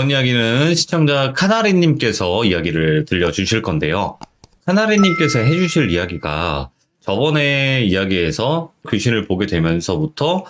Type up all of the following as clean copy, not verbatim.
이번 이야기는 시청자 카나리님께서 이야기를 들려주실 건데요. 카나리님께서 해주실 이야기가 저번에 이야기에서 귀신을 보게 되면서부터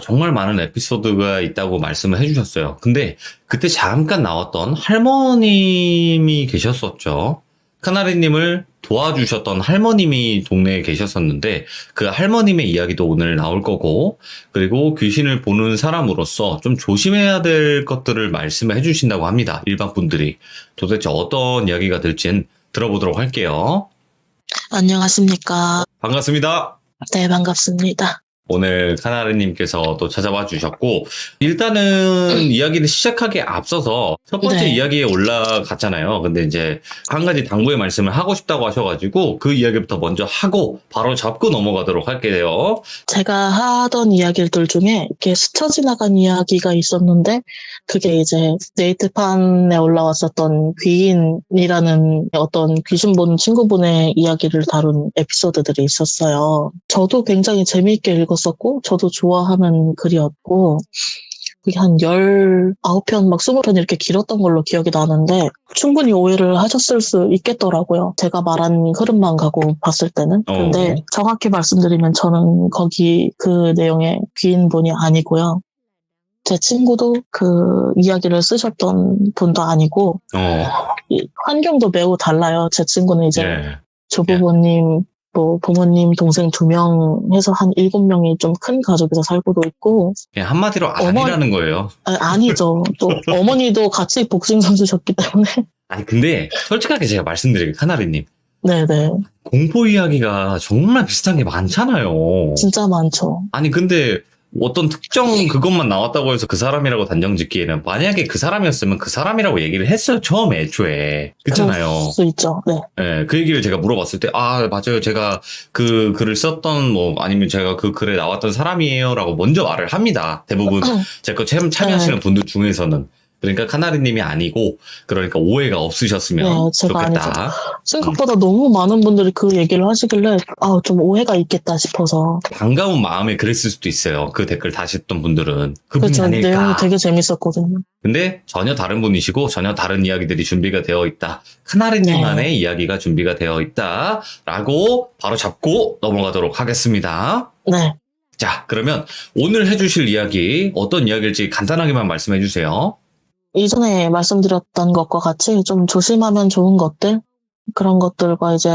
정말 많은 에피소드가 있다고 말씀을 해주셨어요. 근데 그때 잠깐 나왔던 할머님이 계셨었죠. 카나리님을 도와주셨던 할머님이 동네에 계셨었는데 그 할머님의 이야기도 오늘 나올 거고, 그리고 귀신을 보는 사람으로서 좀 조심해야 될 것들을 말씀해 주신다고 합니다. 일반 분들이. 도대체 어떤 이야기가 될진 들어보도록 할게요. 안녕하십니까. 반갑습니다. 네, 반갑습니다. 오늘 카나리님께서 또 찾아와 주셨고, 일단은 이야기를 시작하기에 앞서서 첫 번째 네. 이야기에 올라갔잖아요. 근데 이제 한 가지 당부의 말씀을 하고 싶다고 하셔가지고 그 이야기부터 먼저 하고 바로 잡고 넘어가도록 할게요. 제가 하던 이야기들 중에 이렇게 스쳐 지나간 이야기가 있었는데, 그게 이제 네이트판에 올라왔었던 귀인이라는 어떤 귀신 본 친구분의 이야기를 다룬 에피소드들이 있었어요. 저도 굉장히 재미있게 읽었었고, 저도 좋아하는 글이었고, 그게 한 19편, 막 20편 이렇게 길었던 걸로 기억이 나는데, 충분히 오해를 하셨을 수 있겠더라고요. 제가 말한 흐름만 가고 봤을 때는. 근데 정확히 말씀드리면 저는 거기 그 내용의 귀인분이 아니고요. 제 친구도 그 이야기를 쓰셨던 분도 아니고, 이 환경도 매우 달라요. 제 친구는 이제 조부모님, 뭐 부모님, 동생 2명 해서 한 7명이 좀 큰 가족에서 살고도 있고. 그냥 한마디로 아니라는 거예요. 아니죠. 또 어머니도 같이 복싱 선수셨기 때문에. 아니 근데 솔직하게 제가 말씀드릴게요, 카나리님. 네네. 공포 이야기가 정말 비슷한 게 많잖아요. 진짜 많죠. 아니 근데 어떤 특정 그것만 나왔다고 해서 그 사람이라고 단정 짓기에는, 만약에 그 사람이었으면 그 사람이라고 얘기를 했어요, 처음에 애초에. 그렇잖아요. 그럴 수 있죠. 네. 네, 그 얘기를 제가 물어봤을 때, 맞아요. 제가 그 글을 썼던, 아니면 제가 그 글에 나왔던 사람이에요 라고 먼저 말을 합니다. 대부분 제 거 참여하시는 분들 중에서는. 그러니까 카나리님이 아니고, 그러니까 오해가 없으셨으면 네, 제가 좋겠다. 아니죠. 생각보다 너무 많은 분들이 그 얘기를 하시길래 좀 오해가 있겠다 싶어서. 반가운 마음에 그랬을 수도 있어요. 그 댓글 다셨던 분들은. 그분이 그렇죠. 아닐까. 내용이 되게 재밌었거든요. 근데 전혀 다른 분이시고 전혀 다른 이야기들이 준비가 되어 있다. 카나리님만의 이야기가 준비가 되어 있다. 라고 바로 잡고 넘어가도록 하겠습니다. 네. 자, 그러면 오늘 해주실 이야기 어떤 이야기일지 간단하게만 말씀해 주세요. 이전에 말씀드렸던 것과 같이 좀 조심하면 좋은 것들, 그런 것들과 이제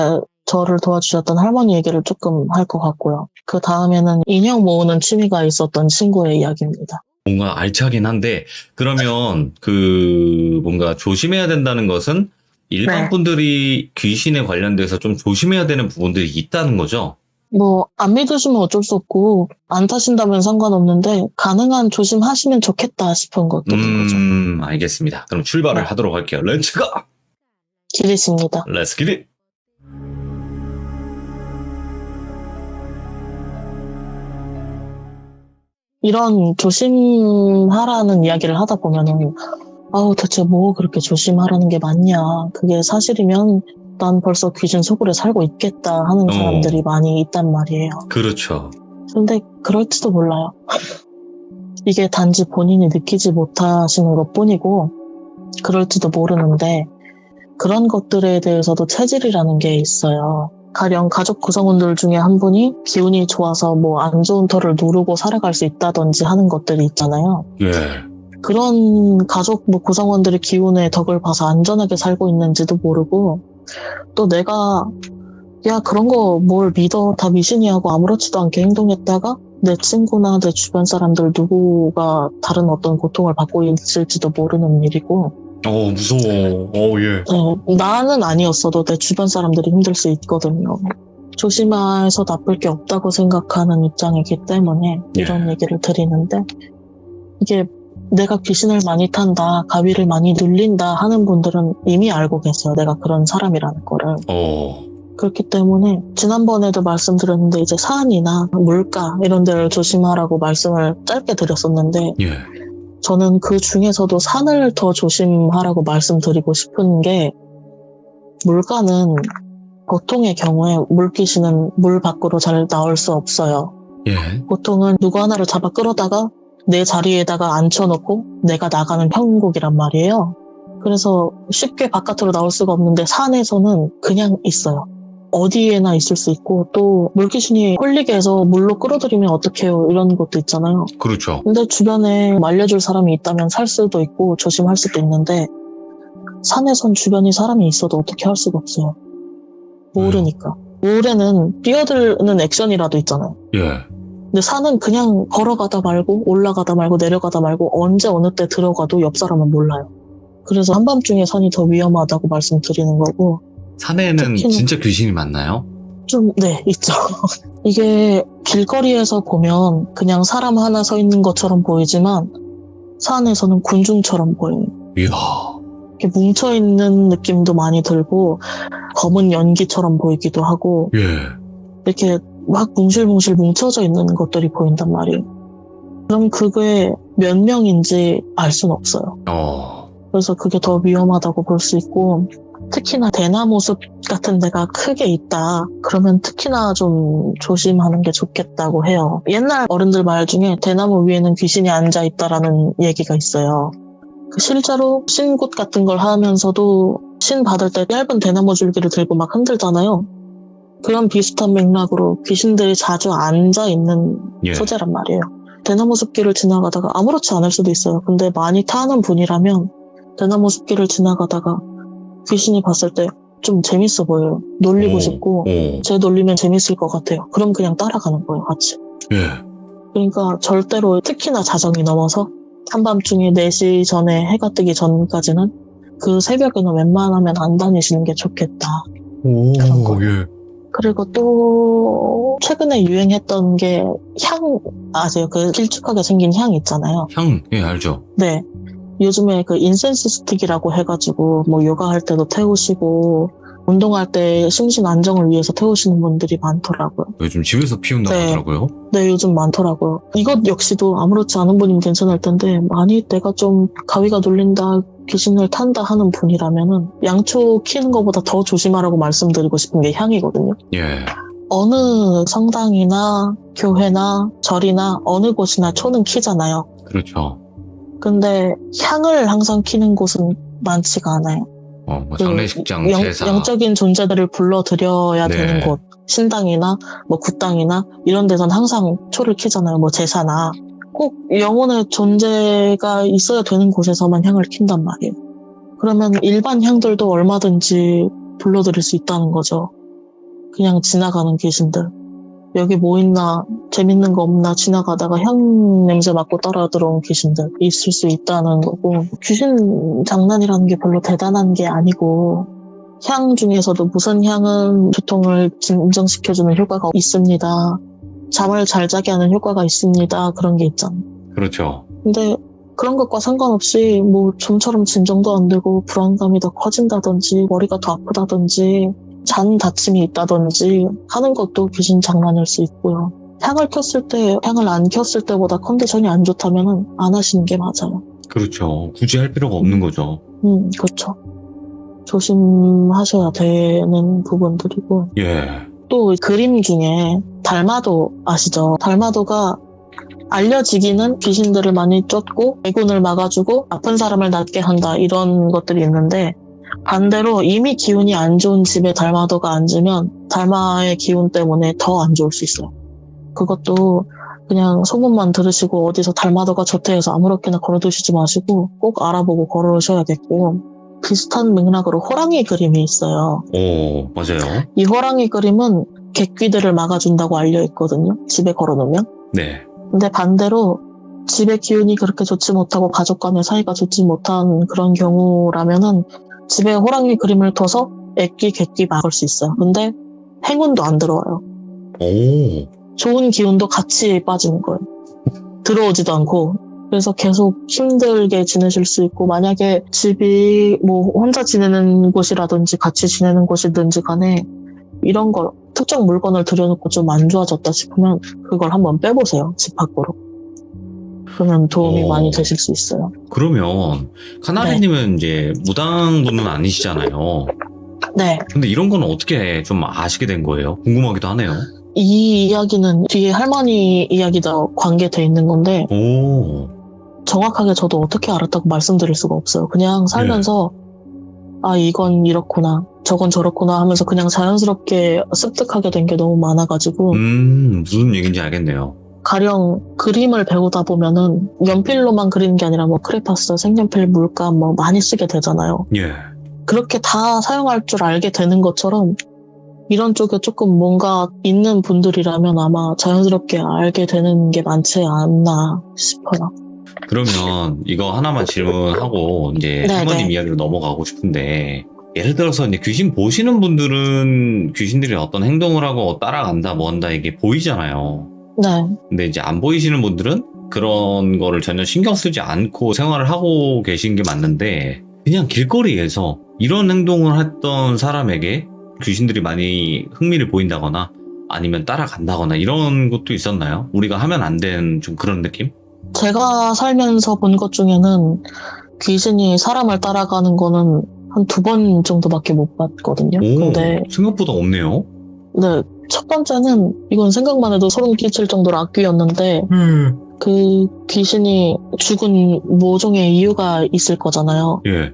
저를 도와주셨던 할머니 얘기를 조금 할 것 같고요. 그 다음에는 인형 모으는 취미가 있었던 친구의 이야기입니다. 뭔가 알차긴 한데, 그러면 뭔가 조심해야 된다는 것은 일반 분들이 귀신에 관련돼서 좀 조심해야 되는 부분들이 있다는 거죠? 안 믿으시면 어쩔 수 없고, 안 타신다면 상관없는데, 가능한 조심하시면 좋겠다 싶은 것들인 거죠. 알겠습니다. 그럼 출발을 하도록 할게요. 렛츠고! 기리십니다. Let's get it! 이런 조심하라는 이야기를 하다 보면은, 대체 뭐 그렇게 조심하라는 게 맞냐. 그게 사실이면 난 벌써 귀신 속으로 살고 있겠다 하는 사람들이 많이 있단 말이에요. 그렇죠. 근데 그럴지도 몰라요. 이게 단지 본인이 느끼지 못하시는 것 뿐이고, 그럴지도 모르는데, 그런 것들에 대해서도 체질이라는 게 있어요. 가령 가족 구성원들 중에 한 분이 기운이 좋아서 안 좋은 터를 누르고 살아갈 수 있다든지 하는 것들이 있잖아요. 예. 그런 가족 구성원들의 기운의 덕을 봐서 안전하게 살고 있는지도 모르고, 또 내가 그런 거 뭘 믿어, 다 미신이 하고 아무렇지도 않게 행동했다가 내 친구나 내 주변 사람들 누구가 다른 어떤 고통을 받고 있을지도 모르는 일이고. 무서워. 예. 나는 아니었어도 내 주변 사람들이 힘들 수 있거든요. 조심해서 나쁠 게 없다고 생각하는 입장이기 때문에 이런 얘기를 드리는데, 이게 내가 귀신을 많이 탄다, 가위를 많이 눌린다 하는 분들은 이미 알고 계세요. 내가 그런 사람이라는 거를. 그렇기 때문에 지난번에도 말씀드렸는데, 이제 산이나 물가 이런 데를 조심하라고 말씀을 짧게 드렸었는데, 저는 그 중에서도 산을 더 조심하라고 말씀드리고 싶은 게, 물가는 보통의 경우에 물귀신은 물 밖으로 잘 나올 수 없어요. 보통은 누구 하나를 잡아 끌어다가 내 자리에다가 앉혀놓고 내가 나가는 형국이란 말이에요. 그래서 쉽게 바깥으로 나올 수가 없는데 산에서는 그냥 있어요. 어디에나 있을 수 있고 또 물귀신이 홀리게 해서 물로 끌어들이면 어떡해요 이런 것도 있잖아요. 그렇죠. 근데 주변에 알려줄 사람이 있다면 살 수도 있고 조심할 수도 있는데 산에선 주변에 사람이 있어도 어떻게 할 수가 없어요. 모르니까. 모래는 뛰어드는 액션이라도 있잖아요. 예. 근데 산은 그냥 걸어가다 말고 올라가다 말고 내려가다 말고 언제 어느 때 들어가도 옆 사람은 몰라요. 그래서 한밤중에 산이 더 위험하다고 말씀드리는 거고. 산에는 특히나- 진짜 귀신이 많나요? 좀, 네, 있죠. 이게 길거리에서 보면 그냥 사람 하나 서 있는 것처럼 보이지만 산에서는 군중처럼 보여요. 이야. 이렇게 뭉쳐있는 느낌도 많이 들고 검은 연기처럼 보이기도 하고 예. 이렇게 막 뭉실뭉실 뭉쳐져 있는 것들이 보인단 말이에요. 그럼 그게 몇 명인지 알 수는 없어요. 그래서 그게 더 위험하다고 볼 수 있고 특히나 대나무 숲 같은 데가 크게 있다. 그러면 특히나 좀 조심하는 게 좋겠다고 해요. 옛날 어른들 말 중에 대나무 위에는 귀신이 앉아 있다라는 얘기가 있어요. 실제로 신굿 같은 걸 하면서도 신 받을 때 얇은 대나무 줄기를 들고 막 흔들잖아요. 그런 비슷한 맥락으로 귀신들이 자주 앉아 있는 예. 소재란 말이에요. 대나무 숲길을 지나가다가 아무렇지 않을 수도 있어요. 근데 많이 타는 분이라면 대나무 숲길을 지나가다가 귀신이 봤을 때 좀 재밌어 보여요. 놀리고 오, 싶고 오. 쟤 놀리면 재밌을 것 같아요. 그럼 그냥 따라가는 거예요, 같이. 예. 그러니까 절대로 특히나 자정이 넘어서 한밤중에 4시 전에 해가 뜨기 전까지는 그 새벽에는 웬만하면 안 다니시는 게 좋겠다. 오, 그런 거. 예. 그리고 또 최근에 유행했던 게 향 아세요? 그 길쭉하게 생긴 향 있잖아요. 향, 예, 알죠. 네. 요즘에 그 인센스 스틱이라고 해가지고 뭐 요가할 때도 태우시고 운동할 때 심신 안정을 위해서 태우시는 분들이 많더라고요. 요즘 집에서 피운다고 네. 하더라고요. 네, 요즘 많더라고요. 이것 역시도 아무렇지 않은 분이면 괜찮을 텐데 만약 내가 좀 가위가 눌린다, 귀신을 탄다 하는 분이라면은 양초 키는 것보다 더 조심하라고 말씀드리고 싶은 게 향이거든요. 예. 어느 성당이나 교회나 절이나 어느 곳이나 초는 키잖아요. 그렇죠. 근데 향을 항상 키는 곳은 많지가 않아요. 뭐 장례식장, 제사. 영적인 존재들을 불러들여야 네. 되는 곳, 신당이나 뭐 굿당이나 이런 데선 항상 초를 키잖아요. 뭐 제사나 꼭 영혼의 존재가 있어야 되는 곳에서만 향을 킨단 말이에요. 그러면 일반 향들도 얼마든지 불러들일 수 있다는 거죠. 그냥 지나가는 귀신들. 여기 뭐 있나, 재밌는 거 없나 지나가다가 향 냄새 맡고 따라 들어온 귀신들 있을 수 있다는 거고, 귀신 장난이라는 게 별로 대단한 게 아니고, 향 중에서도 무슨 향은 두통을 진정시켜주는 효과가 있습니다. 잠을 잘 자게 하는 효과가 있습니다. 그런 게 있잖아요. 그렇죠. 근데 그런 것과 상관없이 뭐 좀처럼 진정도 안 되고 불안감이 더 커진다든지 머리가 더 아프다든지 잔 다침이 있다든지 하는 것도 귀신 장난일 수 있고요. 향을 켰을 때, 향을 안 켰을 때보다 컨디션이 안 좋다면 안 하시는 게 맞아요. 그렇죠. 굳이 할 필요가 없는 거죠. 그렇죠. 조심하셔야 되는 부분들이고. 예. 또 그림 중에 달마도 아시죠? 달마도가 알려지기는 귀신들을 많이 쫓고 애군을 막아주고 아픈 사람을 낫게 한다 이런 것들이 있는데 반대로 이미 기운이 안 좋은 집에 달마도가 앉으면 달마의 기운 때문에 더 안 좋을 수 있어요. 그것도 그냥 소문만 들으시고 어디서 달마도가 좋대 해서 아무렇게나 걸어두시지 마시고 꼭 알아보고 걸어오셔야겠고 비슷한 맥락으로 호랑이 그림이 있어요. 오, 맞아요. 이 호랑이 그림은 객귀들을 막아준다고 알려있거든요. 집에 걸어놓으면. 네. 근데 반대로 집의 기운이 그렇게 좋지 못하고 가족 간의 사이가 좋지 못한 그런 경우라면은 집에 호랑이 그림을 둬서 애끼, 객귀 막을 수 있어요. 근데 행운도 안 들어와요. 오, 좋은 기운도 같이 빠지는 거예요. 들어오지도 않고. 그래서 계속 힘들게 지내실 수 있고 만약에 집이 뭐 혼자 지내는 곳이라든지 같이 지내는 곳이든지 간에 이런 거 특정 물건을 들여놓고 좀 안 좋아졌다 싶으면 그걸 한번 빼보세요. 집 밖으로. 그러면 도움이 오. 많이 되실 수 있어요. 그러면 카나리님은 이제 무당분은 아니시잖아요. 네. 근데 이런 거는 어떻게 좀 아시게 된 거예요? 궁금하기도 하네요. 이 이야기는 뒤에 할머니 이야기도 관계돼 있는 건데 오. 정확하게 저도 어떻게 알았다고 말씀드릴 수가 없어요. 그냥 살면서 아 이건 이렇구나 저건 저렇구나 하면서 그냥 자연스럽게 습득하게 된 게 너무 많아가지고 무슨 얘기인지 알겠네요. 가령 그림을 배우다 보면은 연필로만 그리는 게 아니라 뭐 크레파스, 색연필, 물감 뭐 많이 쓰게 되잖아요. 예. 그렇게 다 사용할 줄 알게 되는 것처럼 이런 쪽에 조금 뭔가 있는 분들이라면 아마 자연스럽게 알게 되는 게 많지 않나 싶어요. 그러면 이거 하나만 질문하고 이제 네네. 할머님 이야기로 넘어가고 싶은데, 예를 들어서 이제 귀신 보시는 분들은 귀신들이 어떤 행동을 하고 따라간다 뭐 한다 이게 보이잖아요. 네. 근데 이제 안 보이시는 분들은 그런 거를 전혀 신경 쓰지 않고 생활을 하고 계신 게 맞는데, 그냥 길거리에서 이런 행동을 했던 사람에게 귀신들이 많이 흥미를 보인다거나 아니면 따라간다거나 이런 것도 있었나요? 우리가 하면 안 되는 좀 그런 느낌? 제가 살면서 본 것 중에는 귀신이 사람을 따라가는 거는 한 2번 정도밖에 못 봤거든요. 오, 근데 생각보다 없네요. 네, 첫 번째는 이건 생각만 해도 소름 끼칠 정도로 악귀였는데 그 귀신이 죽은 모종의 이유가 있을 거잖아요. 예.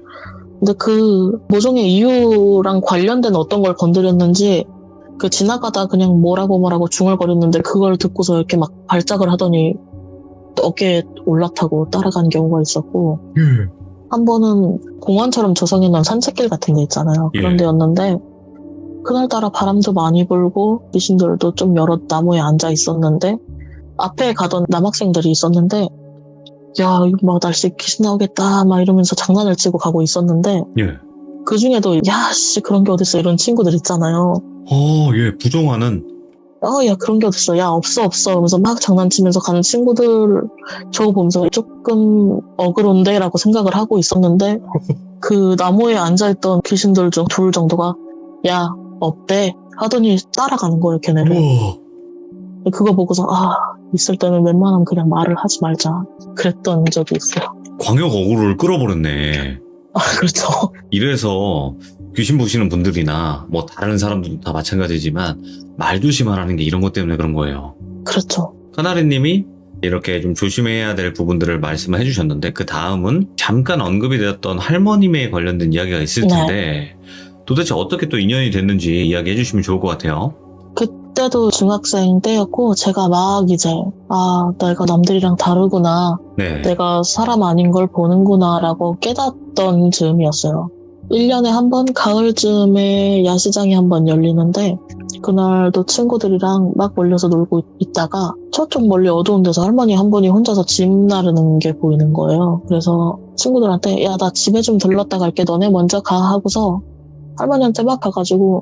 근데 그 모종의 이유랑 관련된 어떤 걸 건드렸는지 그 지나가다 그냥 뭐라고 중얼거렸는데 그걸 듣고서 이렇게 막 발작을 하더니 어깨에 올라타고 따라간 경우가 있었고 한 번은 공원처럼 조성해놓은 산책길 같은 데 있잖아요. 그런 예. 데였는데 그날따라 바람도 많이 불고 귀신들도 좀 여러 나무에 앉아 있었는데 앞에 가던 남학생들이 있었는데 야 이거 막 날씨 귀신 나오겠다 막 이러면서 장난을 치고 가고 있었는데 예. 그 중에도 야씨 그런 게 어딨어 이런 친구들 있잖아요. 예, 부정하는. 야 그런 게 어딨어 야 없어 하면서 막 장난치면서 가는 친구들 저거 보면서 조금 어그로운데 라고 생각을 하고 있었는데 그 나무에 앉아있던 귀신들 중 2 정도가 야 없대 하더니 따라가는 거예요 걔네를. 우와. 그거 보고서 있을 때는 웬만하면 그냥 말을 하지 말자 그랬던 적이 있어요. 광역 어그로를 끌어버렸네. 그렇죠. 이래서 귀신 보시는 분들이나 뭐 다른 사람들도 다 마찬가지지만 말 조심하라는 게 이런 것 때문에 그런 거예요. 그렇죠. 카나리님이 이렇게 좀 조심해야 될 부분들을 말씀을 해주셨는데, 그 다음은 잠깐 언급이 되었던 할머님에 관련된 이야기가 있을 텐데 도대체 어떻게 또 인연이 됐는지 이야기해 주시면 좋을 것 같아요. 그때도 중학생 때였고 제가 막 이제 내가 남들이랑 다르구나 네. 내가 사람 아닌 걸 보는구나 라고 깨닫던 즈음이었어요. 1년에 한 번 가을쯤에 야시장이 한 번 열리는데 그날도 친구들이랑 막 몰려서 놀고 있다가 저쪽 멀리 어두운 데서 할머니 한 분이 혼자서 집 나르는 게 보이는 거예요. 그래서 친구들한테 야 나 집에 좀 들렀다 갈게 너네 먼저 가 하고서 할머니한테 막 가가지고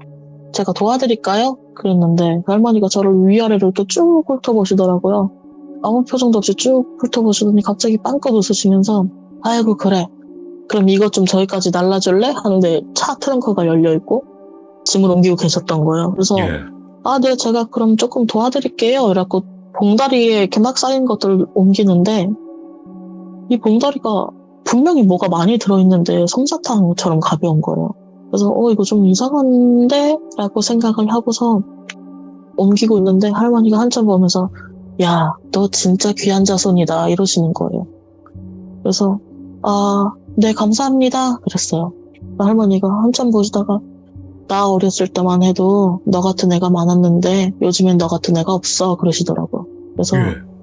제가 도와드릴까요? 그랬는데 할머니가 저를 위아래로 또 쭉 훑어보시더라고요. 아무 표정도 없이 쭉 훑어보시더니 갑자기 빵긋 웃으시면서 아이고 그래 그럼 이것 좀 저기까지 날라줄래? 하는데 차 트렁크가 열려있고 짐을 옮기고 계셨던 거예요. 그래서 예. 네 제가 그럼 조금 도와드릴게요 이래갖고 봉다리에 이렇게 막 쌓인 것들을 옮기는데 이 봉다리가 분명히 뭐가 많이 들어있는데 솜사탕처럼 가벼운 거예요. 그래서 이거 좀 이상한데? 라고 생각을 하고서 옮기고 있는데 할머니가 한참 보면서 야, 너 진짜 귀한 자손이다 이러시는 거예요. 그래서 네 감사합니다 그랬어요. 할머니가 한참 보시다가 나 어렸을 때만 해도 너 같은 애가 많았는데 요즘엔 너 같은 애가 없어 그러시더라고요. 그래서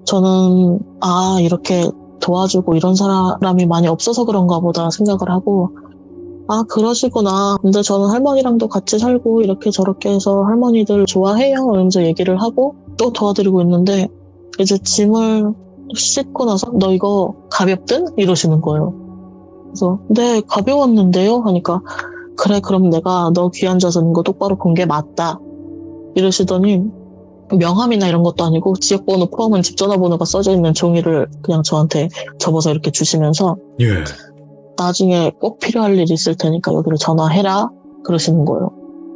저는 이렇게 도와주고 이런 사람이 많이 없어서 그런가 보다 생각을 하고 그러시구나. 근데 저는 할머니랑도 같이 살고 이렇게 저렇게 해서 할머니들 좋아해요. 이러면서 얘기를 하고 또 도와드리고 있는데 이제 짐을 씻고 나서 너 이거 가볍든? 이러시는 거예요. 그래서 네 가벼웠는데요? 하니까 그래 그럼 내가 너 귀한 자손인 거 똑바로 본 게 맞다. 이러시더니 명함이나 이런 것도 아니고 지역번호 포함한 집 전화번호가 써져 있는 종이를 그냥 저한테 접어서 이렇게 주시면서 나중에 꼭 필요할 일 있을 테니까 여기로 전화해라 그러시는 거예요.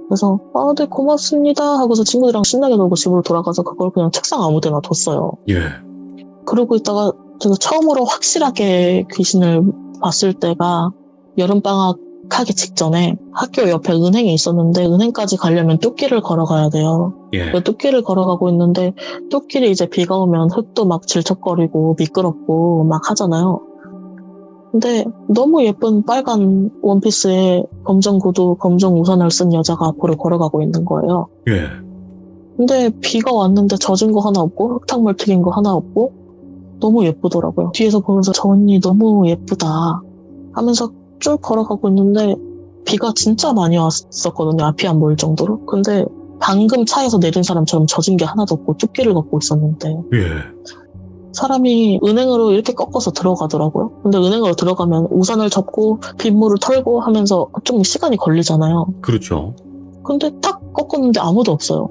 그래서 네 고맙습니다 하고서 친구들이랑 신나게 놀고 집으로 돌아가서 그걸 그냥 책상 아무 데나 뒀어요. 그러고 있다가 제가 처음으로 확실하게 귀신을 봤을 때가 여름방학 하기 직전에 학교 옆에 은행이 있었는데 은행까지 가려면 뚝길을 걸어가야 돼요. 예. 그 뚝길을 걸어가고 있는데 뚝길이 이제 비가 오면 흙도 막 질척거리고 미끄럽고 막 하잖아요. 근데 너무 예쁜 빨간 원피스에 검정 구두, 검정 우산을 쓴 여자가 앞으로 걸어가고 있는 거예요. 예. 근데 비가 왔는데 젖은 거 하나 없고 흙탕물 튀긴 거 하나 없고 너무 예쁘더라고요. 뒤에서 보면서 저 언니 너무 예쁘다 하면서 쭉 걸어가고 있는데 비가 진짜 많이 왔었거든요. 앞이 안 보일 정도로. 근데 방금 차에서 내린 사람처럼 젖은 게 하나도 없고 뚝길을 걷고 있었는데 예. 사람이 은행으로 이렇게 꺾어서 들어가더라고요. 근데 은행으로 들어가면 우산을 접고 빗물을 털고 하면서 좀 시간이 걸리잖아요. 그렇죠. 근데 딱 꺾었는데 아무도 없어요.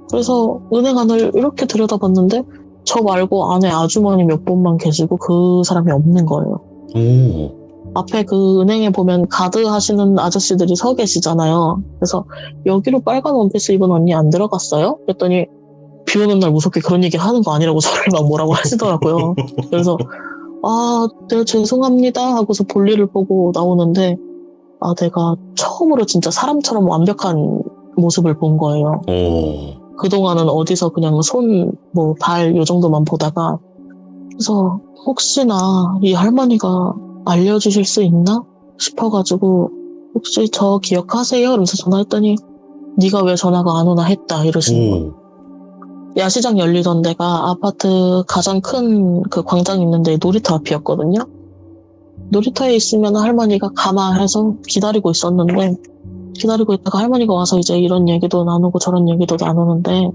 그래서 은행 안을 이렇게 들여다봤는데 저 말고 안에 아주머니 몇 분만 계시고 그 사람이 없는 거예요. 오. 앞에 그 은행에 보면 가드 하시는 아저씨들이 서 계시잖아요. 그래서 여기로 빨간 원피스 입은 언니 안 들어갔어요? 그랬더니 비 오는 날 무섭게 그런 얘기 하는 거 아니라고 저를 막 뭐라고 하시더라고요. 그래서 네 죄송합니다 하고서 볼일을 보고 나오는데 내가 처음으로 진짜 사람처럼 완벽한 모습을 본 거예요. 오. 그동안은 어디서 그냥 손, 발 요 정도만 보다가 그래서 혹시나 이 할머니가 알려주실 수 있나 싶어가지고 혹시 저 기억하세요? 이러면서 전화했더니 네가 왜 전화가 안 오나 했다 이러시는 거예요. 오. 야시장 열리던 데가 아파트 가장 큰 그 광장 있는데 놀이터 앞이었거든요. 놀이터에 있으면 할머니가 가마 해서 기다리고 있었는데 기다리고 있다가 할머니가 와서 이제 이런 얘기도 나누고 저런 얘기도 나누는데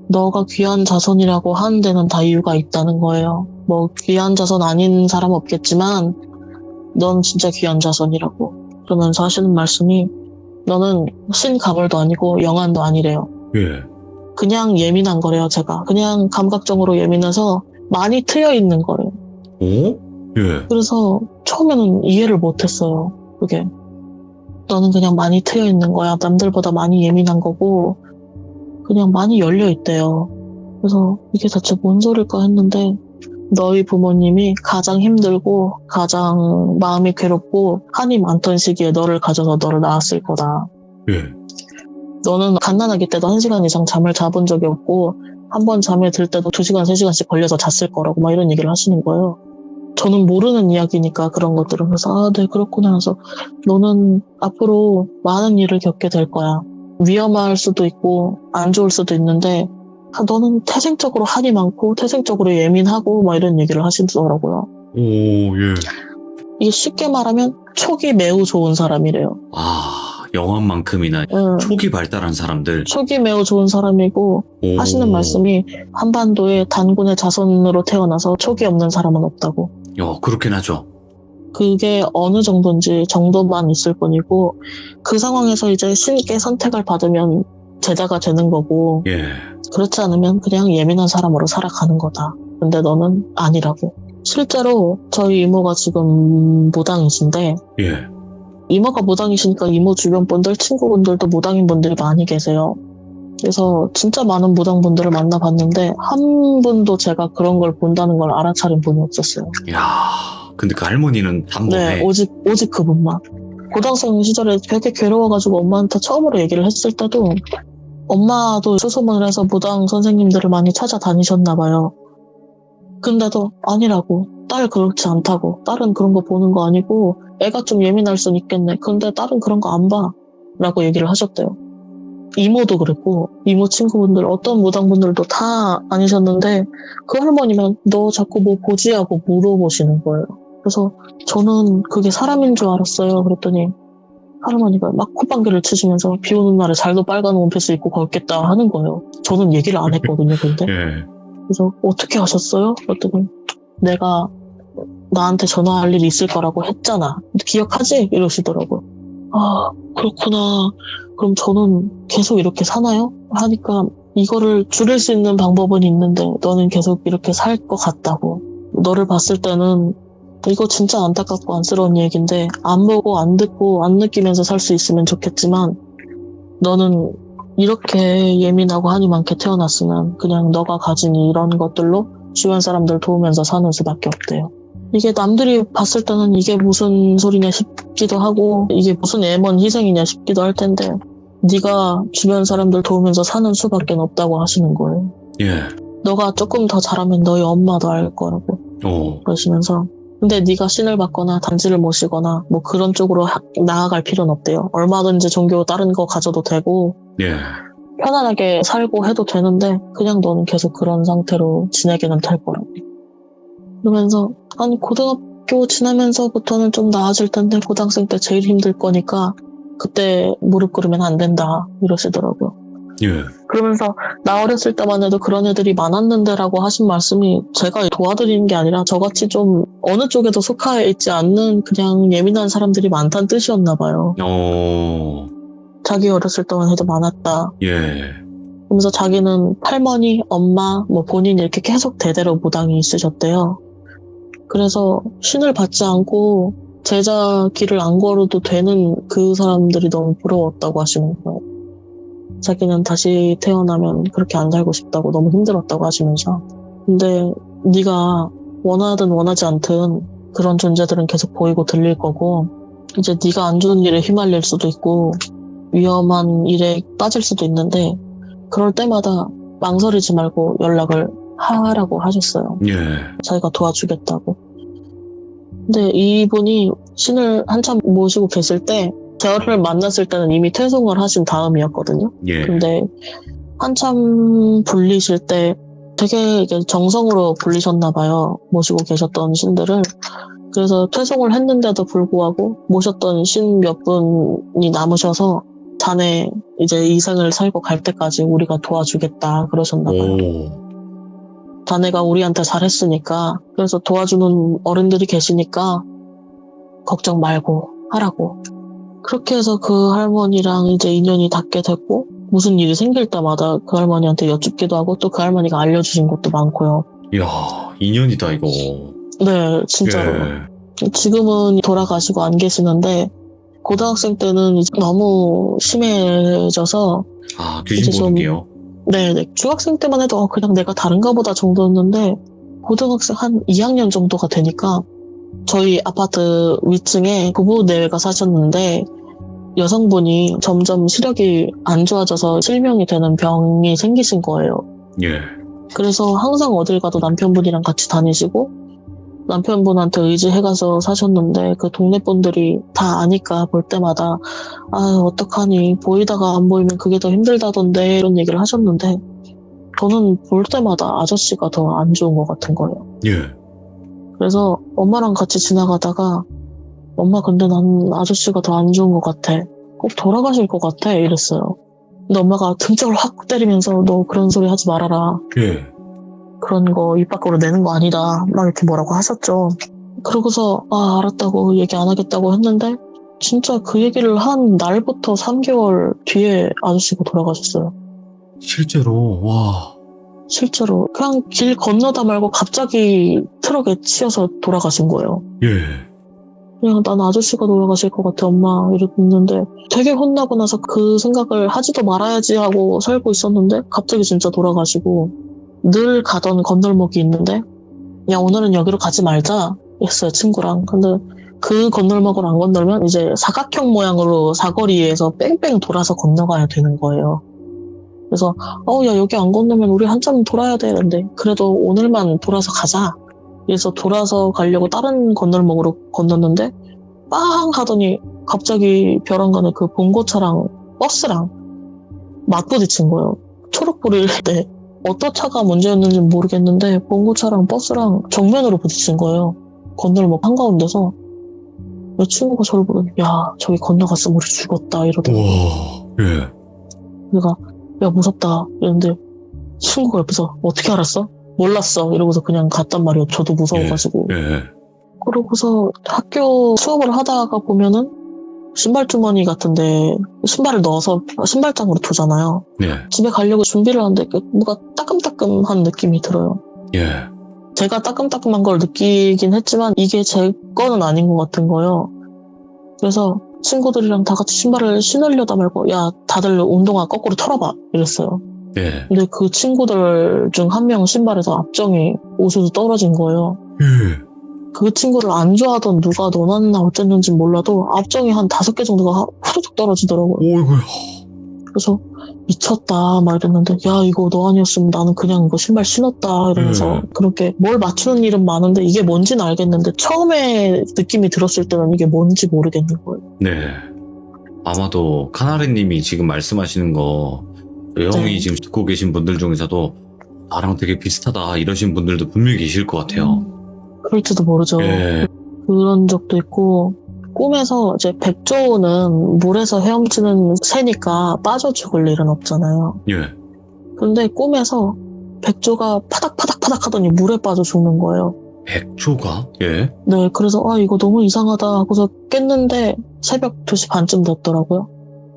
너가 귀한 자손이라고 하는 데는 다 이유가 있다는 거예요. 귀한 자손 아닌 사람 없겠지만 넌 진짜 귀한 자손이라고 그러면서 하시는 말씀이 너는 신가물도 아니고 영안도 아니래요. 예. 그냥 예민한 거래요. 제가 그냥 감각적으로 예민해서 많이 트여 있는 거래요. 오? 예. 그래서 처음에는 이해를 못했어요. 그게 너는 그냥 많이 트여 있는 거야. 남들보다 많이 예민한 거고 그냥 많이 열려 있대요. 그래서 이게 대체 뭔 소릴까 했는데 너희 부모님이 가장 힘들고 가장 마음이 괴롭고 한이 많던 시기에 너를 가져서 너를 낳았을 거다. 예. 너는 갓난아기 때도 1시간 이상 잠을 자본 적이 없고 한 번 잠에 들 때도 2시간, 3시간씩 걸려서 잤을 거라고 막 이런 얘기를 하시는 거예요. 저는 모르는 이야기니까 그런 것들을 그래서 네 그렇구나 해서 너는 앞으로 많은 일을 겪게 될 거야. 위험할 수도 있고 안 좋을 수도 있는데 너는 태생적으로 한이 많고 태생적으로 예민하고 막 이런 얘기를 하시더라고요. 오, 예. 이게 쉽게 말하면 촉이 매우 좋은 사람이래요. 영화만큼이나 촉이 발달한 사람들. 촉이 매우 좋은 사람이고 오. 하시는 말씀이 한반도의 단군의 자손으로 태어나서 촉이 없는 사람은 없다고. 그렇긴 하죠. 그게 어느 정도인지 정도만 있을 뿐이고 그 상황에서 이제 신께 선택을 받으면 제자가 되는 거고 예. 그렇지 않으면 그냥 예민한 사람으로 살아가는 거다. 근데 너는 아니라고. 실제로 저희 이모가 지금 무당이신데 예. 이모가 무당이시니까 이모 주변 분들, 친구분들도 무당인 분들이 많이 계세요. 그래서 진짜 많은 무당분들을 만나봤는데 한 분도 제가 그런 걸 본다는 걸 알아차린 분이 없었어요. 이야, 근데 그 할머니는 단번에. 네, 오직 그분만. 고등학생 시절에 되게 괴로워가지고 엄마한테 처음으로 얘기를 했을 때도 엄마도 수소문을 해서 무당 선생님들을 많이 찾아다니셨나 봐요. 근데도 아니라고. 딸 그렇지 않다고. 딸은 그런 거 보는 거 아니고 애가 좀 예민할 순 있겠네. 근데 딸은 그런 거 안 봐. 라고 얘기를 하셨대요. 이모도 그랬고 이모 친구분들 어떤 무당분들도 다 아니셨는데 그 할머니만 너 자꾸 뭐 보지 하고 물어보시는 거예요. 그래서 저는 그게 사람인 줄 알았어요. 그랬더니 할머니가 막 콧방귀를 치시면서 비 오는 날에 잘도 빨간 원피스 입고 걷겠다 하는 거예요. 저는 얘기를 안 했거든요. 근데 예. 그래서 어떻게 하셨어요? 그랬더니 내가 나한테 전화할 일이 있을 거라고 했잖아. 기억하지? 이러시더라고요. 그렇구나. 그럼 저는 계속 이렇게 사나요? 하니까 이거를 줄일 수 있는 방법은 있는데 너는 계속 이렇게 살 것 같다고. 너를 봤을 때는 이거 진짜 안타깝고 안쓰러운 얘기인데 안 보고 안 듣고 안 느끼면서 살 수 있으면 좋겠지만 너는 이렇게 예민하고 한이 많게 태어났으면 그냥 너가 가진 이런 것들로 주변 사람들 도우면서 사는 수밖에 없대요. 이게 남들이 봤을 때는 이게 무슨 소리냐 싶기도 하고 이게 무슨 애먼 희생이냐 싶기도 할 텐데 네가 주변 사람들 도우면서 사는 수밖에 없다고 하시는 거예요. 예. 너가 조금 더 잘하면 너희 엄마도 알 거라고 그러시면서 근데 네가 신을 받거나 단지를 모시거나 뭐 그런 쪽으로 나아갈 필요는 없대요. 얼마든지 종교 다른 거 가져도 되고 예. 편안하게 살고 해도 되는데 그냥 너는 계속 그런 상태로 지내기는 될 거라고. 그러면서 아니 고등학교 지나면서부터는 좀 나아질 텐데 고등학생 때 제일 힘들 거니까 그때 무릎 꿇으면 안 된다 이러시더라고요. 예. 그러면서 나 어렸을 때만 해도 그런 애들이 많았는데라고 하신 말씀이 제가 도와드리는 게 아니라 저같이 좀 어느 쪽에도 속해 있지 않는 그냥 예민한 사람들이 많다는 뜻이었나 봐요. 자기 어렸을 때만 해도 많았다. 예. 그러면서 자기는 할머니, 엄마, 뭐 본인 이렇게 계속 대대로 무당이 있으셨대요. 그래서 신을 받지 않고 제자 길을 안 걸어도 되는 그 사람들이 너무 부러웠다고 하시는 거예요. 자기는 다시 태어나면 그렇게 안 살고 싶다고 너무 힘들었다고 하시면서 근데 네가 원하든 원하지 않든 그런 존재들은 계속 보이고 들릴 거고 이제 네가 안 좋은 일에 휘말릴 수도 있고 위험한 일에 빠질 수도 있는데 그럴 때마다 망설이지 말고 연락을 하라고 하셨어요. 예. 자기가 도와주겠다고. 근데 이분이 신을 한참 모시고 계실 때 저를 만났을 때는 이미 퇴송을 하신 다음이었거든요. 예. 근데 한참 불리실 때 되게 이게 정성으로 불리셨나 봐요. 모시고 계셨던 신들을. 그래서 퇴송을 했는데도 불구하고 모셨던 신 몇 분이 남으셔서 자네 이제 이 생을 살고 갈 때까지 우리가 도와주겠다 그러셨나 봐요. 자네가 우리한테 잘했으니까 그래서 도와주는 어른들이 계시니까 걱정 말고 하라고. 그렇게 해서 그 할머니랑 이제 인연이 닿게 됐고 무슨 일이 생길 때마다 그 할머니한테 여쭙기도 하고 또 그 할머니가 알려주신 것도 많고요. 이야, 인연이다 이거. 네, 진짜로. 예. 지금은 돌아가시고 안 계시는데 고등학생 때는 이제 너무 심해져서 귀신 이제 보는 게요? 네, 중학생 때만 해도 그냥 내가 다른가 보다 정도였는데 고등학생 한 2학년 정도가 되니까 저희 아파트 위층에 부부 내외가 사셨는데 여성분이 점점 시력이 안 좋아져서 실명이 되는 병이 생기신 거예요. 예. 그래서 항상 어딜 가도 남편분이랑 같이 다니시고 남편분한테 의지해가서 사셨는데 그 동네 분들이 다 아니까 볼 때마다 어떡하니 보이다가 안 보이면 그게 더 힘들다던데 이런 얘기를 하셨는데 저는 볼 때마다 아저씨가 더 안 좋은 것 같은 거예요. 예. 그래서 엄마랑 같이 지나가다가 엄마 근데 난 아저씨가 더 안 좋은 것 같아. 꼭 돌아가실 것 같아 이랬어요. 근데 엄마가 등짝을 확 때리면서 너 그런 소리 하지 말아라. 예. 그런 거 입 밖으로 내는 거 아니다. 막 이렇게 뭐라고 하셨죠. 그러고서 알았다고 얘기 안 하겠다고 했는데 진짜 그 얘기를 한 날부터 3개월 뒤에 아저씨가 돌아가셨어요. 실제로 와. 실제로 그냥 길 건너다 말고 갑자기 트럭에 치여서 돌아가신 거예요. 예. 그냥 난 아저씨가 돌아가실 것 같아 엄마 이랬는데 되게 혼나고 나서 그 생각을 하지도 말아야지 하고 살고 있었는데 갑자기 진짜 돌아가시고 늘 가던 건널목이 있는데 야 오늘은 여기로 가지 말자 했어요 친구랑. 근데 그 건널목을 안 건널면 이제 사각형 모양으로 사거리에서 뺑뺑 돌아서 건너가야 되는 거예요. 그래서 야 여기 안 건너면 우리 한참 돌아야 되는데 그래도 오늘만 돌아서 가자. 그래서 돌아서 가려고 다른 건널목으로 건넜는데 빵 하더니 갑자기 벼랑간에 그 봉고차랑 버스랑 맞부딪힌 거예요. 초록불일 때 어떤 차가 문제였는지 모르겠는데 봉고차랑 버스랑 정면으로 부딪힌 거예요. 건널목 한가운데서. 내 친구가 저를 보더니 야 저기 건너갔으면 우리 죽었다 이러더라고요. 예. 내가 야 무섭다 이랬는데 친구가 옆에서 어떻게 알았어? 몰랐어 이러고서 그냥 갔단 말이에요. 저도 무서워가지고. 예. 그러고서 학교 수업을 하다가 보면은 신발 주머니 같은데 신발을 넣어서 신발장으로 두잖아요. 예. 집에 가려고 준비를 하는데 뭔가 따끔따끔한 느낌이 들어요. 예. 제가 따끔따끔한 걸 느끼긴 했지만 이게 제 거는 아닌 것 같은 거예요. 그래서 친구들이랑 다 같이 신발을 신으려다 말고 야 다들 운동화 거꾸로 털어봐 이랬어요. 예. 근데 그 친구들 중 한 명 신발에서 앞정이 우수수 떨어진 거예요. 예. 그 친구를 안 좋아하던 누가 넣어놨나 어쨌는지 몰라도 앞정이 한 5개 정도가 후루룩 떨어지더라고요. 오이구야. 그래서 미쳤다 막 이랬는데, 야 이거 너 아니었으면 나는 그냥 이거 신발 신었다 이러면서 그렇게 뭘 맞추는 일은 많은데 이게 뭔지는 알겠는데 처음에 느낌이 들었을 때는 이게 뭔지 모르겠는 거예요. 네. 아마도 카나리님이 지금 말씀하시는 거 형이 네. 지금 듣고 계신 분들 중에서도 나랑 되게 비슷하다 이러신 분들도 분명히 계실 것 같아요. 그럴지도 모르죠. 예. 그런 적도 있고, 꿈에서 이제 백조는 물에서 헤엄치는 새니까 빠져 죽을 일은 없잖아요. 예. 근데 꿈에서 백조가 파닥파닥파닥 하더니 물에 빠져 죽는 거예요. 백조가? 예. 네, 그래서 이거 너무 이상하다 하고서 깼는데 새벽 2시 반쯤 됐더라고요.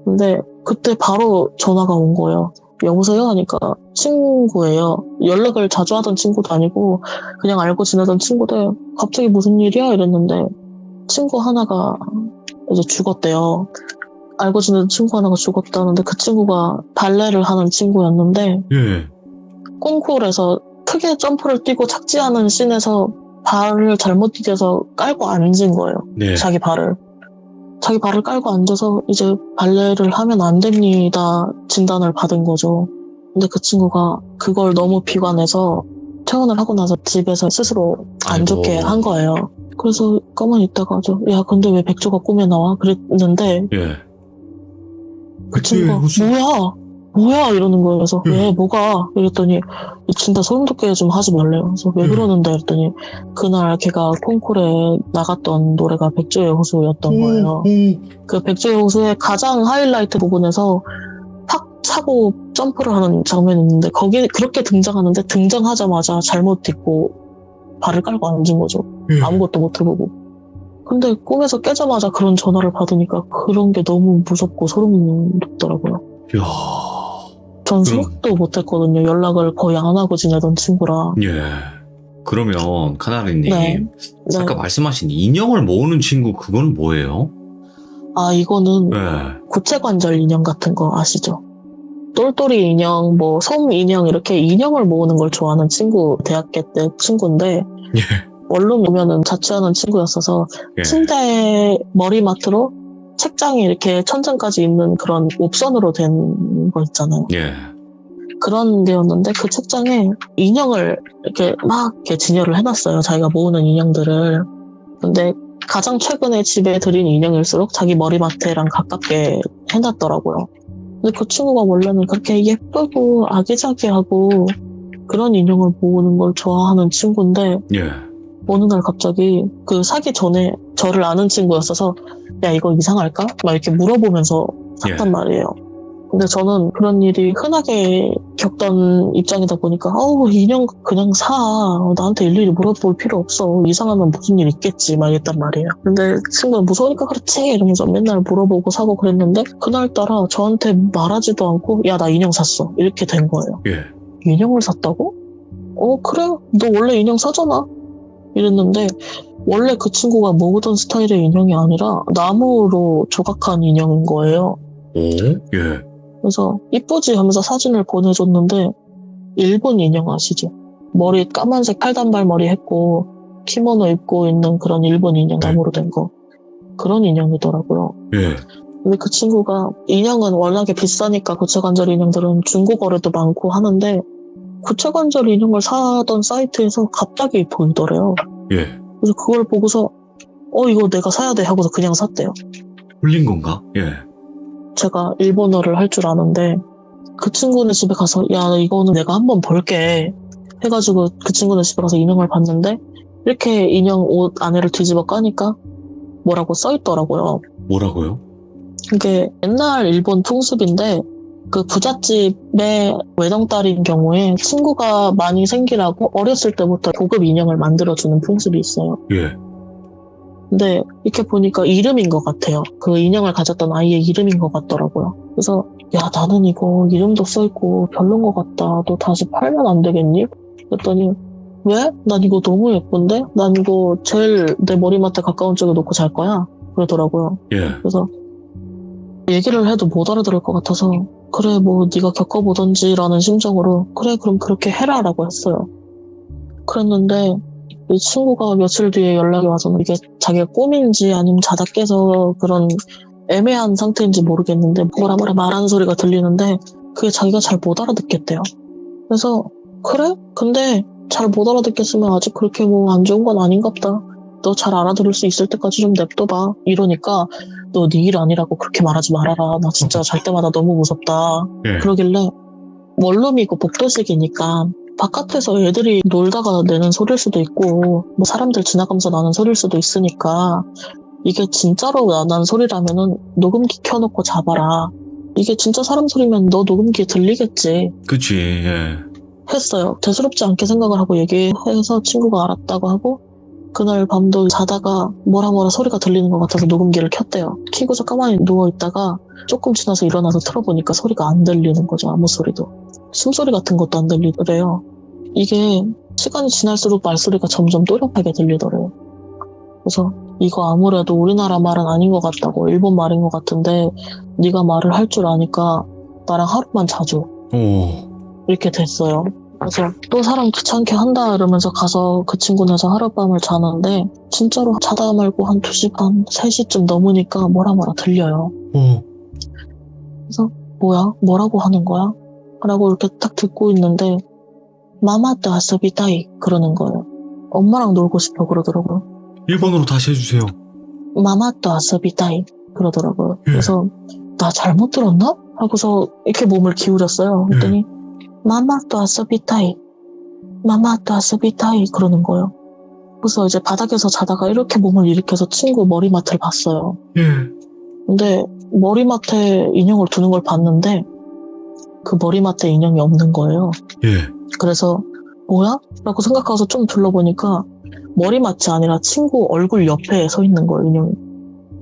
근데 그때 바로 전화가 온 거예요. 여보세요? 하니까 친구예요. 연락을 자주 하던 친구도 아니고 그냥 알고 지내던 친구들 갑자기 무슨 일이야? 이랬는데 친구 하나가 이제 죽었대요. 알고 지내던 친구 하나가 죽었다는데 그 친구가 발레를 하는 친구였는데 예. 콩쿠르에서 크게 점프를 뛰고 착지하는 씬에서 발을 잘못 디뎌서 깔고 앉은 거예요. 네. 자기 발을 깔고 앉아서 이제 발레를 하면 안 됩니다 진단을 받은 거죠. 근데 그 친구가 그걸 너무 비관해서 퇴원을 하고 나서 집에서 스스로 안 좋게 아이고. 한 거예요. 그래서 가만히 있다가 야 근데 왜 백조가 꿈에 나와? 그랬는데 예. 그 친구가 뭐야 이러는 거예요. 그래서 왜 뭐가? 이랬더니 진짜 소름 돋게 좀 하지 말래요. 그래서 왜 그러는데 했더니 그날 걔가 콩쿠르에 나갔던 노래가 백조의 호수였던 거예요. 그 백조의 호수의 가장 하이라이트 부분에서 팍 차고 점프를 하는 장면이 있는데 거기 그렇게 등장하는데 등장하자마자 잘못 딛고 발을 깔고 앉은 거죠. 아무것도 못 해보고. 근데 꿈에서 깨자마자 그런 전화를 받으니까 그런 게 너무 무섭고 소름 돋더라고요. 이야. 전 생각도 못했거든요. 연락을 거의 안 하고 지내던 친구라. 예. 그러면 카나리님, 네. 아까 말씀하신 인형을 모으는 친구 그건 뭐예요? 이거는 예. 구체관절 인형 같은 거 아시죠? 똘똘이 인형, 뭐 솜 인형 이렇게 인형을 모으는 걸 좋아하는 친구, 대학교 때 친구인데 예. 원룸 오면은 자취하는 친구였어서 예. 침대 머리맡으로 책장이 이렇게 천장까지 있는 그런 옵션으로 된 거 있잖아요. 예. 그런 데였는데 그 책장에 인형을 이렇게 막 이렇게 진열을 해놨어요. 자기가 모으는 인형들을. 근데 가장 최근에 집에 들인 인형일수록 자기 머리맡에랑 가깝게 해놨더라고요. 근데 그 친구가 원래는 그렇게 예쁘고 아기자기하고 그런 인형을 모으는 걸 좋아하는 친구인데 예. 어느 날 갑자기 그 사기 전에 저를 아는 친구였어서 야 이거 이상할까? 막 이렇게 물어보면서 샀단 말이에요. 근데 저는 그런 일이 흔하게 겪던 입장이다 보니까 인형 그냥 사. 나한테 일일이 물어볼 필요 없어. 이상하면 무슨 일 있겠지 막 이랬단 말이에요. 근데 친구는 무서우니까 그렇지 이러면서 맨날 물어보고 사고 그랬는데 그날따라 저한테 말하지도 않고 야 나 인형 샀어 이렇게 된 거예요. 예. 인형을 샀다고? 그래? 너 원래 인형 사잖아. 이랬는데 원래 그 친구가 모으던 스타일의 인형이 아니라 나무로 조각한 인형인 거예요. 오? 예. 그래서 이쁘지 하면서 사진을 보내줬는데 일본 인형 아시죠? 머리 까만색 칼단발 머리 했고 키모노 입고 있는 그런 일본 인형 나무로 된 거. 그런 인형이더라고요. 예. 근데 그 친구가 인형은 워낙에 비싸니까 구체관절 인형들은 중고거래도 많고 하는데 구체관절 인형을 사던 사이트에서 갑자기 보이더래요. 예. 그래서 그걸 보고서 이거 내가 사야 돼 하고서 그냥 샀대요. 홀린 건가? 예. 제가 일본어를 할 줄 아는데 그 친구네 집에 가서 야 이거는 내가 한번 볼게 해가지고 그 친구네 집에 가서 인형을 봤는데 이렇게 인형 옷 안에를 뒤집어 까니까 뭐라고 써있더라고요. 뭐라고요? 이게 옛날 일본 풍습인데 그 부잣집의 외동딸인 경우에 친구가 많이 생기라고 어렸을 때부터 고급 인형을 만들어주는 풍습이 있어요. 예. 근데 이렇게 보니까 이름인 것 같아요. 그 인형을 가졌던 아이의 이름인 것 같더라고요. 그래서 야 나는 이거 이름도 써있고 별론 것 같다. 너 다시 팔면 안 되겠니? 그랬더니 왜? 난 이거 너무 예쁜데? 난 이거 제일 내 머리맡에 가까운 쪽에 놓고 잘 거야. 그러더라고요. 예. 그래서 얘기를 해도 못 알아들을 것 같아서 그래 뭐 네가 겪어보던지 라는 심정으로 그래 그럼 그렇게 해라 라고 했어요. 그랬는데 이 친구가 며칠 뒤에 연락이 와서 이게 자기가 꿈인지 아니면 자다 깨서 그런 애매한 상태인지 모르겠는데 뭐라 말하는 소리가 들리는데 그게 자기가 잘 못 알아듣겠대요. 그래서 그래? 근데 잘 못 알아듣겠으면 아직 그렇게 뭐 안 좋은 건 아닌갑다. 너 잘 알아들을 수 있을 때까지 좀 냅둬봐. 이러니까 너 네 일 아니라고 그렇게 말하지 말아라. 나 진짜 잘 때마다 너무 무섭다. 예. 그러길래 원룸이고 복도식이니까 바깥에서 애들이 놀다가 내는 소리일 수도 있고 뭐 사람들 지나가면서 나는 소리일 수도 있으니까 이게 진짜로 나는 소리라면은 녹음기 켜놓고 잡아라. 이게 진짜 사람 소리면 너 녹음기에 들리겠지. 그치, 예. 했어요. 대수롭지 않게 생각을 하고 얘기해서 친구가 알았다고 하고 그날 밤도 자다가 뭐라 소리가 들리는 것 같아서 녹음기를 켰대요. 켜고서 가만히 누워있다가 조금 지나서 일어나서 틀어보니까 소리가 안 들리는 거죠. 아무 소리도. 숨소리 같은 것도 안 들리더래요. 이게 시간이 지날수록 말소리가 점점 또렷하게 들리더래요. 그래서 이거 아무래도 우리나라 말은 아닌 것 같다고, 일본 말인 것 같은데 네가 말을 할 줄 아니까 나랑 하루만 자줘. 이렇게 됐어요. 그래서 또 사람 귀찮게 한다 이러면서 가서 그 친구네서 하룻밤을 자는데 진짜로 자다 말고 한 2시 반, 3시쯤 넘으니까 뭐라 들려요. 그래서 뭐야? 뭐라고 하는 거야? 라고 이렇게 딱 듣고 있는데 마마또 아소비타이 그러는 거예요. 엄마랑 놀고 싶어 그러더라고요. 일본어로 다시 해주세요. 마마또 아소비타이 그러더라고요. 그래서 나 잘못 들었나? 하고서 이렇게 몸을 기울였어요. 그랬더니 마마또 아소비타이 마마또 아소비타이 그러는 거예요. 그래서 이제 바닥에서 자다가 이렇게 몸을 일으켜서 친구 머리맡을 봤어요. 근데 머리맡에 인형을 두는 걸 봤는데 그 머리맡에 인형이 없는 거예요. 그래서 뭐야? 라고 생각하고서 좀 둘러보니까 머리맡이 아니라 친구 얼굴 옆에 서 있는 거예요, 인형이.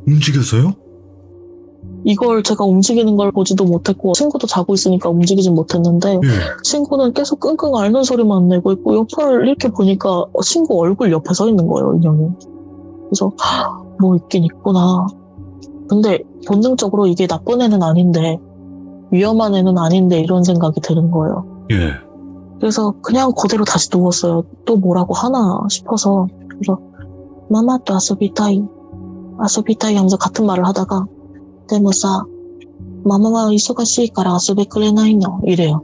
움직였어요? 이걸 제가 움직이는 걸 보지도 못했고 친구도 자고 있으니까 움직이진 못했는데 친구는 계속 끙끙 앓는 소리만 내고 있고 옆을 이렇게 보니까 친구 얼굴 옆에 서 있는 거예요, 인형이. 그래서 뭐 있긴 있구나. 근데 본능적으로 이게 나쁜 애는 아닌데 위험한 애는 아닌데 이런 생각이 드는 거예요. 그래서 그냥 그대로 다시 누웠어요. 또 뭐라고 하나 싶어서. 그래서 마마또 아소비타이 하면서 같은 말을 하다가 데모사 마마가 이소가시이까라 아소베 그레나이노 이래요.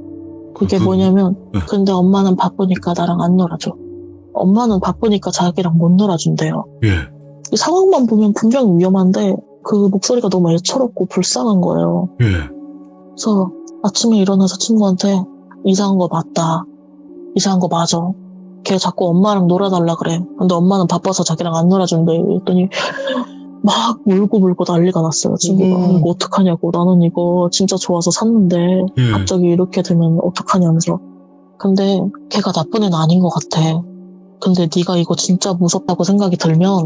그게 뭐냐면 근데 엄마는 바쁘니까 나랑 안 놀아줘. 엄마는 바쁘니까 자기랑 못 놀아준대요. 이 상황만 보면 분명히 위험한데 그 목소리가 너무 애처롭고 불쌍한 거예요. 그래서 아침에 일어나서 친구한테 이상한 거 맞다. 이상한 거 맞아. 걔 자꾸 엄마랑 놀아달라 그래. 근데 엄마는 바빠서 자기랑 안 놀아준대. 그랬더니 막 울고 난리가 났어요, 친구가. 이거 어떡하냐고. 나는 이거 진짜 좋아서 샀는데 갑자기 이렇게 되면 어떡하냐면서. 근데 걔가 나쁜 애는 아닌 것 같아. 근데 네가 이거 진짜 무섭다고 생각이 들면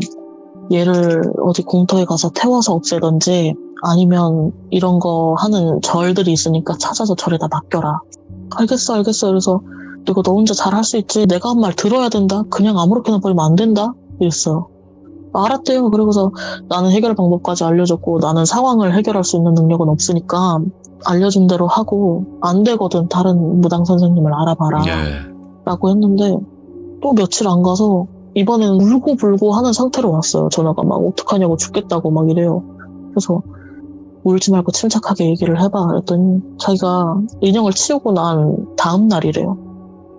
얘를 어디 공터에 가서 태워서 없애던지 아니면 이런 거 하는 절들이 있으니까 찾아서 절에다 맡겨라. 알겠어. 그래서 이거 너 혼자 잘 할 수 있지. 내가 한 말 들어야 된다. 그냥 아무렇게나 버리면 안 된다. 이랬어요. 알았대요. 그러고서 나는 해결 방법까지 알려줬고 나는 상황을 해결할 수 있는 능력은 없으니까 알려준 대로 하고 안 되거든 다른 무당 선생님을 알아봐라 라고 했는데 또 며칠 안 가서 이번에는 울고불고 하는 상태로 왔어요. 전화가 막 어떡하냐고 죽겠다고 막 이래요. 그래서 울지 말고 침착하게 얘기를 해봐 그랬더니 자기가 인형을 치우고 난 다음 날이래요.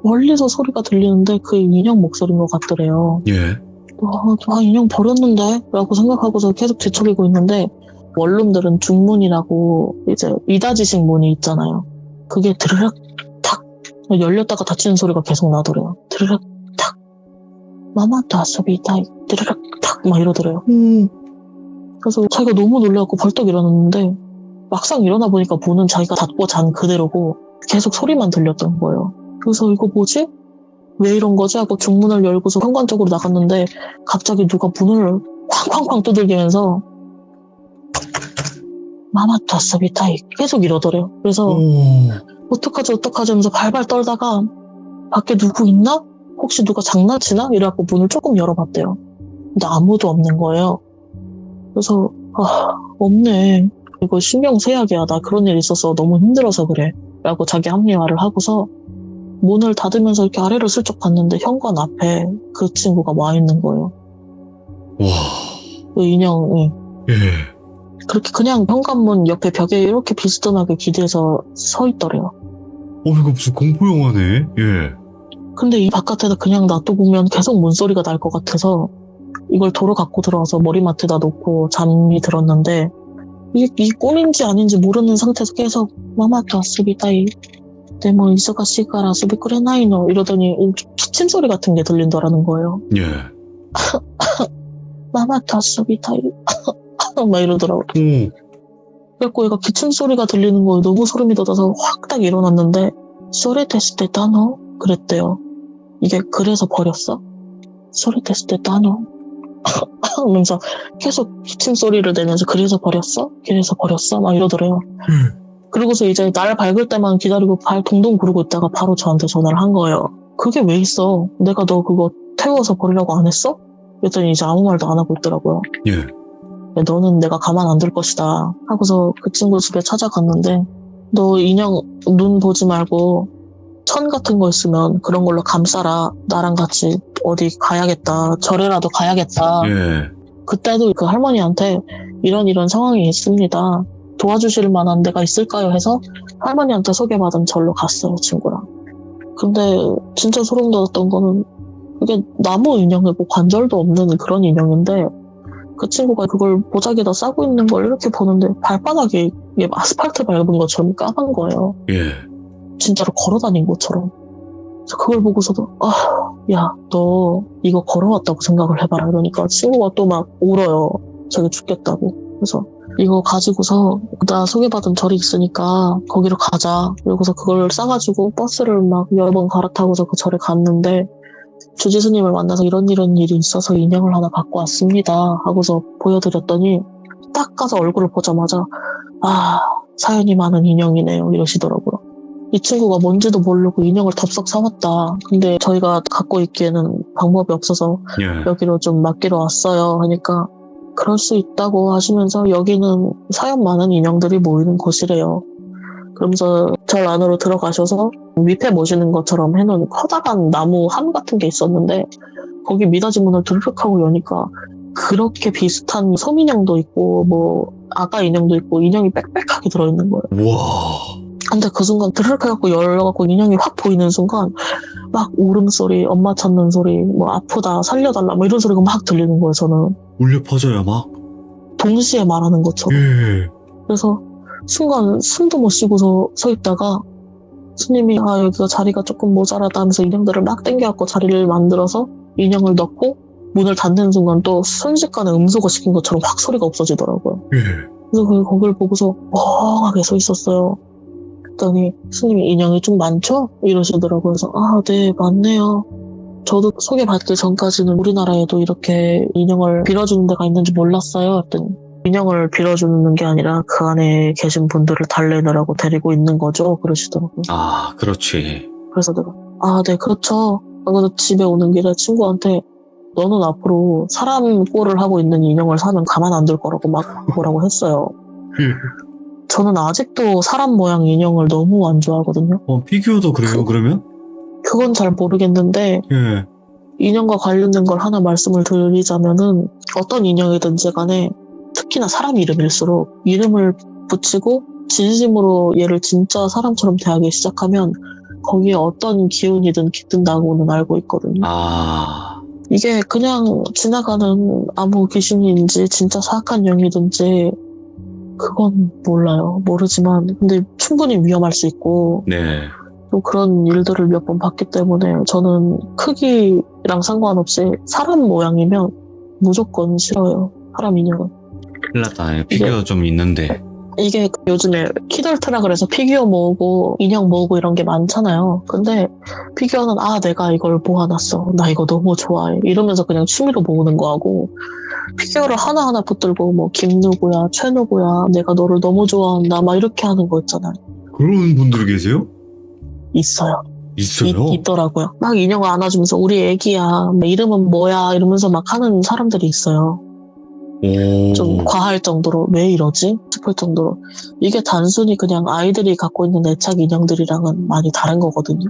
멀리서 소리가 들리는데 그 인형 목소리인 것 같더래요. 인형 버렸는데? 라고 생각하고서 계속 뒤척이고 있는데 원룸들은 중문이라고 이제 이다지식 문이 있잖아요. 그게 드르륵 탁 열렸다가 닫히는 소리가 계속 나더래요. 드르륵 탁 마마또 아소비타이 드르륵 탁 막 이러더래요. 그래서 자기가 너무 놀라고 벌떡 일어났는데 막상 일어나 보니까 문은 자기가 닫고 잔 그대로고 계속 소리만 들렸던 거예요. 그래서 이거 뭐지? 왜 이런 거지? 하고 중문을 열고서 현관 쪽으로 나갔는데 갑자기 누가 문을 쾅쾅쾅 두들기면서 마마또 아소비타이 계속 이러더래요. 그래서 어떡하지 하면서 발발 떨다가 밖에 누구 있나? 혹시 누가 장난치나? 이래갖고 문을 조금 열어봤대요. 근데 아무도 없는 거예요. 그래서 없네. 이거 신경 세약이야. 나 그런 일 있어서 너무 힘들어서 그래. 라고 자기 합리화를 하고서 문을 닫으면서 이렇게 아래를 슬쩍 봤는데 현관 앞에 그 친구가 와 있는 거예요. 그 인형이. 그렇게 그냥 현관문 옆에 벽에 이렇게 비스듬하게 기대서 서 있더래요. 이거 무슨 공포 영화네. 예. 근데 이 바깥에다 그냥 놔두면 계속 문소리가 날 것 같아서 이걸 도로 갖고 들어와서 머리맡에다 놓고 잠이 들었는데 이게 꿈인지 아닌지 모르는 상태에서 계속 마마타 스비타이 데모 이소가시가라 스비쿠레나이노 이러더니 기침 소리 같은 게 들린다라는 거예요. 예. 마마타 스비타이 막 이러더라고요. 오. 그래갖고 얘가 기침 소리가 들리는 거에 너무 소름이 돋아서 확 딱 일어났는데 소리 테스트 때 따노? 그랬대요. 이게 그래서 버렸어? 소리 테스트 때 따노? 하면서 계속 기침 소리를 내면서 그래서 버렸어? 그래서 버렸어? 막 이러더래요. 그리고서 이제 날 밝을 때만 기다리고 발 동동 구르고 있다가 바로 저한테 전화를 한 거예요. 그게 왜 있어? 내가 너 그거 태워서 버리라고 안 했어? 그랬더니 이제 아무 말도 안 하고 있더라고요. 예. 너는 내가 가만 안 둘 것이다 하고서 그 친구 집에 찾아갔는데 너 인형 눈 보지 말고 천 같은 거 있으면 그런 걸로 감싸라. 나랑 같이 어디 가야겠다. 절에라도 가야겠다. 예. 그때도 그 할머니한테 이런 상황이 있습니다. 도와주실 만한 데가 있을까요? 해서 할머니한테 소개받은 절로 갔어요, 친구랑. 근데 진짜 소름 돋았던 거는 그게 나무 인형이고 관절도 없는 그런 인형인데 그 친구가 그걸 보자기에다 싸고 있는 걸 이렇게 보는데 발바닥이 이게 아스팔트 밟은 것처럼 까만 거예요. 예. 진짜로 걸어다닌 것처럼. 그래서 그걸 보고서도 야, 너 이거 걸어왔다고 생각을 해봐라. 이러니까 친구가 또 막 울어요. 자기 죽겠다고. 그래서 이거 가지고서 나 소개받은 절이 있으니까 거기로 가자. 그러고서 그걸 싸가지고 버스를 막 여러 번 갈아타고서 그 절에 갔는데 주지 스님을 만나서 이런 일이 있어서 인형을 하나 갖고 왔습니다 하고서 보여드렸더니 딱 가서 얼굴을 보자마자 사연이 많은 인형이네요 이러시더라고요. 이 친구가 뭔지도 모르고 인형을 덥석 사왔다. 근데 저희가 갖고 있기에는 방법이 없어서 예. 여기로 좀 맡기러 왔어요 하니까 그럴 수 있다고 하시면서 여기는 사연 많은 인형들이 모이는 곳이래요. 그러면서 절 안으로 들어가셔서 위패 모시는 것처럼 해놓은 커다란 나무 함 같은 게 있었는데 거기 미닫이 문을 드르륵 하고 여니까 그렇게 비슷한 소민형도 있고 뭐 아가 인형도 있고 인형이 빽빽하게 들어있는 거예요. 와. 근데 그 순간 드르륵 해갖고 열려갖고 인형이 확 보이는 순간 막 울음소리, 엄마 찾는 소리, 뭐 아프다, 살려달라 뭐 이런 소리가 막 들리는 거예요. 저는 울려 퍼져요 막. 동시에 말하는 것처럼. 예. 그래서 순간 숨도 못 쉬고서 서 있다가 스님이 여기가 자리가 조금 모자라다 하면서 인형들을 막 당겨갖고 자리를 만들어서 인형을 넣고 문을 닫는 순간 또 순식간에 음소거 시킨 것처럼 확 소리가 없어지더라고요. 예. 그래서 거길 보고서 멍하게 서 있었어요. 그랬더니 스님이 인형이 좀 많죠? 이러시더라고요. 그래서 네 많네요. 저도 소개받기 전까지는 우리나라에도 이렇게 인형을 빌어주는 데가 있는지 몰랐어요. 했더니 인형을 빌어주는 게 아니라 그 안에 계신 분들을 달래느라고 데리고 있는 거죠. 그러시더라고요. 그렇지. 그래서 내가 네 그렇죠. 그래서 집에 오는 길에 친구한테 너는 앞으로 사람 꼴을 하고 있는 인형을 사면 가만 안 둘 거라고 막 뭐라고 했어요. 저는 아직도 사람 모양 인형을 너무 안 좋아하거든요. 피규어도 그래요 그러면? 그건 잘 모르겠는데 예. 인형과 관련된 걸 하나 말씀을 드리자면은 어떤 인형이든지 간에 특히나 사람 이름일수록 이름을 붙이고 진심으로 얘를 진짜 사람처럼 대하기 시작하면 거기에 어떤 기운이든 깃든다고는 알고 있거든요. 이게 그냥 지나가는 아무 귀신인지 진짜 사악한 영이든지 그건 몰라요. 모르지만 근데 충분히 위험할 수 있고 네. 또 그런 일들을 몇 번 봤기 때문에 저는 크기랑 상관없이 사람 모양이면 무조건 싫어요. 사람 인형은. 큰일 났다. 피규어 좀 있는데. 이게 요즘에 키덜트라 그래서 피규어 모으고 인형 모으고 이런 게 많잖아요. 근데 피규어는 내가 이걸 모아놨어. 나 이거 너무 좋아해. 이러면서 그냥 취미로 모으는 거하고 피규어를 하나하나 붙들고 뭐 김누구야, 최누구야, 내가 너를 너무 좋아한다 막 이렇게 하는 거 있잖아요. 그런 분들이 계세요? 있어요. 있어요? 있더라고요. 막 인형을 안아주면서 우리 애기야, 뭐 이름은 뭐야 이러면서 막 하는 사람들이 있어요. 좀 과할 정도로 왜 이러지 싶을 정도로 이게 단순히 그냥 아이들이 갖고 있는 애착 인형들이랑은 많이 다른 거거든요.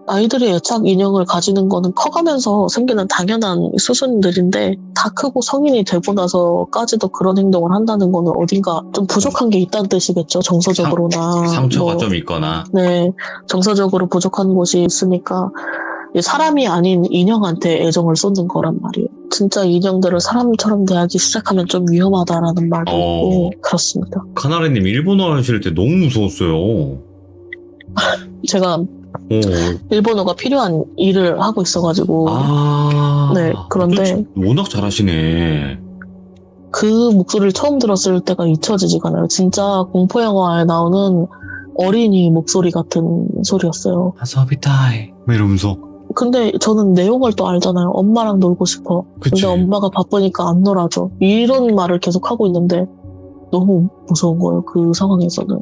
아이들이 애착 인형을 가지는 거는 커가면서 생기는 당연한 수순들인데 다 크고 성인이 되고 나서까지도 그런 행동을 한다는 거는 어딘가 좀 부족한 게 있다는 뜻이겠죠. 정서적으로나 상처가 뭐, 좀 있거나. 네, 정서적으로 부족한 곳이 있으니까 이 사람이 아닌 인형한테 애정을 쏟는 거란 말이에요. 진짜 인형들을 사람처럼 대하기 시작하면 좀 위험하다라는 말도 있고 그렇습니다. 카나리님 일본어 하실 때 너무 무서웠어요. 제가 일본어가 필요한 일을 하고 있어가지고 네, 그런데 워낙 잘하시네. 그 목소리를 처음 들었을 때가 잊혀지지가 않아요. 진짜 공포 영화에 나오는 어린이 목소리 같은 소리였어요. 아서비타이 막 이러면서. 근데 저는 내용을 또 알잖아요. 엄마랑 놀고 싶어. 그치. 근데 엄마가 바쁘니까 안 놀아줘. 이런 말을 계속 하고 있는데 너무 무서운 거예요. 그 상황에서는.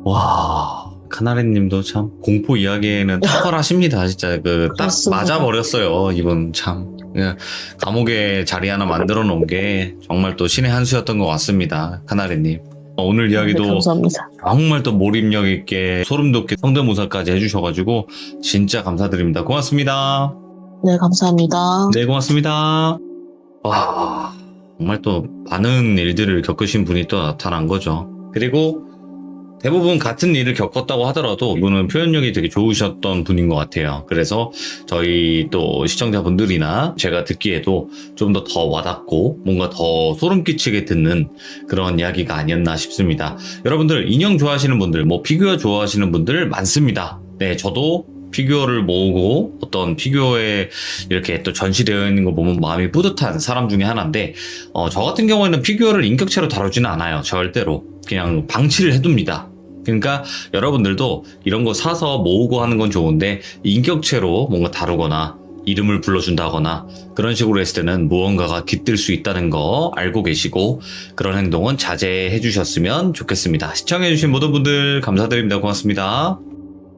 와, 카나리님도 참 공포 이야기에는 탁월하십니다. 진짜 그 딱 그렇습니다. 맞아버렸어요. 이분 참 그냥 감옥에 자리 하나 만들어 놓은 게 정말 또 신의 한 수였던 것 같습니다. 카나리님. 오늘 네, 이야기도 감사합니다. 정말 또 몰입력 있게 소름 돋게 성대모사까지 해주셔가지고 진짜 감사드립니다. 고맙습니다. 네, 감사합니다. 네, 고맙습니다. 와, 정말 또 많은 일들을 겪으신 분이 또 나타난 거죠. 그리고 대부분 같은 일을 겪었다고 하더라도 이분은 표현력이 되게 좋으셨던 분인 것 같아요. 그래서 저희 또 시청자분들이나 제가 듣기에도 좀 더 와닿고 뭔가 더 소름 끼치게 듣는 그런 이야기가 아니었나 싶습니다. 여러분들 인형 좋아하시는 분들, 뭐 피규어 좋아하시는 분들 많습니다. 네, 저도 피규어를 모으고 어떤 피규어에 이렇게 또 전시되어 있는 거 보면 마음이 뿌듯한 사람 중에 하나인데 저 같은 경우에는 피규어를 인격체로 다루지는 않아요. 절대로. 그냥 방치를 해둡니다. 그러니까 여러분들도 이런 거 사서 모으고 하는 건 좋은데 인격체로 뭔가 다루거나 이름을 불러준다거나 그런 식으로 했을 때는 무언가가 깃들 수 있다는 거 알고 계시고 그런 행동은 자제해 주셨으면 좋겠습니다. 시청해 주신 모든 분들 감사드립니다. 고맙습니다.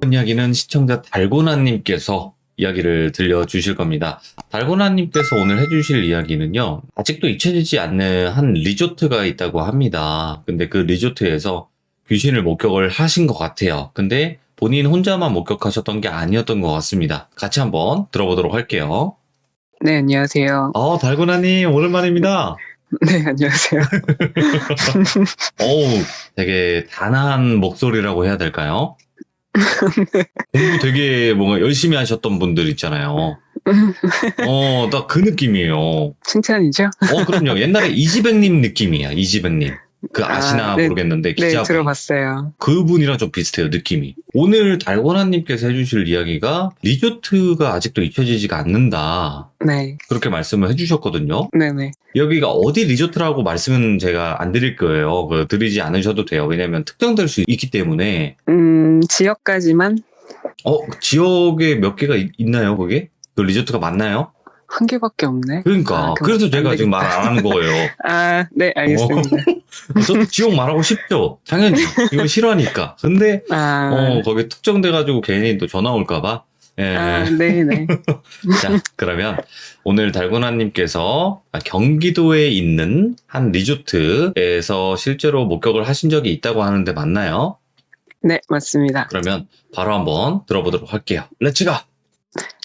이번 이야기는 시청자 달고나님께서 이야기를 들려주실 겁니다. 달고나님께서 오늘 해주실 이야기는요. 아직도 잊혀지지 않는 한 리조트가 있다고 합니다. 근데 그 리조트에서 귀신을 목격을 하신 것 같아요. 근데 본인 혼자만 목격하셨던 게 아니었던 것 같습니다. 같이 한번 들어보도록 할게요. 네, 안녕하세요. 달고나님 오랜만입니다. 네, 안녕하세요. 어우, 되게 단아한 목소리라고 해야 될까요? 공부 되게 뭔가 열심히 하셨던 분들 있잖아요. 딱 그 느낌이에요. 칭찬이죠? 그럼요. 옛날에 이지백님 느낌이야, 이지백님. 그 아시나 네, 모르겠는데 네, 기자분. 들어봤어요. 그분이랑 좀 비슷해요, 느낌이. 오늘 달고나님께서 해주실 이야기가 리조트가 아직도 잊혀지지가 않는다. 네, 그렇게 말씀을 해주셨거든요. 네네. 여기가 어디 리조트라고 말씀은 제가 안 드릴 거예요. 드리지 않으셔도 돼요. 왜냐면 특정될 수 있기 때문에. 지역까지만 지역에 몇 개가 있나요, 그게? 그 리조트가 맞나요? 한 개밖에 없네. 그러니까. 그럼 그래서 안 제가 지금 말 되겠다. 안 하는 거예요. 네, 알겠습니다. 저 지역 말하고 싶죠. 당연히. 이거 싫어하니까. 근데, 거기 특정돼가지고 괜히 또 전화 올까봐. 예. 네네. 자, 그러면 오늘 달고나님께서 경기도에 있는 한 리조트에서 실제로 목격을 하신 적이 있다고 하는데 맞나요? 네, 맞습니다. 그러면 바로 한번 들어보도록 할게요. 렛츠 가!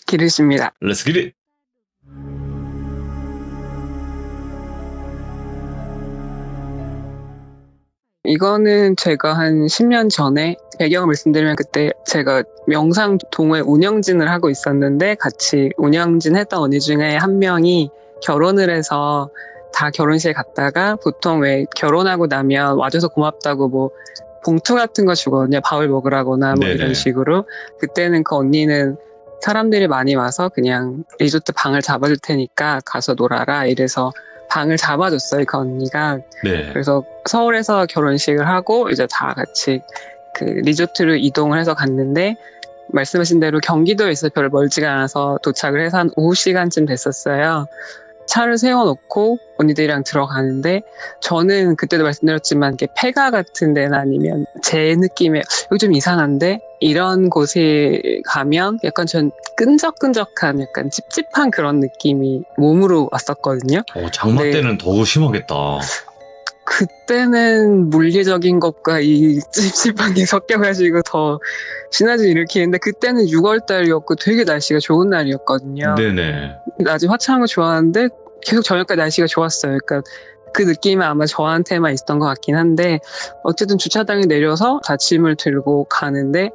기르십니다. 렛츠 기릿! 이거는 제가 한 10년 전에 배경을 말씀드리면 그때 제가 명상 동호회 운영진을 하고 있었는데 같이 운영진 했던 언니 중에 한 명이 결혼을 해서 다 결혼식에 갔다가 보통 왜 결혼하고 나면 와줘서 고맙다고 뭐 봉투 같은 거 주거든요. 밥을 먹으라거나 뭐 네네. 이런 식으로. 그때는 그 언니는 사람들이 많이 와서 그냥 리조트 방을 잡아줄 테니까 가서 놀아라 이래서 방을 잡아줬어요, 그 언니가. 네. 그래서 서울에서 결혼식을 하고 이제 다 같이 그 리조트를 이동을 해서 갔는데 말씀하신 대로 경기도에 있어서 별로 멀지가 않아서 도착을 해서 한 오후 시간쯤 됐었어요. 차를 세워놓고 언니들이랑 들어가는데 저는 그때도 말씀드렸지만 이게 폐가 같은 데나 아니면 제 느낌에 여기 좀 이상한데 이런 곳에 가면 약간 전 끈적끈적한 약간 찝찝한 그런 느낌이 몸으로 왔었거든요. 장마 네. 때는 더 심하겠다. 그때는 물리적인 것과 이 찝찝한 게 섞여가지고 더 시너지 일으키는데 그때는 6월 달이었고 되게 날씨가 좋은 날이었거든요. 네네. 낮에 화창한 거 좋아하는데 계속 저녁까지 날씨가 좋았어요. 그러니까 그 느낌은 아마 저한테만 있었던 것 같긴 한데 어쨌든 주차장에 내려서 다 짐을 들고 가는데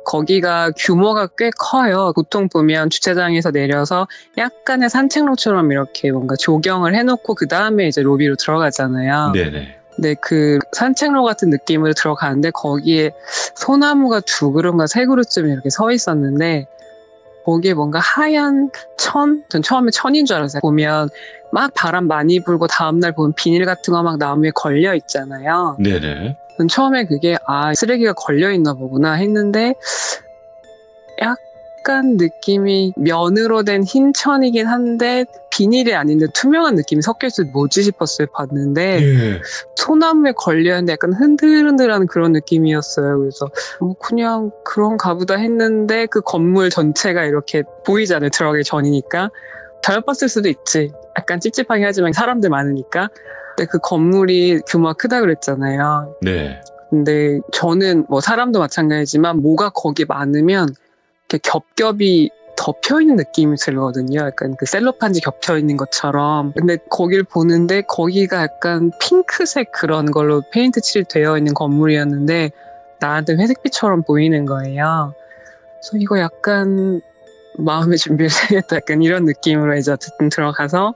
거기가 규모가 꽤 커요. 보통 보면 주차장에서 내려서 약간의 산책로처럼 이렇게 뭔가 조경을 해놓고 그 다음에 이제 로비로 들어가잖아요. 네네. 근데 그 산책로 같은 느낌으로 들어가는데 거기에 소나무가 2그루인가 3그루쯤 이렇게 서 있었는데 거기에 뭔가 하얀 천? 전 처음에 천인 줄 알았어요. 보면 막 바람 많이 불고 다음날 보면 비닐 같은 거 막 나무에 걸려 있잖아요. 네네. 전 처음에 그게 쓰레기가 걸려 있나 보구나 했는데 약간 느낌이 면으로 된 흰 천이긴 한데 비닐이 아닌데 투명한 느낌이 섞여있어서 뭐지 싶었어요. 봤는데 예. 소나무에 걸려있는데 약간 흔들흔들한 그런 느낌이었어요. 그래서 뭐 그냥 그런가 보다 했는데 그 건물 전체가 이렇게 보이잖아요. 들어가기 전이니까. 잘못 봤을 수도 있지. 약간 찝찝하긴 하지만 사람들 많으니까. 근데 그 건물이 규모가 크다 그랬잖아요. 네. 근데 저는 뭐 사람도 마찬가지지만 뭐가 거기 많으면 이렇게 겹겹이 덮여있는 느낌이 들거든요. 약간 그 셀로판지 겹쳐있는 것처럼. 근데 거길 보는데 거기가 약간 핑크색 그런 걸로 페인트 칠되어 있는 건물이었는데 나한테 회색빛처럼 보이는 거예요. 그래서 이거 약간 마음의 준비를 해야겠다. 약간 이런 느낌으로 이제 어쨌든 들어가서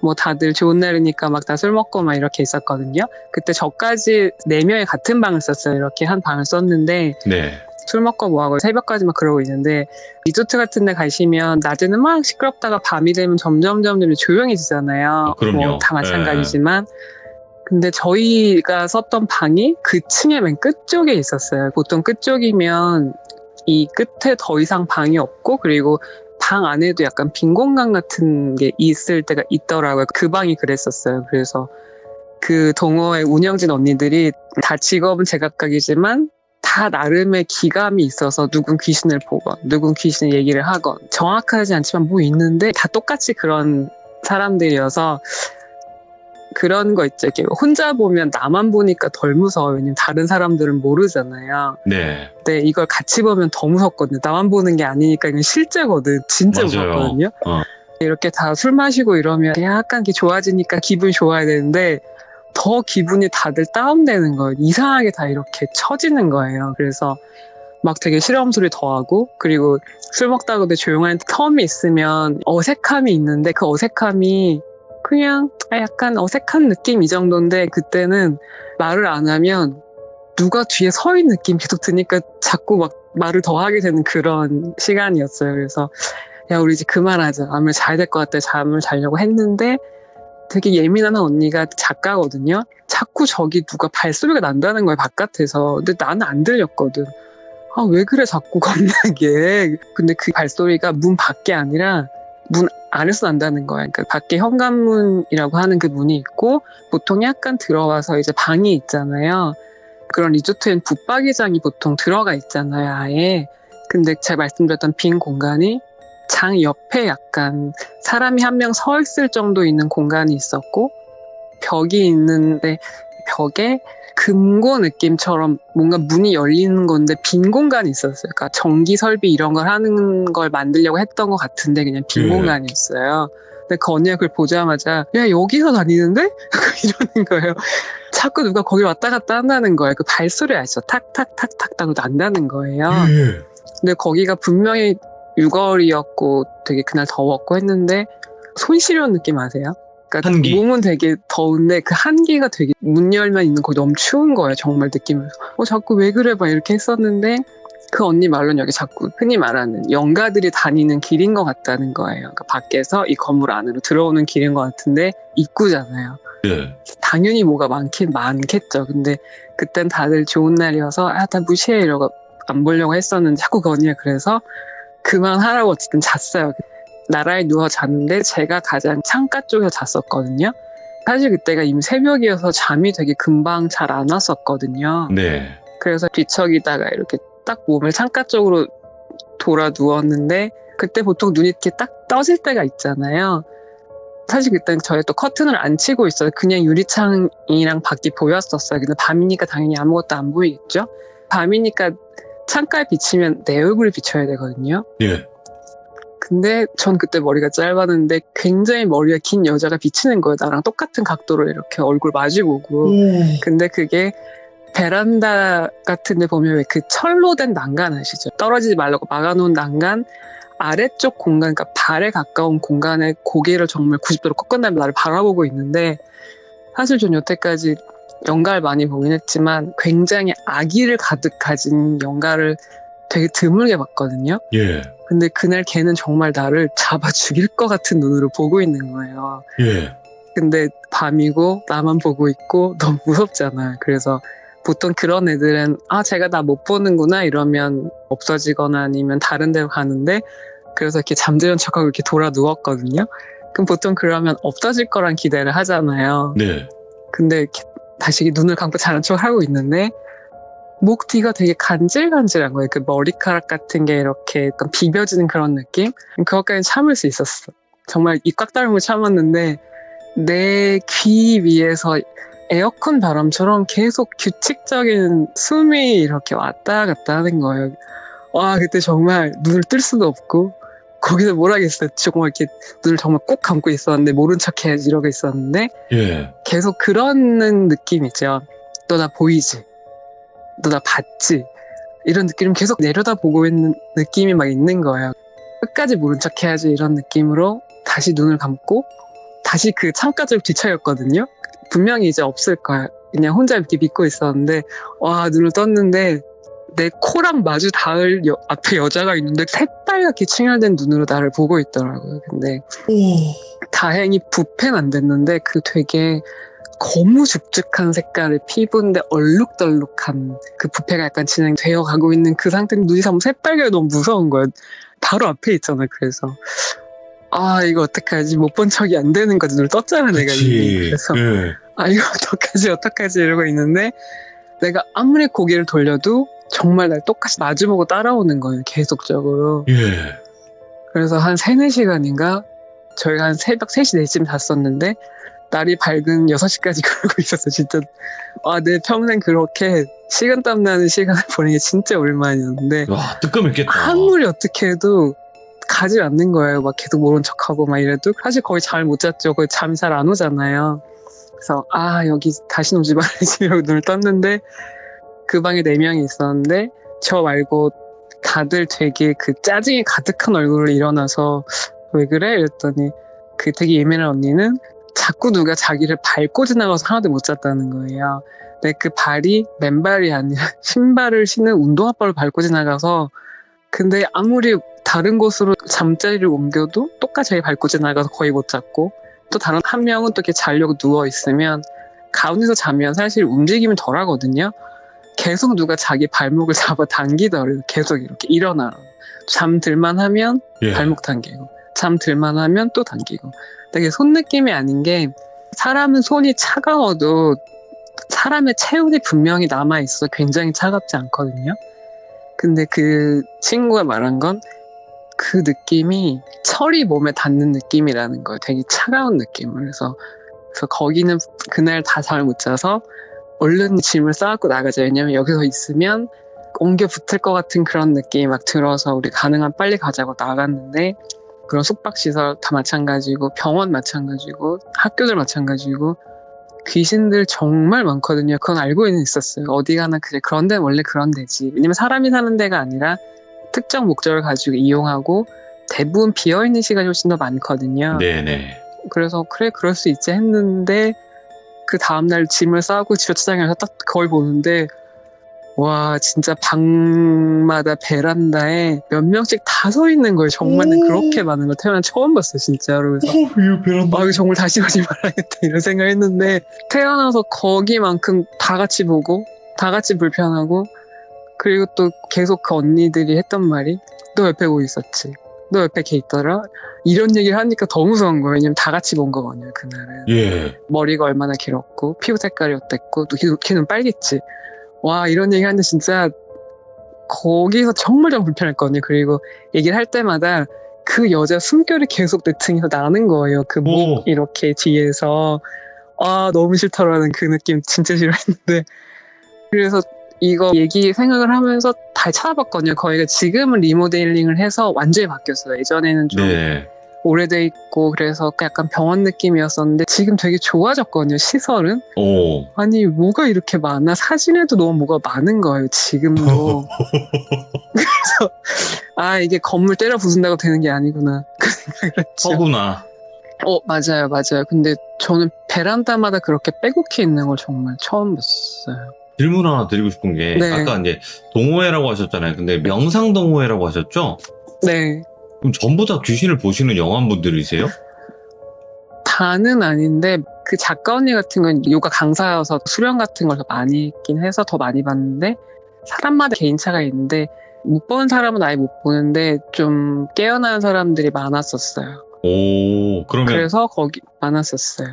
뭐 다들 좋은 날이니까 막 다 술 먹고 막 이렇게 있었거든요. 그때 저까지 4명이 같은 방을 썼어요. 이렇게 한 방을 썼는데 네. 술 먹고 뭐하고 새벽까지 막 그러고 있는데 리조트 같은 데 가시면 낮에는 막 시끄럽다가 밤이 되면 점점 조용해지잖아요. 그럼요. 뭐 다 마찬가지지만 근데 저희가 썼던 방이 그 층의 맨 끝쪽에 있었어요. 보통 끝쪽이면 이 끝에 더 이상 방이 없고 그리고 방 안에도 약간 빈 공간 같은 게 있을 때가 있더라고요. 그 방이 그랬었어요. 그래서 그 동호회 운영진 언니들이 다 직업은 제각각이지만 다 나름의 기감이 있어서 누군 귀신을 보건 누군 귀신 얘기를 하건 정확하지 않지만 뭐 있는데 다 똑같이 그런 사람들이어서 그런 거 있죠. 이렇게 혼자 보면 나만 보니까 덜 무서워요. 왜냐면 다른 사람들은 모르잖아요. 네. 근데 이걸 같이 보면 더 무섭거든요. 나만 보는 게 아니니까 이건 실제거든. 진짜 맞아요. 무섭거든요. 어. 이렇게 다 술 마시고 이러면 약간 이렇게 좋아지니까 기분이 좋아야 되는데 더 기분이 다들 다운되는 거예요. 이상하게 다 이렇게 처지는 거예요. 그래서 막 되게 실험 소리 더하고 그리고 술 먹다가도 조용한 텀이 있으면 어색함이 있는데 그 어색함이 그냥 약간 어색한 느낌 이 정도인데 그때는 말을 안 하면 누가 뒤에 서 있는 느낌 계속 드니까 자꾸 막 말을 더 하게 되는 그런 시간이었어요. 그래서 야 우리 이제 그만하자. 잠을 자야 될 것 같아. 잠을 자려고 했는데 되게 예민한 언니가 작가거든요. 자꾸 저기 누가 발소리가 난다는 거예요. 바깥에서. 근데 나는 안 들렸거든. 아 왜 그래 자꾸 겁나게. 근데 그 발소리가 문 밖에 아니라 문 안에서 난다는 거야. 그러니까 밖에 현관문이라고 하는 그 문이 있고 보통 약간 들어와서 이제 방이 있잖아요. 그런 리조트엔 붙박이장이 보통 들어가 있잖아요. 아예. 근데 제가 말씀드렸던 빈 공간이 장 옆에 약간 사람이 한 명 서 있을 정도 있는 공간이 있었고 벽이 있는데 벽에 금고 느낌처럼 뭔가 문이 열리는 건데 빈 공간이 있었어요. 그러니까 전기 설비 이런 걸 하는 걸 만들려고 했던 것 같은데 그냥 빈 공간이었어요. 근데 그 언니가 그걸 보자마자 야 여기서 다니는데? 이러는 거예요. 자꾸 누가 거기 왔다 갔다 한다는 거예요. 그 발소리 아시죠? 탁탁탁탁 하고 난다는 거예요. 예. 근데 거기가 분명히 6월이었고 되게 그날 더웠고 했는데 손 시려운 느낌 아세요? 그러니까 한기. 몸은 되게 더운데 그 한기가 되게 문 열면 있는 거기 너무 추운 거예요. 정말 느낌을. 자꾸 왜 그래 막 이렇게 했었는데 그 언니 말로는 여기 자꾸 흔히 말하는 영가들이 다니는 길인 것 같다는 거예요. 그러니까 밖에서 이 건물 안으로 들어오는 길인 것 같은데 입구잖아요. 네. 당연히 뭐가 많긴 많겠죠. 근데 그땐 다들 좋은 날이어서 다 무시해 이러고 안 보려고 했었는데 자꾸 그 언니가 그래서 그만하라고 어쨌든 잤어요. 나라에 누워 잤는데 제가 가장 창가 쪽에서 잤었거든요. 사실 그때가 이미 새벽이어서 잠이 되게 금방 잘 안 왔었거든요. 네. 그래서 뒤척이다가 이렇게 딱 몸을 창가 쪽으로 돌아 누웠는데 그때 보통 눈이 이렇게 딱 떠질 때가 있잖아요. 사실 그때 저희 또 커튼을 안 치고 있어요. 그냥 유리창이랑 밖이 보였었어요. 근데 밤이니까 당연히 아무것도 안 보이겠죠? 밤이니까 창가에 비치면 내 얼굴이 비쳐야 되거든요. 예. 근데 전 그때 머리가 짧았는데 굉장히 머리가 긴 여자가 비치는 거예요. 나랑 똑같은 각도로 이렇게 얼굴 마주보고. 근데 그게 베란다 같은 데 보면 왜 그 철로 된 난간 아시죠? 떨어지지 말라고 막아놓은 난간 아래쪽 공간, 그러니까 발에 가까운 공간에 고개를 정말 90도로 꺾은 다음에 나를 바라보고 있는데, 사실 전 여태까지 연가를 많이 보긴 했지만 굉장히 악의를 가득 가진 연가를 되게 드물게 봤거든요. 예. 근데 그날 걔는 정말 나를 잡아 죽일 것 같은 눈으로 보고 있는 거예요. 예. 근데 밤이고 나만 보고 있고 너무 무섭잖아요. 그래서 보통 그런 애들은 제가 나 못 보는구나 이러면 없어지거나 아니면 다른 데로 가는데, 그래서 이렇게 잠드는 척하고 이렇게 돌아 누웠거든요. 그럼 보통 그러면 없어질 거란 기대를 하잖아요. 네. 근데 이렇게 다시 눈을 감고 자는 척을 하고 있는데 목 뒤가 되게 간질간질한 거예요. 그 머리카락 같은 게 이렇게 약간 비벼지는 그런 느낌? 그것까지 참을 수 있었어. 정말 입 꽉 다물고 참았는데 내 귀 위에서 에어컨 바람처럼 계속 규칙적인 숨이 이렇게 왔다 갔다 하는 거예요. 와, 그때 정말 눈을 뜰 수도 없고 거기서 뭘 하겠어요. 정말 이렇게 눈을 정말 꼭 감고 있었는데 모른 척 해야지 이러고 있었는데 예. 계속 그러는 느낌이죠. 너 나 보이지? 너 나 봤지? 이런 느낌을 계속 내려다보고 있는 느낌이 막 있는 거예요. 끝까지 모른 척 해야지 이런 느낌으로 다시 눈을 감고 다시 그 창가쪽으로 뒤쳐였거든요. 분명히 이제 없을 거야. 그냥 혼자 이렇게 믿고 있었는데 와, 눈을 떴는데 내 코랑 마주 닿을 앞에 여자가 있는데 새빨갛게 충혈된 눈으로 나를 보고 있더라고요. 근데 다행히 부패는 안 됐는데 그 되게 거무죽죽한 색깔의 피부인데 얼룩덜룩한 그 부패가 약간 진행되어 가고 있는 그 상태인데 눈이 너무 새빨개요. 너무 무서운 거예요. 바로 앞에 있잖아요. 그래서 이거 어떡하지? 못 본 척이 안 되는 거지. 눈을 떴잖아 내가 이미. 그래서 예. 이거 어떡하지 이러고 있는데 내가 아무리 고개를 돌려도 정말 날 똑같이 마주보고 따라오는 거예요. 계속적으로. 예. 그래서 한 3-4시간인가 저희가 한 새벽 3시, 4시쯤 잤었는데 날이 밝은 6시까지 그러고 있었어요. 진짜 내 평생 그렇게 식은땀 나는 시간을 보낸 게 진짜 오랜만이었는데 와, 뜨끔했겠다. 아무리 어떻게 해도 가지 않는 거예요. 막 계속 모른 척하고 막 이래도 사실 거의 잠을 못 잤죠. 거의 잠이 잘 안 오잖아요. 그래서 여기 다시 오지 말아야지 이러고 눈을 떴는데 그 방에 4명이 있었는데 저 말고 다들 되게 그 짜증이 가득한 얼굴로 일어나서 왜 그래? 이랬더니 그 되게 예민한 언니는 자꾸 누가 자기를 밟고 지나가서 하나도 못 잤다는 거예요. 근데 그 발이 맨발이 아니라 신발을 신는 운동화발을 밟고 지나가서 근데 아무리 다른 곳으로 잠자리를 옮겨도 똑같이 자기 밟고 지나가서 거의 못 잤고 또 다른 한 명은 또 이렇게 자려고 누워있으면 가운데서 자면 사실 움직임이 덜 하거든요. 계속 누가 자기 발목을 잡아 당기더래요. 계속 이렇게 일어나. 잠들만 하면 예. 발목 당기고 잠들만 하면 또 당기고. 되게 손 느낌이 아닌 게 사람은 손이 차가워도 사람의 체온이 분명히 남아있어 굉장히 차갑지 않거든요. 근데 그 친구가 말한 건 그 느낌이 철이 몸에 닿는 느낌이라는 거예요. 되게 차가운 느낌을. 그래서 거기는 그날 다 잠을 못 자서 얼른 짐을 싸갖고 나가자. 왜냐면 여기서 있으면 옮겨 붙을 것 같은 그런 느낌이 막 들어서 우리 가능한 빨리 가자고 나갔는데 그런 숙박시설 다 마찬가지고 병원 마찬가지고 학교들 마찬가지고 귀신들 정말 많거든요. 그건 알고는 있었어요. 어디 가나 그런 데는 원래 그런 데지. 왜냐면 사람이 사는 데가 아니라 특정 목적을 가지고 이용하고 대부분 비어있는 시간이 훨씬 더 많거든요. 네네. 그래서 그래 그럴 수 있지 했는데 그 다음날 짐을 싸고 주차장에 가서 딱 거울 보는데 와 진짜 방마다 베란다에 몇 명씩 다 서 있는 거예요. 정말 그렇게 많은 걸 태어난 처음 봤어요 진짜로. 그래서 이거 베란다. 이거 정말 다시 오지 말아야겠다 이런 생각했는데 태어나서 거기만큼 다 같이 보고 다 같이 불편하고 그리고 또 계속 그 언니들이 했던 말이 너 옆에 뭐 있었지? 너 옆에 걔 있더라? 이런 얘기를 하니까 더 무서운 거예요. 왜냐면 다 같이 본 거거든요 그날은. 예. 머리가 얼마나 길었고 피부 색깔이 어땠고 또 걔는 빨겠지. 와 이런 얘기 하는데 진짜 거기서 정말 좀 불편했거든요. 그리고 얘기를 할 때마다 그 여자 숨결이 계속 내 등에서 나는 거예요. 그 오. 목 이렇게 뒤에서. 아, 너무 싫더라는 그 느낌 진짜 싫어했는데. 그래서 이거 얘기 생각을 하면서 다 찾아봤거든요. 거기가 지금은 리모델링을 해서 완전히 바뀌었어요. 예전에는 좀 네. 오래돼 있고 그래서 약간 병원 느낌이었었는데 지금 되게 좋아졌거든요. 시설은. 오. 아니 뭐가 이렇게 많아? 사진에도 너무 뭐가 많은 거예요. 지금도. 그래서 아 이게 건물 때려 부순다고 되는 게 아니구나. 그 생각을 했죠. 서구나. 맞아요. 근데 저는 베란다마다 그렇게 빼곡히 있는 걸 정말 처음 봤어요. 질문 하나 드리고 싶은 게 네. 아까 이제 동호회라고 하셨잖아요. 근데 명상 동호회라고 하셨죠? 네. 그럼 전부 다 귀신을 보시는 영화분들이세요? 다는 아닌데 그 작가 언니 같은 건 요가 강사여서 수련 같은 걸 더 많이 했긴 해서 더 많이 봤는데 사람마다 개인차가 있는데 못 보는 사람은 아예 못 보는데 좀 깨어나는 사람들이 많았었어요. 오, 그러면 그래서 거기 많았었어요.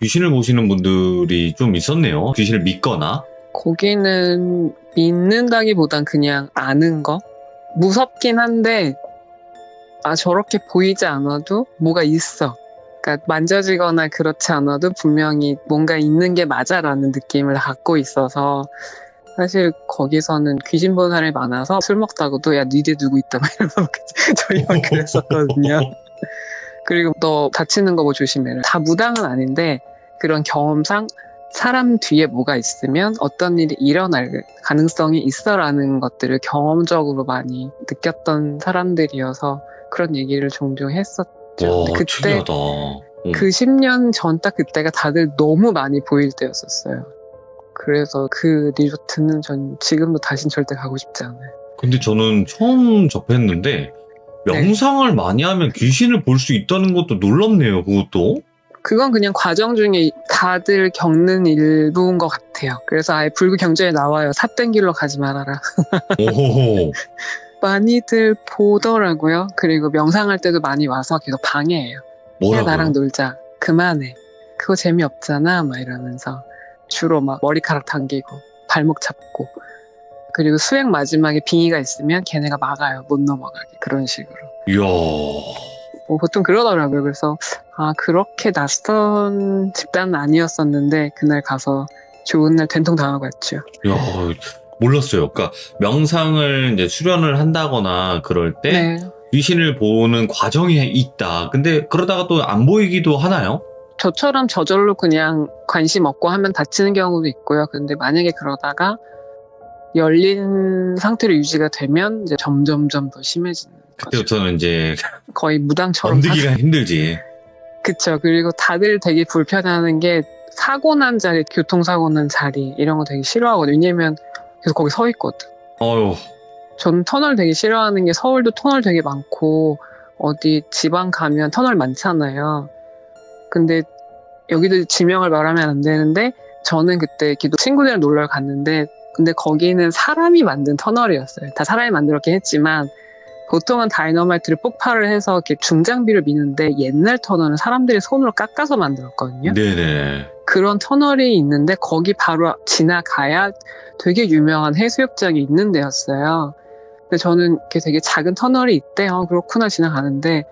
귀신을 보시는 분들이 좀 있었네요. 귀신을 믿거나. 거기는 믿는다기보단 그냥 아는 거? 무섭긴 한데 아 저렇게 보이지 않아도 뭐가 있어. 그러니까 만져지거나 그렇지 않아도 분명히 뭔가 있는 게 맞아라는 느낌을 갖고 있어서 사실 거기서는 귀신 보는 사람이 많아서 술 먹다고도 야 니네 누구 있다 막 이러면서 저희만 그랬었거든요. 그리고 너 다치는 거 뭐 조심해라. 다 무당은 아닌데 그런 경험상 사람 뒤에 뭐가 있으면 어떤 일이 일어날 가능성이 있어라는 것들을 경험적으로 많이 느꼈던 사람들이어서 그런 얘기를 종종 했었죠. 와, 그때 특이하다. 그 10년 전 딱 그때가 다들 너무 많이 보일 때였었어요. 그래서 그 리조트는 전 지금도 다신 절대 가고 싶지 않아요. 근데 저는 처음 접했는데 명상을 많이 하면 귀신을 볼 수 있다는 것도 놀랍네요. 그것도. 그건 그냥 과정 중에 다들 겪는 일부인 것 같아요. 그래서 아예 불교 경전에 나와요. 삿된 길로 가지 말아라. 오호호. 많이들 보더라고요. 그리고 명상할 때도 많이 와서 계속 방해해요. 야 뭐라고요? 나랑 놀자. 그만해. 그거 재미없잖아. 막 이러면서 주로 막 머리카락 당기고 발목 잡고 그리고 수행 마지막에 빙의가 있으면 걔네가 막아요. 못 넘어가게. 그런 식으로. 이야. 보통 그러더라고요. 그래서 아 그렇게 낯선 집단은 아니었었는데 그날 가서 좋은 날 된통 당하고 왔죠. 이야. 몰랐어요. 그러니까 명상을 이제 수련을 한다거나 그럴 때 네. 귀신을 보는 과정이 있다. 근데 그러다가 또 안 보이기도 하나요? 저처럼 저절로 그냥 관심 없고 하면 다치는 경우도 있고요. 근데 만약에 그러다가 열린 상태로 유지가 되면 이제 점점점 더 심해지는 거죠. 그때부터는 이제 거의 무당처럼 건드기가 힘들지. 그쵸. 그리고 다들 되게 불편해하는 게 사고 난 자리, 교통사고 난 자리 이런 거 되게 싫어하거든요. 왜냐면 계속 거기 서 있거든. 어휴. 저는 터널 되게 싫어하는 게 서울도 터널 되게 많고 어디 지방 가면 터널 많잖아요. 근데 여기도 지명을 말하면 안 되는데 저는 그때 기도 친구들이랑 놀러 갔는데 근데 거기는 사람이 만든 터널이었어요. 다 사람이 만들었긴 했지만 보통은 다이너마이트를 폭발을 해서 이렇게 중장비를 미는데 옛날 터널은 사람들이 손으로 깎아서 만들었거든요. 네네. 그런 터널이 있는데 거기 바로 지나가야 되게 유명한 해수욕장이 있는 데였어요. 근데 저는 이렇게 되게 작은 터널이 있대요. 그렇구나 지나가는데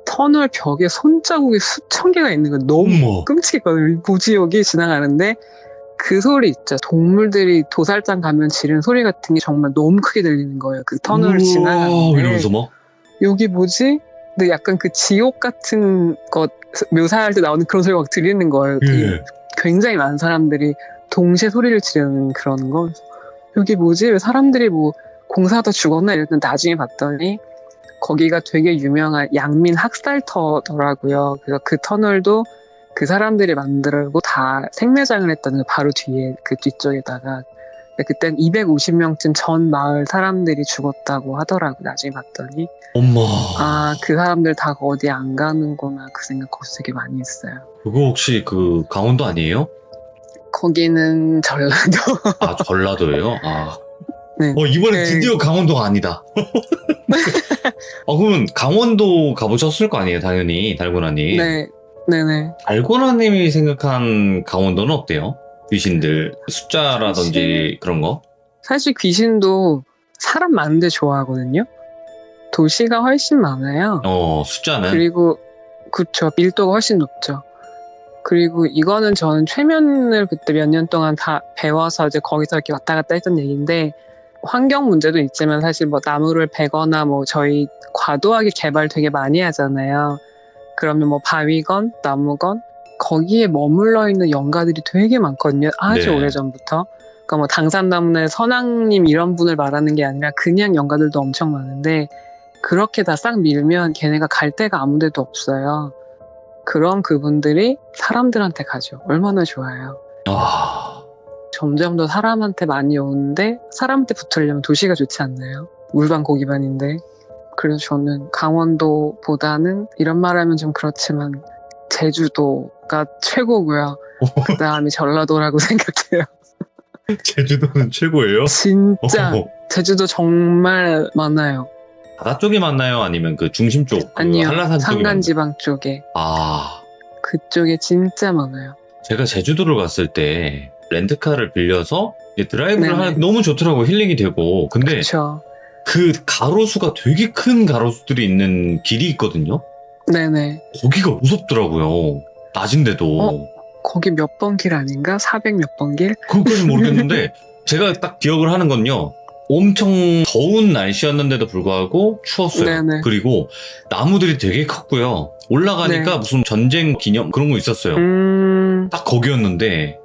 터널 벽에 손자국이 수천 개가 있는 거 너무 어머. 끔찍했거든요. 뭐지 여기 지나가는데 그 소리 있죠. 동물들이 도살장 가면 지르는 소리 같은 게 정말 너무 크게 들리는 거예요. 그 터널을 우와, 지나가는데 이러면서 막. 여기 뭐지? 근데 약간 그 지옥 같은 것 묘사할 때 나오는 그런 소리가 막 들리는 거예요. 예. 굉장히 많은 사람들이 동시에 소리를 지르는 그런 거. 그래서 여기 뭐지? 왜 사람들이 뭐 공사하다 죽었나 이랬는데 나중에 봤더니 거기가 되게 유명한 양민 학살터더라고요. 그래서 그 터널도 그 사람들이 만들고 다 생매장을 했다는 거 바로 뒤에 그 뒤쪽에다가 그땐 250명쯤 전 마을 사람들이 죽었다고 하더라고요. 나중에 봤더니 엄마. 아 그 사람들 다 어디 안 가는구나 그 생각 거기서 되게 많이 했어요. 그거 혹시 그 강원도 아니에요? 거기는 전라도. 아, 전라도예요? 아. 네. 이번에 네. 드디어 강원도가 아니다. 그러면 강원도 가보셨을 거 아니에요, 당연히, 달고나님. 네, 네네. 달고나님이 생각한 강원도는 어때요? 귀신들, 숫자라든지 사실- 그런 거? 사실 귀신도 사람 많은데 좋아하거든요. 도시가 훨씬 많아요. 숫자는. 그리고 그쵸, 밀도가 훨씬 높죠. 그리고 이거는 저는 최면을 그때 몇 년 동안 다 배워서 이제 거기서 이렇게 왔다 갔다 했던 얘기인데, 환경 문제도 있지만 사실 뭐 나무를 베거나 뭐 저희 과도하게 개발 되게 많이 하잖아요. 그러면 뭐 바위건 나무건 거기에 머물러 있는 연가들이 되게 많거든요. 아주 네. 오래전부터. 그러니까 뭐 당산나무의 선왕님 이런 분을 말하는 게 아니라 그냥 연가들도 엄청 많은데, 그렇게 다 싹 밀면 걔네가 갈 데가 아무 데도 없어요. 그럼 그분들이 사람들한테 가죠. 얼마나 좋아요. 아, 점점 더 사람한테 많이 오는데, 사람한테 붙으려면 도시가 좋지 않나요? 물반 고기반인데. 그래서 저는 강원도보다는, 이런 말하면 좀 그렇지만 제주도가 최고고요. 그 다음이 전라도라고 생각해요. 제주도는 최고예요? 진짜 제주도 정말 많아요. 바다 쪽이 맞나요? 아니면 그 중심 쪽? 그 아니요, 한라산 쪽이 산간지방 쪽에. 아, 그쪽에 진짜 많아요. 제가 제주도를 갔을 때 렌트카를 빌려서 이제 드라이브를 네네. 하는 너무 좋더라고. 힐링이 되고. 근데 그렇죠. 그 가로수가 되게 큰 가로수들이 있는 길이 있거든요. 네네. 거기가 무섭더라고요. 낮인데도. 거기 몇 번 길 아닌가? 400 몇 번 길? 그것까진 모르겠는데 제가 딱 기억을 하는 건요. 엄청 더운 날씨였는데도 불구하고 추웠어요. 네네. 그리고 나무들이 되게 컸고요. 올라가니까 네. 무슨 전쟁 기념 그런 거 있었어요. 딱 거기였는데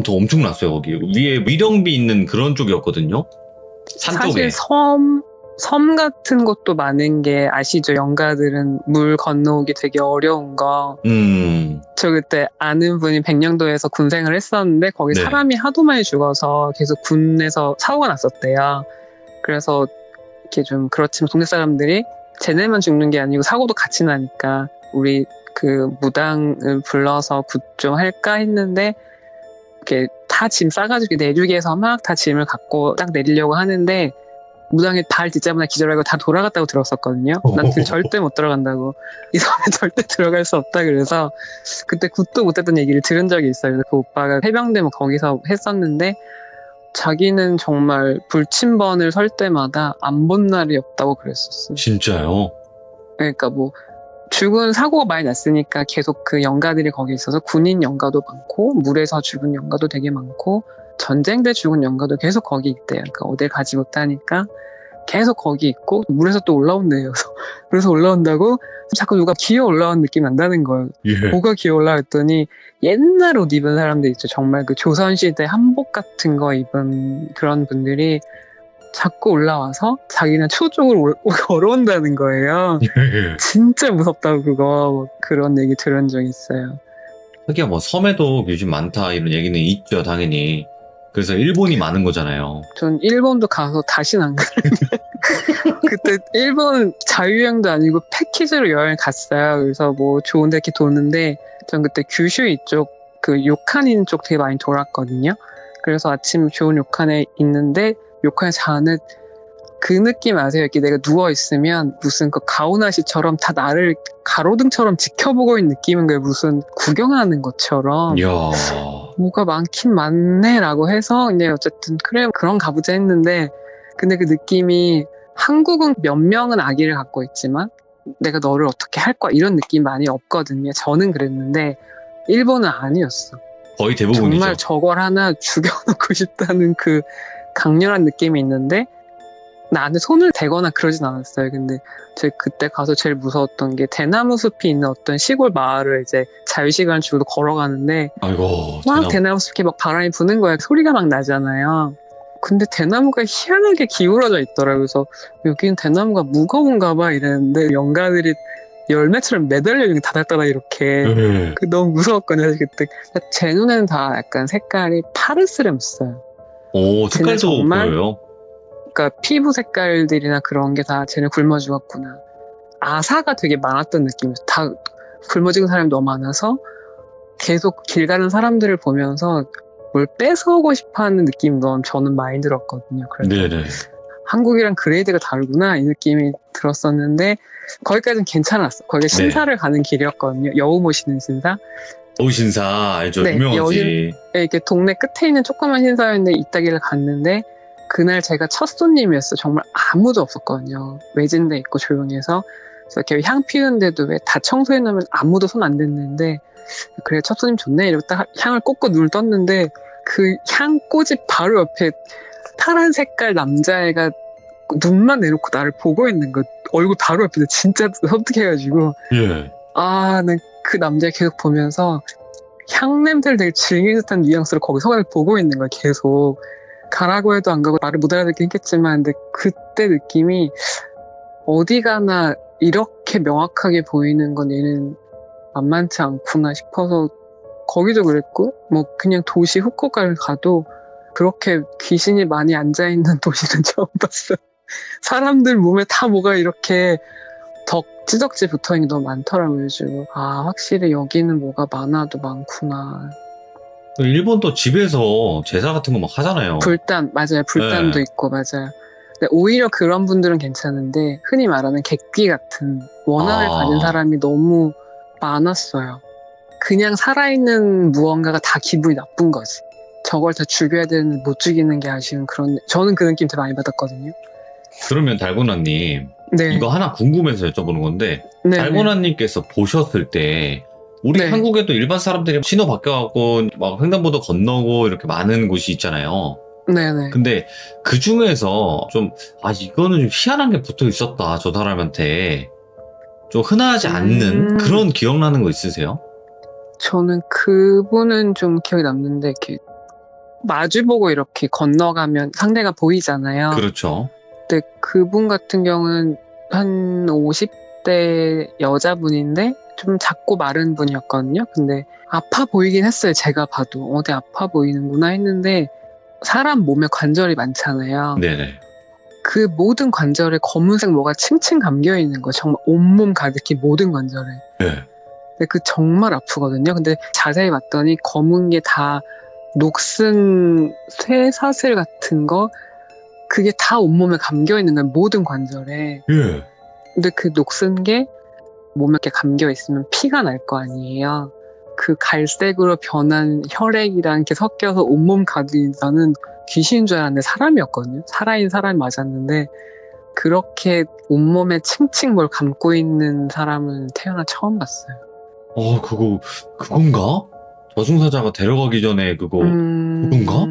엄청났어요. 거기 위에 위령비 있는 그런 쪽이었거든요. 산 쪽에. 사실 섬 같은 곳도 많은 게 아시죠? 연가들은 물 건너오기 되게 어려운 거. 저 그때 아는 분이 백령도에서 군생을 했었는데, 거기 네. 사람이 하도 많이 죽어서 계속 군에서 사고가 났었대요. 그래서 이렇게 좀 그렇지만 동네 사람들이 쟤네만 죽는 게 아니고 사고도 같이 나니까 우리 그 무당을 불러서 굿 좀 할까 했는데, 이렇게 다 짐 싸가지고 내륙에서 막 다 짐을 갖고 딱 내리려고 하는데, 무당이 발 뒷자마자 기절하고 다 돌아갔다고 들었었거든요. 난 절대 못 들어간다고. 이 섬에 절대 들어갈 수 없다. 그래서 그때 굿도 못했던 얘기를 들은 적이 있어요. 그래서 그 오빠가 해병대 뭐 거기서 했었는데, 자기는 정말 불침번을 설 때마다 안 본 날이 없다고 그랬었어요. 진짜요? 그러니까 뭐 죽은 사고가 많이 났으니까 계속 그 연가들이 거기 있어서 군인 연가도 많고, 물에서 죽은 연가도 되게 많고, 전쟁 때 죽은 연가도 계속 거기 있대요. 그러니까 어딜 가지 못하니까 계속 거기 있고, 물에서 또 올라온대요. 그래서 올라온다고 자꾸 누가 기어 올라온 느낌 난다는 거예요. 예. 뭐가 기어 올라왔더니 옛날 옷 입은 사람들 있죠. 정말 그 조선시대 한복 같은 거 입은 그런 분들이 자꾸 올라와서 자기는 추쪽으로 걸어온다는 거예요. 예. 진짜 무섭다고 그거 그런 얘기 들은 적 있어요. 하기야 뭐 섬에도 요즘 많다 이런 얘기는 있죠, 당연히. 그래서 일본이 많은 거잖아요. 전 일본도 가서 다시는 안 가는데 그때 일본 자유여행도 아니고 패키지로 여행 갔어요. 그래서 뭐 좋은 데 이렇게 도는데, 전 그때 규슈 이쪽 그 요칸인 쪽 되게 많이 돌았거든요. 그래서 아침 좋은 요칸에 있는데, 요칸에 자는 그 느낌 아세요? 이렇게 내가 누워있으면 무슨 그 가오나시처럼 다 나를 가로등처럼 지켜보고 있는 느낌인 거예요. 무슨 구경하는 것처럼. 이야. 뭐가 많긴 많네라고 해서 그냥 어쨌든 그래 그런 가보자 했는데, 근데 그 느낌이, 한국은 몇 명은 아기를 갖고 있지만 내가 너를 어떻게 할 거야 이런 느낌 많이 없거든요. 저는 그랬는데 일본은 아니었어. 거의 대부분이죠. 정말 저걸 하나 죽여놓고 싶다는 그 강렬한 느낌이 있는데, 나한테 손을 대거나 그러진 않았어요. 근데 제가 그때 가서 제일 무서웠던 게, 대나무 숲이 있는 어떤 시골 마을을 이제 자유시간을 주고 걸어가는데, 아이고, 막 대나무 숲에 막 바람이 부는 거예요. 소리가 막 나잖아요. 근데 대나무가 희한하게 기울어져 있더라고요. 그래서 여기는 대나무가 무거운가 봐 이랬는데, 연가들이 열매처럼 매달려 있는 게 다닥다닥 이렇게. 예. 그 너무 무서웠거든요. 사실 그때 제 눈에는 다 약간 색깔이 파르스름했어요. 오, 색깔도 정말- 보여요. 그러니까 피부 색깔들이나 그런 게 다 쟤네 굶어 죽었구나. 아사가 되게 많았던 느낌이었어요. 다 굶어 죽은 사람이 너무 많아서 계속 길 가는 사람들을 보면서 뭘 뺏어오고 싶어하는 느낌이 저는 많이 들었거든요. 그래서 네네. 한국이랑 그레이드가 다르구나 이 느낌이 들었었는데, 거기까지는 괜찮았어. 거기 신사를 가는 길이었거든요. 여우 모시는 신사. 오신사 알죠? 네, 유명하지. 이렇게 동네 끝에 있는 조그만 신사였는데 이따기를 갔는데, 그날 제가 첫 손님이었어요. 정말 아무도 없었거든요. 외진데 있고 조용히 해서. 그래서 이렇게 향 피우는데도 왜 다 청소해 놓으면 아무도 손 안 댔는데, 그래, 첫 손님 좋네. 이러고 딱 향을 꽂고 눈을 떴는데, 그 향 꽂이 바로 옆에 파란 색깔 남자애가 눈만 내놓고 나를 보고 있는 거. 얼굴 바로 옆에서 진짜 섬뜩해가지고. 예. 아, 난 그 남자 계속 보면서 향 냄새를 되게 즐길 듯한 뉘앙스로 거기 서서 보고 있는 거야, 계속. 가라고 해도 안 가고 말을 못 알아듣긴 했겠지만, 근데 그때 느낌이 어디 가나 이렇게 명확하게 보이는 건 얘는 만만치 않구나 싶어서 거기도 그랬고, 뭐 그냥 도시 후쿠오카를 가도 그렇게 귀신이 많이 앉아있는 도시는 처음 봤어요. 사람들 몸에 다 뭐가 이렇게 찌덕지 붙어있는 게 너무 많더라고요, 요즘. 아, 확실히 여기는 뭐가 많아도 많구나. 일본도 집에서 제사 같은 거 막 하잖아요. 불단, 맞아요. 불단도 네. 있고, 맞아요. 근데 오히려 그런 분들은 괜찮은데, 흔히 말하는 객기 같은 원한을 아. 가진 사람이 너무 많았어요. 그냥 살아있는 무언가가 다 기분이 나쁜 거지. 저걸 다 죽여야 되는데 못 죽이는 게 아쉬운 그런, 저는 그 느낌 되게 많이 받았거든요. 그러면 달고나님, 네. 이거 하나 궁금해서 여쭤보는 건데, 네. 달고나님께서 보셨을 때, 우리 네. 한국에도 일반 사람들이 신호 바뀌어갖고, 막 횡단보도 건너고 이렇게 많은 곳이 있잖아요. 네네. 근데 그 중에서 좀, 이거는 좀 희한한 게 붙어 있었다, 저 사람한테. 좀 흔하지 않는 그런 기억나는 거 있으세요? 저는 그분은 좀 기억이 남는데, 이렇게 마주보고 이렇게 건너가면 상대가 보이잖아요. 그렇죠. 근데 그분 같은 경우는 한 50대 여자분인데 좀 작고 마른 분이었거든요. 근데 아파 보이긴 했어요. 제가 봐도 어디 아파 보이는구나 했는데 사람 몸에 관절이 많잖아요. 네네. 그 모든 관절에 검은색 뭐가 층층 감겨 있는 거예요. 정말 온몸 가득히 모든 관절에. 네. 근데 그 정말 아프거든요. 근데 자세히 봤더니 검은 게 다 녹슨 쇠사슬 같은 거 그게 다 온몸에 감겨 있는 거예요. 모든 관절에. 예. 근데 그 녹슨 게 몸에 이렇게 감겨 있으면 피가 날 거 아니에요. 그 갈색으로 변한 혈액이랑 이렇게 섞여서 온몸 가득 저는 귀신인 줄 알았는데 사람이었거든요. 살아있는 사람이 맞았는데 그렇게 온몸에 층층 뭘 감고 있는 사람은 태어나 처음 봤어요. 그건가? 저승사자가 데려가기 전에 그건가?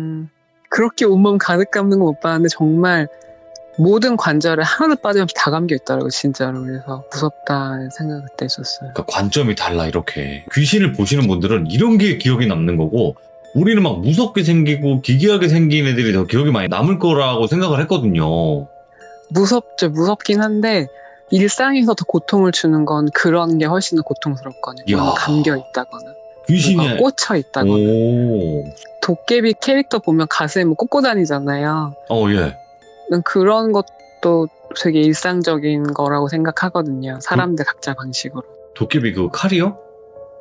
그렇게 온몸 가득 감는 거 못 봤는데 정말 모든 관절에 하나도 빠짐없이 다 감겨 있더라고요, 진짜로. 그래서 무섭다는 생각 그때 있었어요. 그러니까 관점이 달라, 이렇게. 귀신을 보시는 분들은 이런 게 기억이 남는 거고, 우리는 막 무섭게 생기고 기괴하게 생긴 애들이 더 기억이 많이 남을 거라고 생각을 했거든요. 무섭죠. 무섭긴 한데 일상에서 더 고통을 주는 건 그런 게 훨씬 더 고통스럽거든요. 이야. 뭔가 감겨 있다거나 귀신이. 뭔가 꽂혀 있다거나. 오. 도깨비 캐릭터 보면 가슴에 뭐 꽂고 다니잖아요. 예. 난 그런 것도 되게 일상적인 거라고 생각하거든요. 사람들 각자 방식으로. 도깨비 그 칼이요?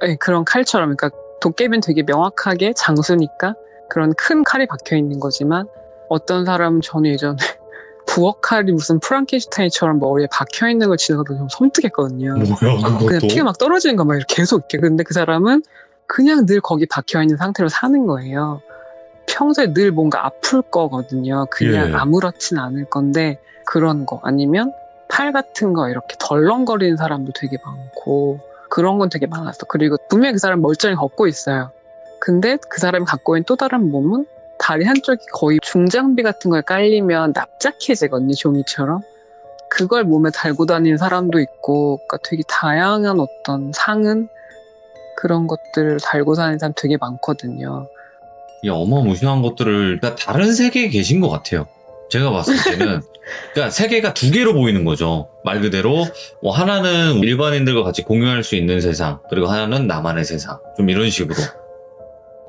네, 그런 칼처럼. 그러니까 도깨비는 되게 명확하게 장수니까 그런 큰 칼이 박혀 있는 거지만 어떤 사람은 저는 예전에 부엌 칼이 무슨 프랑켄슈타인처럼 머리에 박혀 있는 걸 지나가도 좀 섬뜩했거든요. 뭐야, 그냥 그것도? 피가 막 떨어지는 거 막 이렇게 계속 이렇게. 근데 그 사람은 그냥 늘 거기 박혀 있는 상태로 사는 거예요. 평소에 늘 뭔가 아플 거거든요. 그냥 예. 아무렇진 않을 건데 그런 거 아니면 팔 같은 거 이렇게 덜렁거리는 사람도 되게 많고 그런 건 되게 많았어. 그리고 분명히 그 사람 멀쩡히 걷고 있어요. 근데 그 사람이 갖고 있는 또 다른 몸은 다리 한쪽이 거의 중장비 같은 거에 깔리면 납작해지거든요, 종이처럼. 그걸 몸에 달고 다니는 사람도 있고, 그러니까 되게 다양한 어떤 상은 그런 것들을 달고 다니는 사람 되게 많거든요. 이 어마무시한 것들을, 그러니까 다른 세계에 계신 것 같아요. 제가 봤을 때는. 그러니까 세계가 두 개로 보이는 거죠. 말 그대로, 뭐 하나는 일반인들과 같이 공유할 수 있는 세상, 그리고 하나는 나만의 세상. 좀 이런 식으로.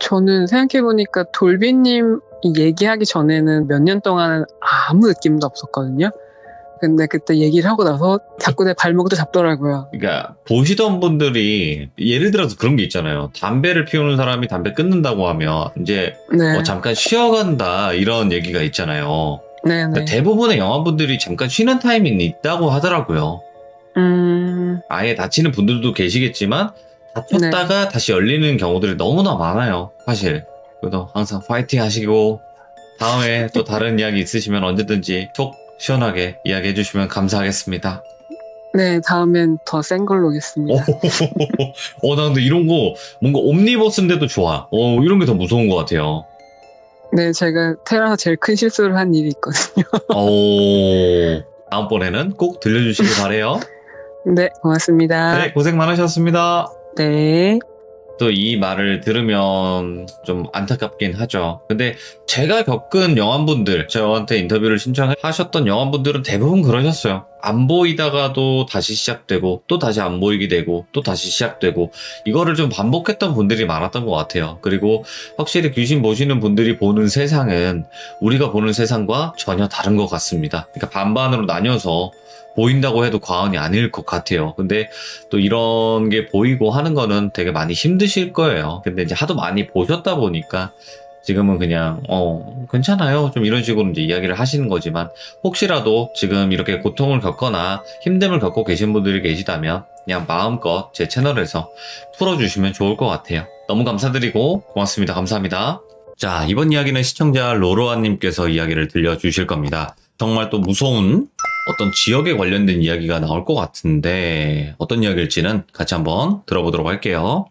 저는 생각해보니까 돌비님 얘기하기 전에는 몇 년 동안은 아무 느낌도 없었거든요. 근데 그때 얘기를 하고 나서 자꾸 내 발목도 잡더라고요. 그러니까 보시던 분들이 예를 들어서 그런 게 있잖아요. 담배를 피우는 사람이 담배 끊는다고 하면 이제 네. 잠깐 쉬어간다 이런 얘기가 있잖아요. 네네. 그러니까 대부분의 영화분들이 잠깐 쉬는 타임이 있다고 하더라고요. 아예 다치는 분들도 계시겠지만 다쳤다가 다시 열리는 경우들이 너무나 많아요. 사실. 그래도 항상 파이팅 하시고 다음에 또 다른 이야기 있으시면 언제든지 속 시원하게 이야기해 주시면 감사하겠습니다. 네, 다음엔 더 센 걸로 오겠습니다. 나 근데 이런 거 뭔가 옴니버스인데도 좋아. 이런 게 더 무서운 것 같아요. 네, 제가 태어나서 제일 큰 실수를 한 일이 있거든요. 다음번에는 꼭 들려주시기 바래요. 네, 고맙습니다. 네, 고생 많으셨습니다. 네. 또 이 말을 들으면 좀 안타깝긴 하죠. 근데 제가 겪은 영환분들, 저한테 인터뷰를 신청하셨던 영환분들은 대부분 그러셨어요. 안 보이다가도 다시 시작되고, 또 다시 안 보이게 되고, 또 다시 시작되고, 이거를 좀 반복했던 분들이 많았던 것 같아요. 그리고 확실히 귀신 보시는 분들이 보는 세상은 우리가 보는 세상과 전혀 다른 것 같습니다. 그러니까 반반으로 나뉘어서 보인다고 해도 과언이 아닐 것 같아요. 근데 또 이런 게 보이고 하는 거는 되게 많이 힘드실 거예요. 근데 이제 하도 많이 보셨다 보니까 지금은 그냥 괜찮아요. 좀 이런 식으로 이제 이야기를 하시는 거지만 혹시라도 지금 이렇게 고통을 겪거나 힘듦을 겪고 계신 분들이 계시다면 그냥 마음껏 제 채널에서 풀어주시면 좋을 것 같아요. 너무 감사드리고 고맙습니다. 감사합니다. 자, 이번 이야기는 시청자 로로아님께서 이야기를 들려주실 겁니다. 정말 또 무서운 어떤 지역에 관련된 이야기가 나올 것 같은데 어떤 이야기일지는 같이 한번 들어보도록 할게요.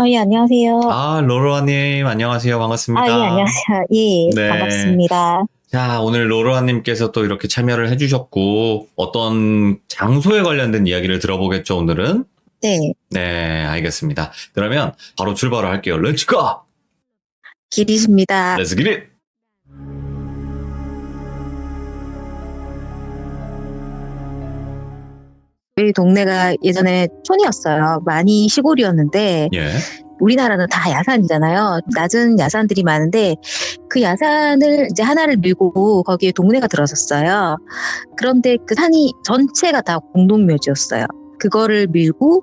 예, 안녕하세요. 로로아님 안녕하세요. 반갑습니다. 예, 안녕하세요. 예, 네. 반갑습니다. 자, 오늘 로로아님께서 또 이렇게 참여를 해주셨고 어떤 장소에 관련된 이야기를 들어보겠죠, 오늘은? 네, 네, 알겠습니다. 그러면 바로 출발을 할게요. 렛츠고! 길이십니다. 렛츠 기릿! 저희 동네가 예전에 촌이었어요. 많이 시골이었는데, 예. 우리나라는 다 야산이잖아요. 낮은 야산들이 많은데, 그 야산을 이제 하나를 밀고 거기에 동네가 들어섰어요. 그런데 그 산이 전체가 다 공동묘지였어요. 그거를 밀고,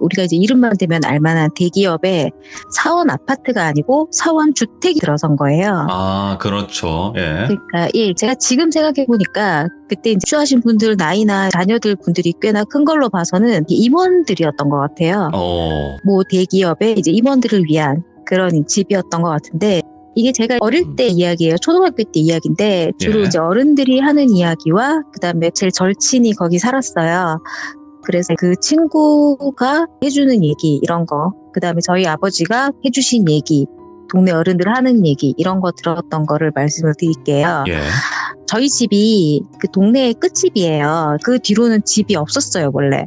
우리가 이제 이름만 대면 알만한 대기업의 사원 아파트가 아니고 사원 주택이 들어선 거예요. 아, 그렇죠. 예. 그러니까 제가 지금 생각해 보니까 그때 이제 수하신 분들 나이나 자녀들 분들이 꽤나 큰 걸로 봐서는 임원들이었던 것 같아요. 뭐 대기업의 이제 임원들을 위한 그런 집이었던 것 같은데. 이게 제가 어릴 때 이야기예요. 초등학교 때 이야기인데 주로 예. 이제 어른들이 하는 이야기와 그다음에 제 절친이 거기 살았어요. 그래서 그 친구가 해주는 얘기 이런 거, 그다음에 저희 아버지가 해주신 얘기, 동네 어른들 하는 얘기 이런 거 들었던 거를 말씀을 드릴게요. 예. 저희 집이 그 동네의 끝집이에요. 그 뒤로는 집이 없었어요, 원래.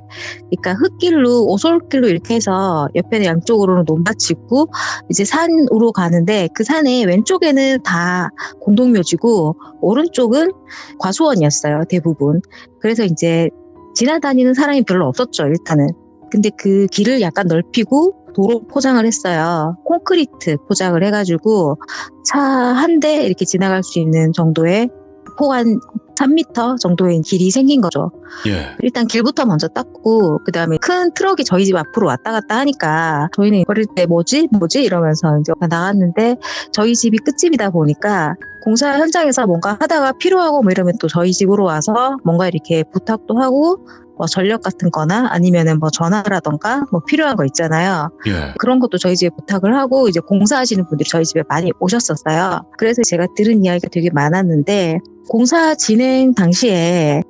그러니까 흙길로, 오솔길로 이렇게 해서 옆에 양쪽으로는 논밭이고 이제 산으로 가는데 그 산에 왼쪽에는 다 공동묘지고 오른쪽은 과수원이었어요, 대부분. 그래서 이제 지나다니는 사람이 별로 없었죠, 일단은. 근데 그 길을 약간 넓히고 도로 포장을 했어요. 콘크리트 포장을 해가지고 차 한 대 이렇게 지나갈 수 있는 정도의 폭한 3m 정도의 길이 생긴 거죠. 예. 일단 길부터 먼저 닦고 그다음에 큰 트럭이 저희 집 앞으로 왔다 갔다 하니까 저희는 어릴 때 뭐지 이러면서 이제 나갔는데 저희 집이 끝집이다 보니까 공사 현장에서 뭔가 하다가 필요하고 뭐 이러면 또 저희 집으로 와서 뭔가 이렇게 부탁도 하고 뭐 전력 같은 거나 아니면은 뭐 전화라던가 뭐 필요한 거 있잖아요. 예. 그런 것도 저희 집에 부탁을 하고 이제 공사하시는 분들이 저희 집에 많이 오셨었어요. 그래서 제가 들은 이야기가 되게 많았는데 공사 진행 당시에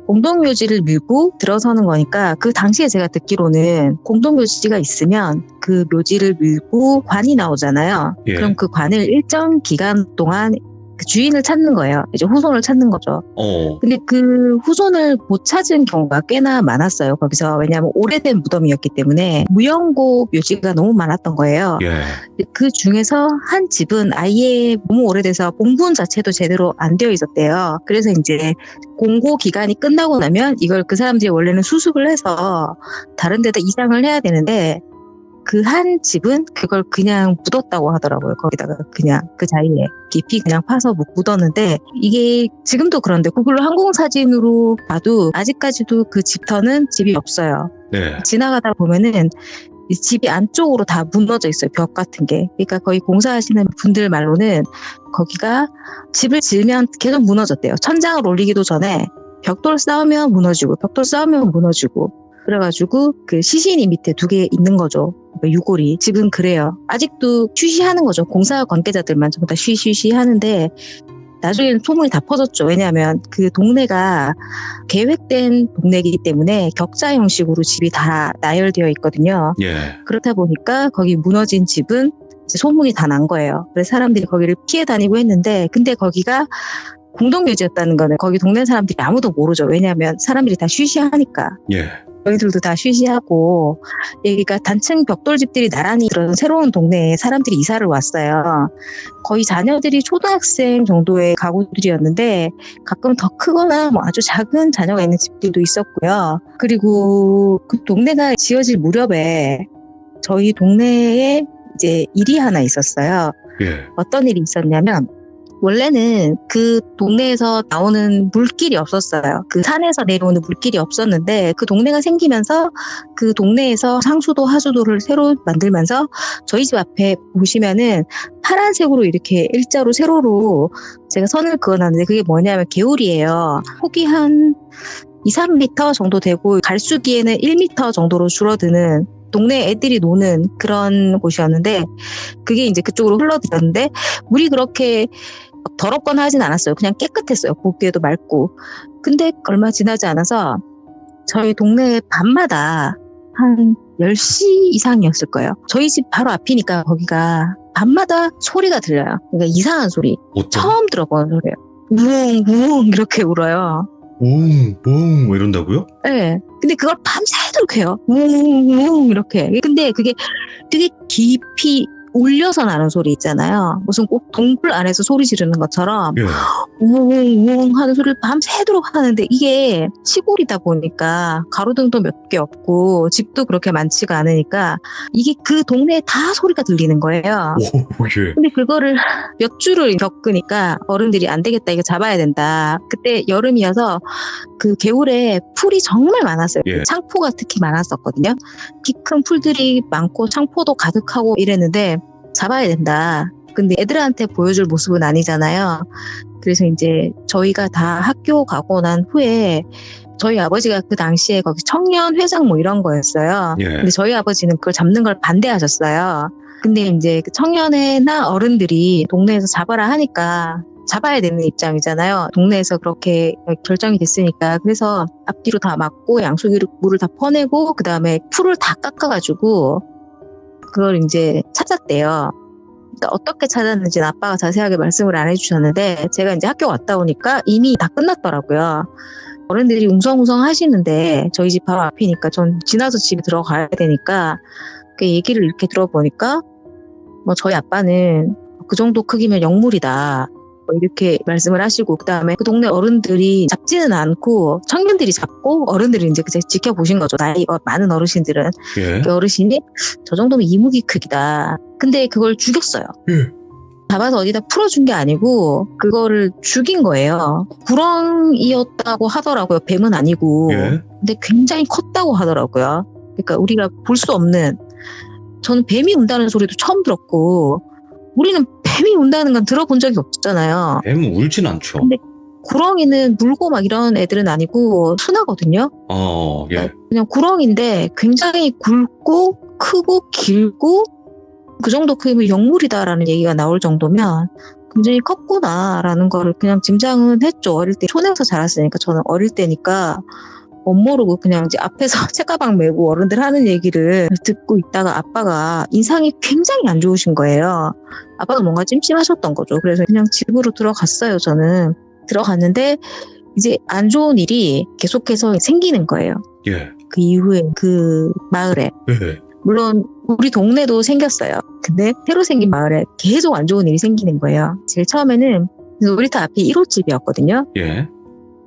공동묘지를 밀고 들어서는 거니까 그 당시에 제가 듣기로는 공동묘지가 있으면 그 묘지를 밀고 관이 나오잖아요. 예. 그럼 그 관을 일정 기간 동안 그 주인을 찾는 거예요. 이제 후손을 찾는 거죠. 근데 그 후손을 못 찾은 경우가 꽤나 많았어요. 거기서. 왜냐하면 오래된 무덤이었기 때문에 무연고 묘지가 너무 많았던 거예요. 예. 그 중에서 한 집은 아예 너무 오래돼서 봉분 자체도 제대로 안 되어 있었대요. 그래서 이제 공고 기간이 끝나고 나면 이걸 그 사람들이 원래는 수습을 해서 다른 데다 이장을 해야 되는데 그 한 집은 그걸 그냥 묻었다고 하더라고요. 거기다가 그냥 그 자리에 깊이 그냥 파서 묻었는데 이게 지금도 그런데 구글로 항공사진으로 봐도 아직까지도 그 집터는 집이 없어요. 네. 지나가다 보면은 이 집이 안쪽으로 다 무너져 있어요. 벽 같은 게. 그러니까 거의 공사하시는 분들 말로는 거기가 집을 지으면 계속 무너졌대요. 천장을 올리기도 전에 벽돌 쌓으면 무너지고 벽돌 쌓으면 무너지고 그래가지고 그 시신이 밑에 2개 있는 거죠. 그러니까 유골이. 지금 그래요. 아직도 쉬쉬하는 거죠. 공사 관계자들만 전부 다 쉬쉬쉬 하는데 나중에는 소문이 다 퍼졌죠. 왜냐하면 그 동네가 계획된 동네이기 때문에 격자 형식으로 집이 다 나열되어 있거든요. 예. 그렇다 보니까 거기 무너진 집은 이제 소문이 다 난 거예요. 그래서 사람들이 거기를 피해 다니고 했는데, 근데 거기가 공동묘지였다는 거는 거기 동네 사람들이 아무도 모르죠. 왜냐하면 사람들이 다 쉬쉬하니까. 예. 저희들도 다 쉬쉬하고, 여기가 단층 벽돌집들이 나란히 그런 새로운 동네에 사람들이 이사를 왔어요. 거의 자녀들이 초등학생 정도의 가구들이었는데 가끔 더 크거나 뭐 아주 작은 자녀가 있는 집들도 있었고요. 그리고 그 동네가 지어질 무렵에 저희 동네에 이제 일이 하나 있었어요. 예. 어떤 일이 있었냐면, 원래는 그 동네에서 나오는 물길이 없었어요. 그 산에서 내려오는 물길이 없었는데, 그 동네가 생기면서 그 동네에서 상수도 하수도를 새로 만들면서 저희 집 앞에 보시면은 파란색으로 이렇게 일자로 세로로 제가 선을 그어놨는데, 그게 뭐냐면 개울이에요. 폭이 한 2, 3m 정도 되고 갈수기에는 1m 정도로 줄어드는 동네 애들이 노는 그런 곳이었는데, 그게 이제 그쪽으로 흘러들었는데 물이 그렇게 더럽거나 하진 않았어요. 그냥 깨끗했어요. 보기에도 맑고. 근데 얼마 지나지 않아서 저희 동네 밤마다 한 10시 이상이었을 거예요. 저희 집 바로 앞이니까 거기가 밤마다 소리가 들려요. 그러니까 이상한 소리. 어떤? 처음 들어보는 소리예요. 우웅 우웅 이렇게 울어요. 뭐 이런다고요? 네. 근데 그걸 밤새도록 해요. 우웅 이렇게. 근데 그게 되게 깊이 울려서 나는 소리 있잖아요. 무슨 꼭 동굴 안에서 소리 지르는 것처럼 예. 우웅 하는 소리를 밤새도록 하는데, 이게 시골이다 보니까 가로등도 몇 개 없고 집도 그렇게 많지가 않으니까 이게 그 동네에 다 소리가 들리는 거예요. 오, 예. 근데 그거를 몇 주를 겪으니까 어른들이 안 되겠다, 이거 잡아야 된다. 그때 여름이어서 그 개울에 풀이 정말 많았어요. 예. 창포가 특히 많았었거든요. 키 큰 풀들이 많고 창포도 가득하고 이랬는데 잡아야 된다. 근데 애들한테 보여줄 모습은 아니잖아요. 그래서 이제 저희가 다 학교 가고 난 후에 저희 아버지가 그 당시에 거기 청년 회장 뭐 이런 거였어요. 예. 근데 저희 아버지는 그걸 잡는 걸 반대하셨어요. 근데 이제 그 청년회나 어른들이 동네에서 잡아라 하니까 잡아야 되는 입장이잖아요. 동네에서 그렇게 결정이 됐으니까. 그래서 앞뒤로 다 막고 양수기로 물을 다 퍼내고 그 다음에 풀을 다 깎아가지고 그걸 이제 찾았대요. 그러니까 어떻게 찾았는지는 아빠가 자세하게 말씀을 안 해주셨는데, 제가 이제 학교 갔다 오니까 이미 다 끝났더라고요. 어른들이 웅성웅성 하시는데 저희 집 바로 앞이니까 전 지나서 집에 들어가야 되니까 그 얘기를 이렇게 들어보니까 뭐 저희 아빠는 그 정도 크기면 영물이다. 뭐 이렇게 말씀을 하시고, 그 다음에 그 동네 어른들이 잡지는 않고 청년들이 잡고 어른들이 이제 지켜보신 거죠. 나이 많은 어르신들은. 예. 그 어르신이 저 정도면 이무기 크기다. 근데 그걸 죽였어요. 예. 잡아서 어디다 풀어준 게 아니고 그거를 죽인 거예요. 구렁이었다고 하더라고요. 뱀은 아니고. 예. 근데 굉장히 컸다고 하더라고요. 그러니까 우리가 볼 수 없는, 저는 뱀이 운다는 소리도 처음 들었고, 우리는 뱀이 운다는 건 들어본 적이 없잖아요. 뱀은 울진 않죠. 근데 구렁이는 물고 막 이런 애들은 아니고 순하거든요. 예. 그냥 구렁인데 굉장히 굵고 크고 길고, 그 정도 크기면 영물이다라는 얘기가 나올 정도면 굉장히 컸구나라는 거를 그냥 짐작은 했죠. 어릴 때 촌에서 자랐으니까. 저는 어릴 때니까 못 모르고 그냥 이제 앞에서 책가방 메고 어른들 하는 얘기를 듣고 있다가 아빠가 인상이 굉장히 안 좋으신 거예요. 아빠가 뭔가 찜찜하셨던 거죠. 그래서 그냥 집으로 들어갔어요. 저는 들어갔는데 이제 안 좋은 일이 계속해서 생기는 거예요. 예. 그 이후에 그 마을에. 예. 물론 우리 동네도 생겼어요. 근데 새로 생긴 마을에 계속 안 좋은 일이 생기는 거예요. 제일 처음에는 놀이터 앞에 1호집이었거든요. 예.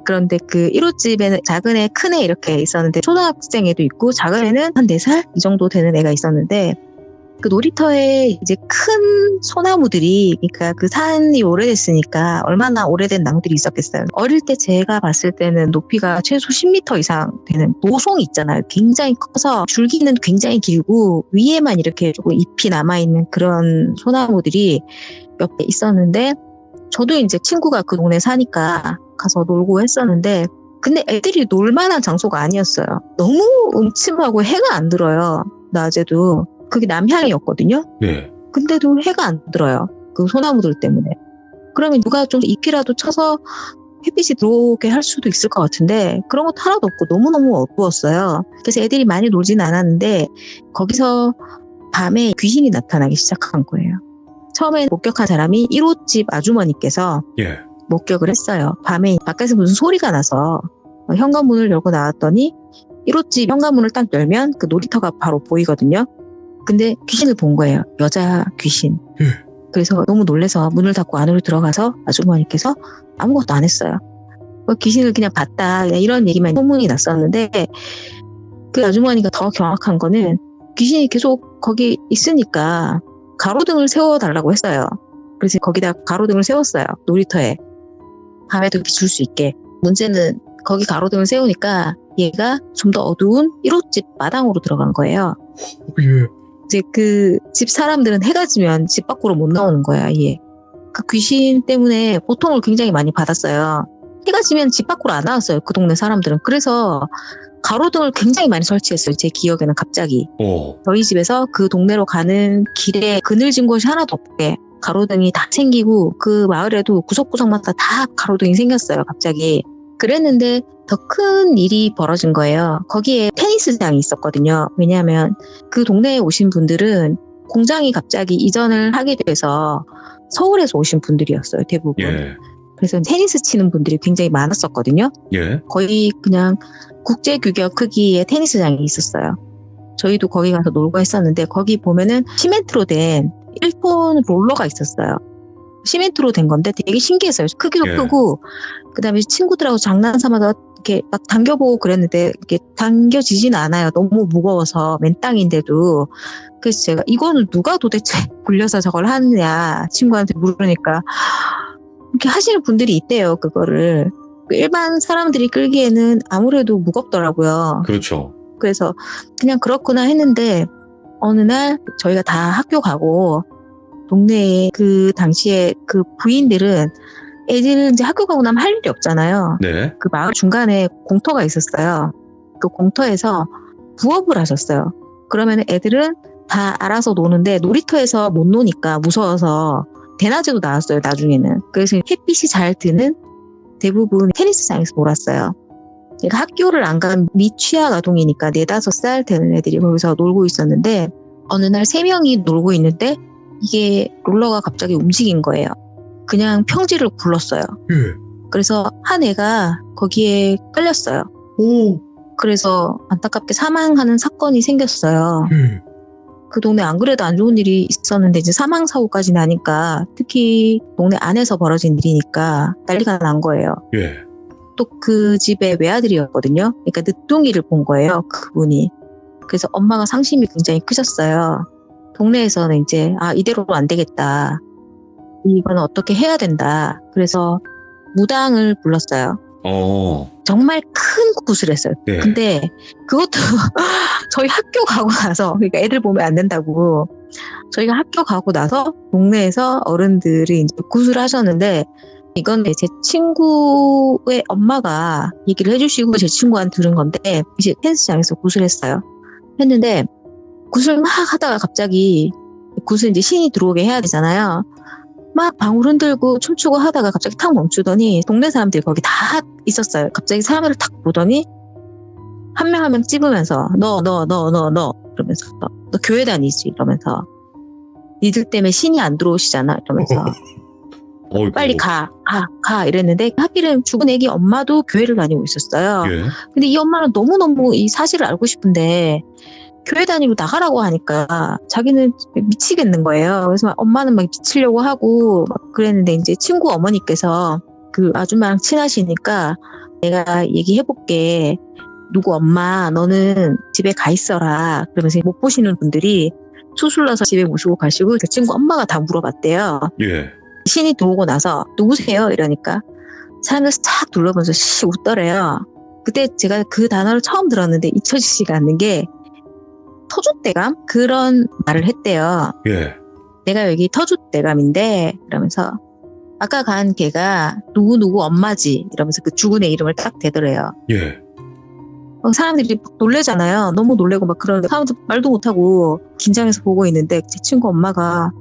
그런데 그 1호집에는 작은 애, 큰 애 이렇게 있었는데, 초등학생 애도 있고 작은 애는 한 4살 이 정도 되는 애가 있었는데, 그 놀이터에 이제 큰 소나무들이, 그러니까 그 산이 오래됐으니까 얼마나 오래된 나무들이 있었겠어요. 어릴 때 제가 봤을 때는 높이가 최소 10m 이상 되는 노송이 있잖아요. 굉장히 커서 줄기는 굉장히 길고 위에만 이렇게 조금 잎이 남아있는 그런 소나무들이 몇 개 있었는데, 저도 이제 친구가 그 동네 사니까 가서 놀고 했었는데, 근데 애들이 놀만한 장소가 아니었어요. 너무 음침하고 해가 안 들어요. 낮에도. 그게 남향이었거든요. 네. 근데도 해가 안 들어요. 그 소나무들 때문에. 그러면 누가 좀 잎이라도 쳐서 햇빛이 들어오게 할 수도 있을 것 같은데 그런 것도 하나도 없고 너무너무 어두웠어요. 그래서 애들이 많이 놀진 않았는데 거기서 밤에 귀신이 나타나기 시작한 거예요. 처음에 목격한 사람이 1호집 아주머니께서 예. 목격을 했어요. 밤에 밖에서 무슨 소리가 나서 현관문을 열고 나왔더니 1호집 현관문을 딱 열면 그 놀이터가 바로 보이거든요. 근데 귀신을 본 거예요. 여자 귀신. 예. 그래서 너무 놀라서 문을 닫고 안으로 들어가서 아주머니께서 아무것도 안 했어요. 귀신을 그냥 봤다 이런 얘기만 소문이 났었는데 그 아주머니가 더 경악한 거는 귀신이 계속 거기 있으니까 가로등을 세워달라고 했어요. 그래서 거기다 가로등을 세웠어요. 놀이터에. 밤에도 비출 수 있게. 문제는 거기 가로등을 세우니까 얘가 좀 더 어두운 1호집 마당으로 들어간 거예요. 예. 이제 그 집 사람들은 해가 지면 집 밖으로 못 나오는 거야, 얘. 그 귀신 때문에 고통을 굉장히 많이 받았어요. 해가 지면 집 밖으로 안 나왔어요, 그 동네 사람들은. 그래서 가로등을 굉장히 많이 설치했어요, 제 기억에는 갑자기. 저희 집에서 그 동네로 가는 길에 그늘진 곳이 하나도 없게 가로등이 다 생기고 그 마을에도 구석구석마다 다 가로등이 생겼어요, 갑자기. 그랬는데 더 큰 일이 벌어진 거예요. 거기에 테니스장이 있었거든요. 왜냐하면 그 동네에 오신 분들은 공장이 갑자기 이전을 하게 돼서 서울에서 오신 분들이었어요, 대부분. 예. 그래서 테니스 치는 분들이 굉장히 많았었거든요. 예. 거의 그냥 국제 규격 크기의 테니스장이 있었어요. 저희도 거기 가서 놀고 했었는데 거기 보면은 시멘트로 된 1톤 롤러가 있었어요. 시멘트로 된 건데 되게 신기했어요. 크기도 예. 크고 그다음에 친구들하고 장난삼아서 이렇게 막 당겨보고 그랬는데 이게 당겨지진 않아요. 너무 무거워서 맨 땅인데도. 그래서 제가 이거는 누가 도대체 굴려서 저걸 하느냐 친구한테 물으니까 이렇게 하시는 분들이 있대요. 그거를. 일반 사람들이 끌기에는 아무래도 무겁더라고요. 그렇죠. 그래서 그냥 그렇구나 했는데 어느 날 저희가 다 학교 가고 동네에 그 당시에 그 부인들은 애들은 이제 학교 가고 나면 할 일이 없잖아요. 네. 그 마을 중간에 공터가 있었어요. 그 공터에서 부업을 하셨어요. 그러면 애들은 다 알아서 노는데 놀이터에서 못 노니까 무서워서 대낮에도 나왔어요, 나중에는. 그래서 햇빛이 잘 드는 대부분 테니스장에서 놀았어요. 그러니까 학교를 안 간 미취학 아동이니까 4, 5살 되는 애들이 거기서 놀고 있었는데 어느 날 3명이 놀고 있는데 이게 롤러가 갑자기 움직인 거예요. 그냥 평지를 굴렀어요. 예. 그래서 한 애가 거기에 끌렸어요. 오. 그래서 안타깝게 사망하는 사건이 생겼어요. 예. 그 동네 안 그래도 안 좋은 일이 있었는데 이제 사망 사고까지 나니까 특히 동네 안에서 벌어진 일이니까 난리가 난 거예요. 예. 또 그 집의 외아들이었거든요. 그러니까 늦둥이를 본 거예요, 그분이. 그래서 엄마가 상심이 굉장히 크셨어요. 동네에서는 이제 이대로 안 되겠다. 이거는 어떻게 해야 된다. 그래서 무당을 불렀어요. 정말 큰 굿을 했어요. 네. 근데 그것도 저희 학교 가고 나서 그러니까 애들 보면 안 된다고 저희가 학교 가고 나서 동네에서 어른들이 이제 굿을 하셨는데 이건 제 친구의 엄마가 얘기를 해주시고 제 친구한테 들은 건데 이제 테니스장에서 굿을 했어요. 했는데 굿을 막 하다가 갑자기 굿을 이제 신이 들어오게 해야 되잖아요. 막 방울 흔들고 춤추고 하다가 갑자기 탁 멈추더니 동네 사람들이 거기 다 있었어요. 갑자기 사람들을 탁 보더니 한 명 한 명 찝으면서 너 이러면서 너 교회 다니지 이러면서 니들 때문에 신이 안 들어오시잖아 이러면서 어이구. 빨리 가 이랬는데 하필은 죽은 애기 엄마도 교회를 다니고 있었어요. 예. 근데 이 엄마는 너무너무 이 사실을 알고 싶은데 교회 다니고 나가라고 하니까 자기는 미치겠는 거예요. 그래서 엄마는 막 미치려고 하고 막 그랬는데 이제 친구 어머니께서 그 아줌마랑 친하시니까 내가 얘기해볼게. 누구 엄마 너는 집에 가 있어라. 그러면서 못 보시는 분들이 수술러서 집에 모시고 가시고 그 친구 엄마가 다 물어봤대요. 예. 신이 들어오고 나서 누구세요? 이러니까 사람들 싹 둘러보면서 씩 웃더래요. 그때 제가 그 단어를 처음 들었는데 잊혀지지가 않는 게 터줏대감? 그런 말을 했대요. 예. 내가 여기 터줏대감인데 이러면서 아까 간 걔가 누구누구 엄마지 이러면서 그 죽은 애 이름을 딱 대더래요. 예. 사람들이 놀래잖아요. 너무 놀래고 막 그러는데 사람들 말도 못하고 긴장해서 보고 있는데 제 친구 엄마가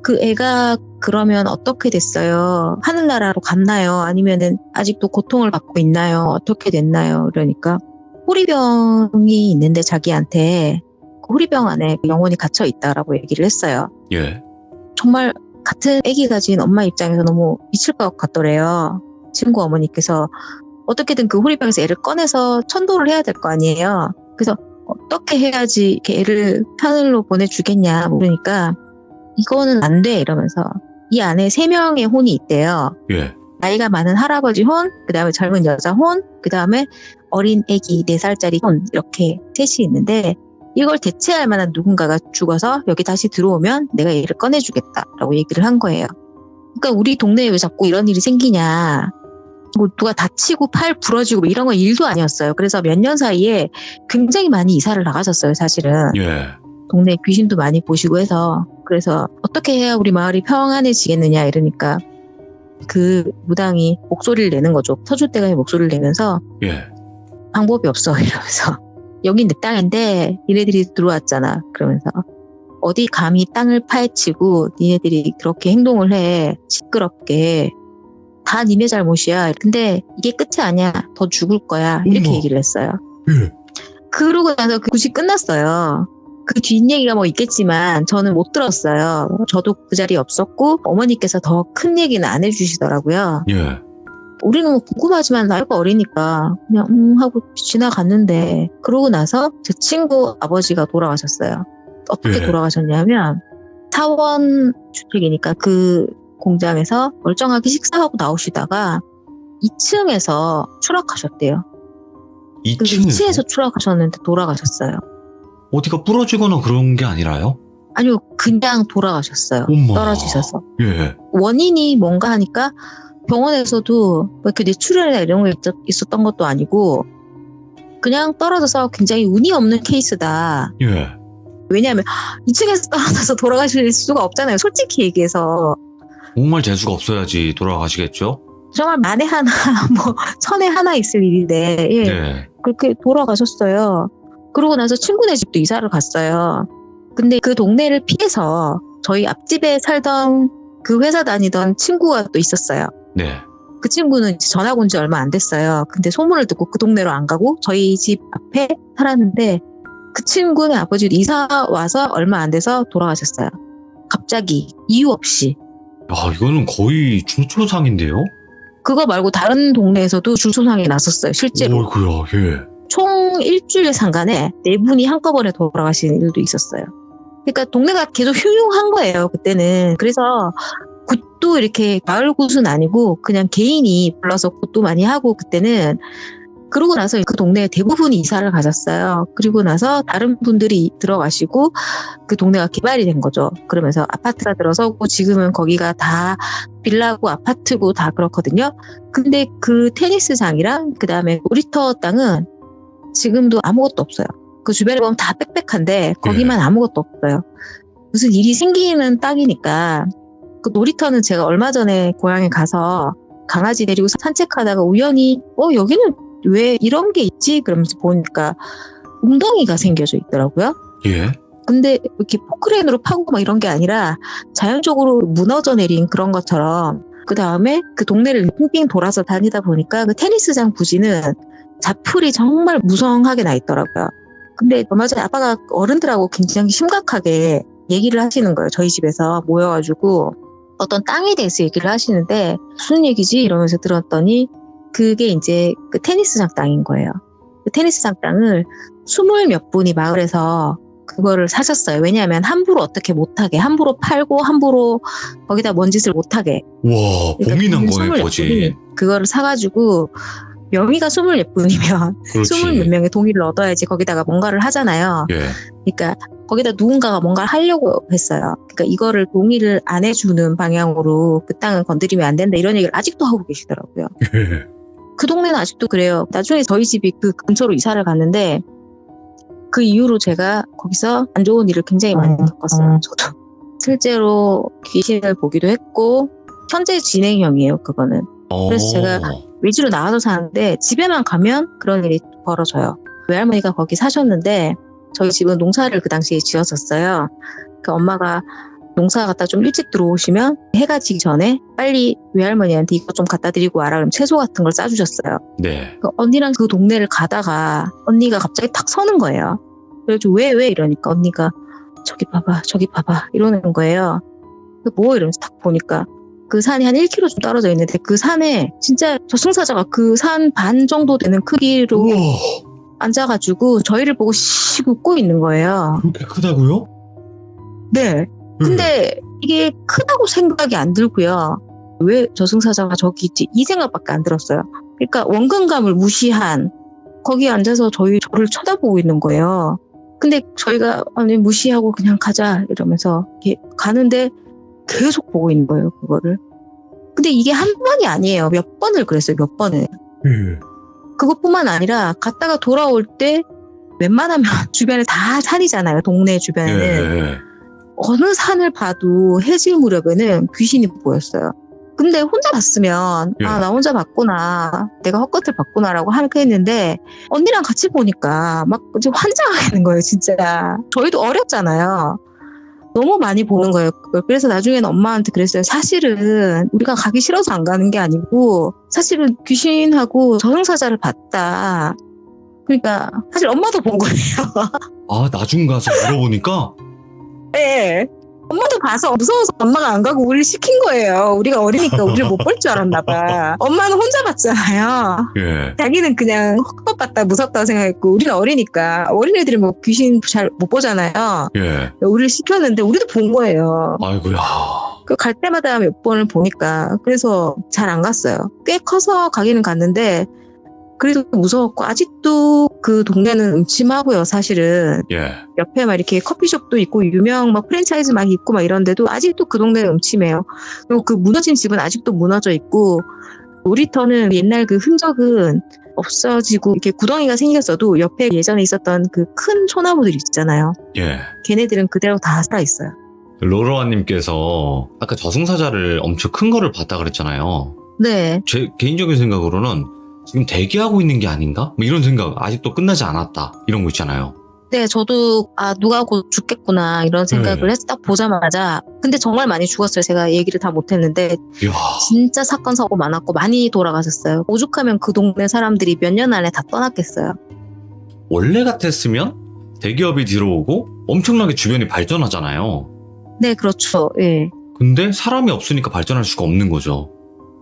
그 애가 그러면 어떻게 됐어요? 하늘나라로 갔나요? 아니면은 아직도 고통을 받고 있나요? 어떻게 됐나요? 그러니까 호리병이 있는데 자기한테 그 호리병 안에 영혼이 갇혀 있다라고 얘기를 했어요. 예. 정말 같은 아기 가진 엄마 입장에서 너무 미칠 것 같더래요. 친구 어머니께서 어떻게든 그 호리병에서 애를 꺼내서 천도를 해야 될 거 아니에요. 그래서 어떻게 해야지 이렇게 애를 하늘로 보내주겠냐 물으니까 이거는 안 돼 이러면서 이 안에 3명의 혼이 있대요. 예. 나이가 많은 할아버지 혼, 그 다음에 젊은 여자 혼, 그 다음에 어린 아기 4살짜리 혼 이렇게 셋이 있는데 이걸 대체할 만한 누군가가 죽어서 여기 다시 들어오면 내가 얘를 꺼내주겠다라고 얘기를 한 거예요. 그러니까 우리 동네에 왜 자꾸 이런 일이 생기냐. 뭐 누가 다치고 팔 부러지고 뭐 이런 건 일도 아니었어요. 그래서 몇 년 사이에 굉장히 많이 이사를 나가셨어요, 사실은. 예. 동네 귀신도 많이 보시고 해서. 그래서 어떻게 해야 우리 마을이 평안해지겠느냐 이러니까 그 무당이 목소리를 내는 거죠. 터줏대감이 목소리를 내면서 예. 방법이 없어 이러면서 여긴 내 땅인데 니네들이 들어왔잖아. 그러면서 어디 감히 땅을 파헤치고 니네들이 그렇게 행동을 해. 시끄럽게. 다 니네 잘못이야. 근데 이게 끝이 아니야. 더 죽을 거야. 이렇게 어머. 얘기를 했어요. 예. 그러고 나서 그 굿이 끝났어요. 그 뒷얘기가 뭐 있겠지만 저는 못 들었어요. 저도 그 자리에 없었고 어머니께서 더 큰 얘기는 안 해주시더라고요. 예. 우리는 뭐 궁금하지만 나이가 어리니까 그냥 하고 지나갔는데 그러고 나서 제 친구 아버지가 돌아가셨어요. 어떻게 예. 돌아가셨냐면 사원 주택이니까 그 공장에서 멀쩡하게 식사하고 나오시다가 2층에서 추락하셨대요. 2층에서 2층에서 추락하셨는데 돌아가셨어요. 어디가 부러지거나 그런 게 아니라요? 아니요, 그냥 돌아가셨어요. 엄마. 떨어지셔서. 예. 원인이 뭔가 하니까 병원에서도 뭐 이렇게 뇌출혈이나 이런 게 있었던 것도 아니고 그냥 떨어져서 굉장히 운이 없는 케이스다. 예. 왜냐하면 2층에서 떨어져서 돌아가실 수가 없잖아요. 솔직히 얘기해서. 정말 재수가 없어야지 돌아가시겠죠? 정말 만에 하나, 뭐 천에 하나 있을 일인데 예. 예. 그렇게 돌아가셨어요. 그러고 나서 친구네 집도 이사를 갔어요. 근데 그 동네를 피해서 저희 앞집에 살던 그 회사 다니던 친구가 또 있었어요. 네. 그 친구는 이제 전학 온 지 얼마 안 됐어요. 근데 소문을 듣고 그 동네로 안 가고 저희 집 앞에 살았는데 그 친구는 아버지 이사 와서 얼마 안 돼서 돌아가셨어요. 갑자기 이유 없이. 야, 이거는 거의 중초상인데요? 그거 말고 다른 동네에서도 중소상이 났었어요. 실제로. 어이구야, 예. 총 일주일 상간에 4분이 한꺼번에 돌아가신 일도 있었어요. 그러니까 동네가 계속 흉흉한 거예요, 그때는. 그래서 굿도 이렇게 마을 굿은 아니고 그냥 개인이 불러서 굿도 많이 하고 그때는. 그러고 나서 그 동네에 대부분이 이사를 가셨어요. 그리고 나서 다른 분들이 들어가시고 그 동네가 개발이 된 거죠. 그러면서 아파트가 들어서고 지금은 거기가 다 빌라고 아파트고 다 그렇거든요. 근데 그 테니스장이랑 그 다음에 놀이터 땅은 지금도 아무것도 없어요. 그 주변에 보면 다 빽빽한데 거기만 아무것도 없어요. 무슨 일이 생기는 땅이니까. 그 놀이터는 제가 얼마 전에 고향에 가서 강아지 데리고 산책하다가 우연히 여기는 왜 이런 게 있지? 그러면서 보니까 웅덩이가 생겨져 있더라고요. 예. 근데 이렇게 포크레인으로 파고 막 이런 게 아니라 자연적으로 무너져 내린 그런 것처럼 그 다음에 그 동네를 빙빙 돌아서 다니다 보니까 그 테니스장 부지는 자풀이 정말 무성하게 나 있더라고요. 근데 얼마 전에 아빠가 어른들하고 굉장히 심각하게 얘기를 하시는 거예요. 저희 집에서 모여가지고 어떤 땅에 대해서 얘기를 하시는데 무슨 얘기지? 이러면서 들었더니 그게 이제 그 테니스장 땅인 거예요. 그 테니스장 땅을 20몇 분이 마을에서 그거를 사셨어요. 왜냐하면 함부로 어떻게 못하게, 함부로 팔고 함부로 거기다 뭔 짓을 못하게. 와, 그러니까 범인한 거네, 24 거지. 분이 그거를 사가지고 명의가 24분이면 그렇지. 20몇 명의 동의를 얻어야지 거기다가 뭔가를 하잖아요. 예. 그러니까 거기다 누군가가 뭔가를 하려고 했어요. 그러니까 이거를 동의를 안 해주는 방향으로 그 땅은 건드리면 안 된다 이런 얘기를 아직도 하고 계시더라고요. 예. 그 동네는 아직도 그래요. 나중에 저희 집이 그 근처로 이사를 갔는데 그 이후로 제가 거기서 안 좋은 일을 굉장히 많이 겪었어요. 저도 실제로 귀신을 보기도 했고 현재 진행형이에요. 그거는. 그래서 제가 외지로 나와서 사는데 집에만 가면 그런 일이 벌어져요. 외할머니가 거기 사셨는데 저희 집은 농사를 그 당시에 지었었어요. 그 엄마가 농사 갖다 좀 일찍 들어오시면 해가 지기 전에 빨리 외할머니한테 이거 좀 갖다 드리고 와라. 그럼 채소 같은 걸 싸주셨어요. 네. 언니랑 그 동네를 가다가 언니가 갑자기 탁 서는 거예요. 그래가지고 왜 이러니까 언니가 저기 봐봐 이러는 거예요. 뭐 이러면서 딱 보니까 그 산이 한 1km 좀 떨어져 있는데 그 산에 진짜 저승사자가 그 산 반 정도 되는 크기로 우와, 앉아가지고 저희를 보고 씩 웃고 있는 거예요. 그렇게 크다고요? 네. 근데 이게 크다고 생각이 안 들고요. 왜 저승사자가 저기 있지? 이 생각밖에 안 들었어요. 그러니까 원근감을 무시한 거기에 앉아서 저를 쳐다보고 있는 거예요. 근데 저희가 아니 무시하고 그냥 가자 이러면서 이렇게 가는데 계속 보고 있는 거예요, 그거를. 근데 이게 한 번이 아니에요. 몇 번을 그랬어요, 몇 번을. 예. 그것뿐만 아니라 갔다가 돌아올 때 웬만하면 주변에 다 산이잖아요, 동네 주변에는. 예. 어느 산을 봐도 해질 무렵에는 귀신이 보였어요. 근데 혼자 봤으면 예. 나 혼자 봤구나, 내가 헛것을 봤구나라고 하겠는데 언니랑 같이 보니까 막 이제 환장하는 거예요, 진짜. 저희도 어렸잖아요. 너무 많이 보는 거예요, 그걸. 그래서 나중에는 엄마한테 그랬어요. 사실은 우리가 가기 싫어서 안 가는 게 아니고 사실은 귀신하고 저승사자를 봤다. 그러니까 사실 엄마도 본 거예요. 아, 나중 가서 물어보니까? 네. 엄마도 봐서 무서워서 엄마가 안 가고 우리를 시킨 거예요. 우리가 어리니까 우리를 못 볼 줄 알았나 봐. 엄마는 혼자 봤잖아요. 예. 자기는 그냥 헛것 봤다 무섭다고 생각했고 우리는 어리니까. 어린애들은 뭐 귀신 잘 못 보잖아요. 예. 우리를 시켰는데 우리도 본 거예요. 아이고야. 그 갈 때마다 몇 번을 보니까 그래서 잘 안 갔어요. 꽤 커서 가기는 갔는데 그래도 무서웠고 아직도 그 동네는 음침하고요, 사실은. 예. 옆에 막 이렇게 커피숍도 있고 유명 막 프랜차이즈 막 있고 막 이런데도 아직도 그 동네는 음침해요. 그리고 그 무너진 집은 아직도 무너져 있고 놀이터는 옛날 그 흔적은 없어지고 이렇게 구덩이가 생겼어도 옆에 예전에 있었던 그 큰 소나무들 있잖아요. 예. 걔네들은 그대로 다 살아있어요. 로로아님께서 아까 저승사자를 엄청 큰 거를 봤다 그랬잖아요. 네. 제 개인적인 생각으로는 지금 대기하고 있는 게 아닌가? 뭐 이런 생각, 아직도 끝나지 않았다. 이런 거 있잖아요. 네, 저도 누가 곧 죽겠구나 이런 생각을 네. 해서 딱 보자마자. 근데 정말 많이 죽었어요. 제가 얘기를 다 못했는데 이야. 진짜 사건 사고 많았고 많이 돌아가셨어요. 오죽하면 그 동네 사람들이 몇 년 안에 다 떠났겠어요. 원래 같았으면 대기업이 들어오고 엄청나게 주변이 발전하잖아요. 네, 그렇죠. 예. 근데 사람이 없으니까 발전할 수가 없는 거죠.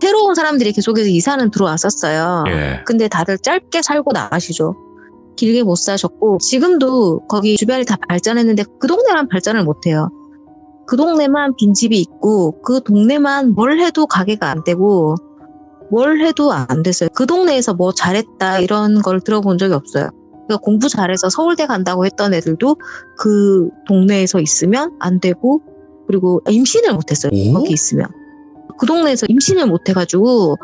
새로운 사람들이 계속해서 이사는 들어왔었어요. 예. 근데 다들 짧게 살고 나가시죠. 길게 못 사셨고 지금도 거기 주변이 다 발전했는데 그 동네만 발전을 못해요. 그 동네만 빈집이 있고 그 동네만 뭘 해도 가게가 안 되고 뭘 해도 안 됐어요. 그 동네에서 뭐 잘했다 이런 걸 들어본 적이 없어요. 그러니까 공부 잘해서 서울대 간다고 했던 애들도 그 동네에서 있으면 안 되고 그리고 임신을 못했어요. 오? 거기 있으면. 그 동네에서 임신을 못해가지고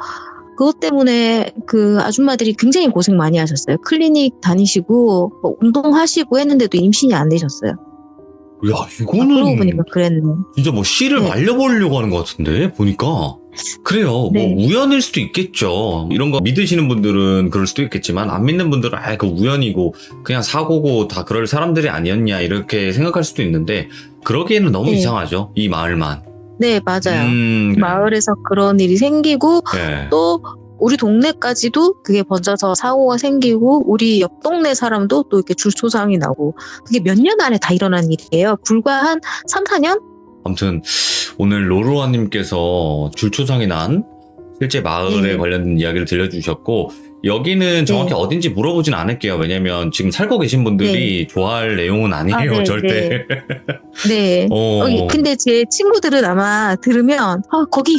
그것 때문에 그 아줌마들이 굉장히 고생 많이 하셨어요. 클리닉 다니시고 뭐 운동하시고 했는데도 임신이 안 되셨어요. 야, 그러고 이거는 보니까 그랬네. 진짜 뭐 씨를 네. 말려버리려고 하는 것 같은데, 보니까. 그래요. 네. 뭐 우연일 수도 있겠죠. 이런 거 믿으시는 분들은 그럴 수도 있겠지만 안 믿는 분들은 그 우연이고 그냥 사고고 다 그럴 사람들이 아니었냐 이렇게 생각할 수도 있는데 그러기에는 너무 네. 이상하죠. 이 마을만. 네, 맞아요. 네. 마을에서 그런 일이 생기고 네. 또 우리 동네까지도 그게 번져서 사고가 생기고 우리 옆 동네 사람도 또 이렇게 줄초상이 나고 그게 몇 년 안에 다 일어난 일이에요. 불과 한 3, 4년? 아무튼 오늘 로로아님께서 줄초상이 난 실제 마을에 네. 관련된 이야기를 들려주셨고 여기는 정확히 네. 어딘지 물어보진 않을게요. 왜냐면 지금 살고 계신 분들이 좋아할 내용은 아니에요. 네, 절대. 네. 근데 제 친구들은 아마 들으면 거기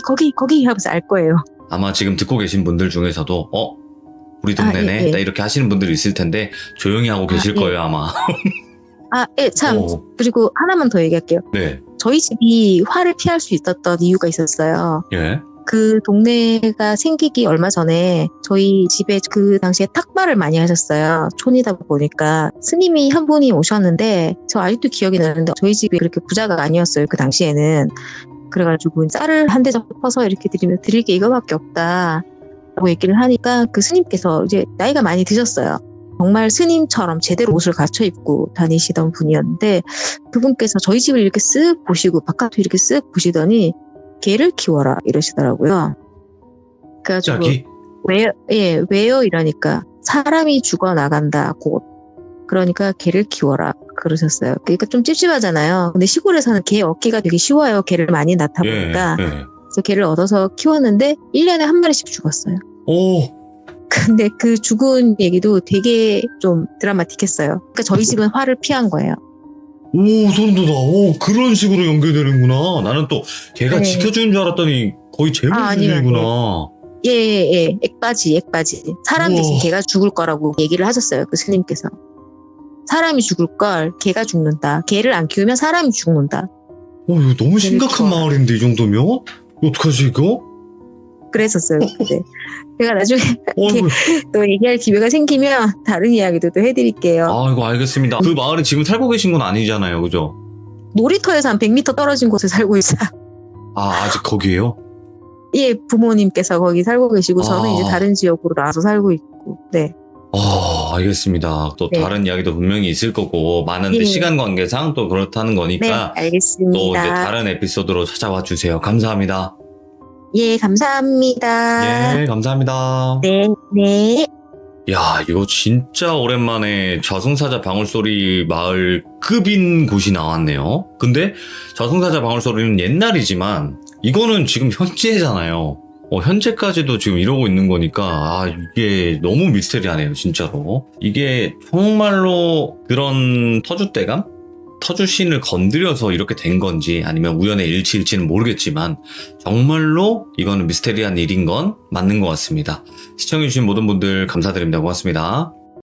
하면서 알 거예요. 아마 지금 듣고 계신 분들 중에서도 우리 동네네 예. 나 이렇게 하시는 분들이 있을 텐데 조용히 하고 계실 예. 거예요 아마. 예, 참. 그리고 하나만 더 얘기할게요. 네. 저희 집이 화를 피할 수 있었던 이유가 있었어요. 예. 그 동네가 생기기 얼마 전에 저희 집에 그 당시에 탁발을 많이 하셨어요. 촌이다 보니까 스님이 한 분이 오셨는데 저 아직도 기억이 나는데 저희 집이 그렇게 부자가 아니었어요. 그 당시에는. 그래가지고 쌀을 한 대접 퍼서 이렇게 드리면 드릴 게 이거밖에 없다 라고 얘기를 하니까 그 스님께서 이제 나이가 많이 드셨어요. 정말 스님처럼 제대로 옷을 갖춰 입고 다니시던 분이었는데 그분께서 저희 집을 이렇게 쓱 보시고 바깥을 이렇게 쓱 보시더니 개를 키워라 이러시더라고요. 그래가지고 짝이? 왜요? 이러니까 사람이 죽어 나간다 곧. 그러니까 개를 키워라 그러셨어요. 그러니까 좀 찝찝하잖아요. 근데 시골에서는 개 얻기가 되게 쉬워요. 개를 많이 낳다 보니까. 그래서 개를 얻어서 키웠는데 1년에 한 마리씩 죽었어요. 오. 근데 그 죽은 얘기도 되게 좀 드라마틱했어요. 그러니까 저희 집은 화를 피한 거예요. 오, 소름 돋아. 오, 그런 식으로 연결되는구나. 나는 또 걔가 네. 지켜주는 줄 알았더니 거의 재물 아니요, 수준이구나. 예. 액바지. 사람 우와. 대신 개가 죽을 거라고 얘기를 하셨어요. 그 스님께서. 사람이 죽을 걸 개가 죽는다. 개를 안 키우면 사람이 죽는다. 오, 이거 너무 심각한 그러니까. 마을인데, 이 정도면? 어떡하지, 이거? 그랬었어요. 그때. 제가 나중에 어이구. 또 얘기할 기회가 생기면 다른 이야기도 또 해드릴게요. 아이고, 알겠습니다. 그 마을에 지금 살고 계신 건 아니잖아요, 그죠? 놀이터에서 한 100m 떨어진 곳에 살고 있어요. 아, 아직 거기에요? 예, 부모님께서 거기 살고 계시고 저는 아. 이제 다른 지역으로 나와서 살고 있고. 네. 알겠습니다. 또 네. 다른 이야기도 분명히 있을 거고, 많은 예. 시간 관계상 또 그렇다는 네, 거니까, 또 이제 알겠습니다. 다른 에피소드로 찾아와 주세요. 감사합니다. 예, 감사합니다. 예, 감사합니다. 네. 야, 이거 진짜 오랜만에 저승사자 방울소리 마을급인 곳이 나왔네요. 근데 저승사자 방울소리는 옛날이지만 이거는 지금 현재잖아요. 현재까지도 지금 이러고 있는 거니까 이게 너무 미스테리하네요, 진짜로. 이게 정말로 그런 터줏대감? 터주신을 건드려서 이렇게 된 건지 아니면 우연의 일치일지는 모르겠지만 정말로 이거는 미스테리한 일인 건 맞는 것 같습니다. 시청해주신 모든 분들 감사드립니다. 고맙습니다.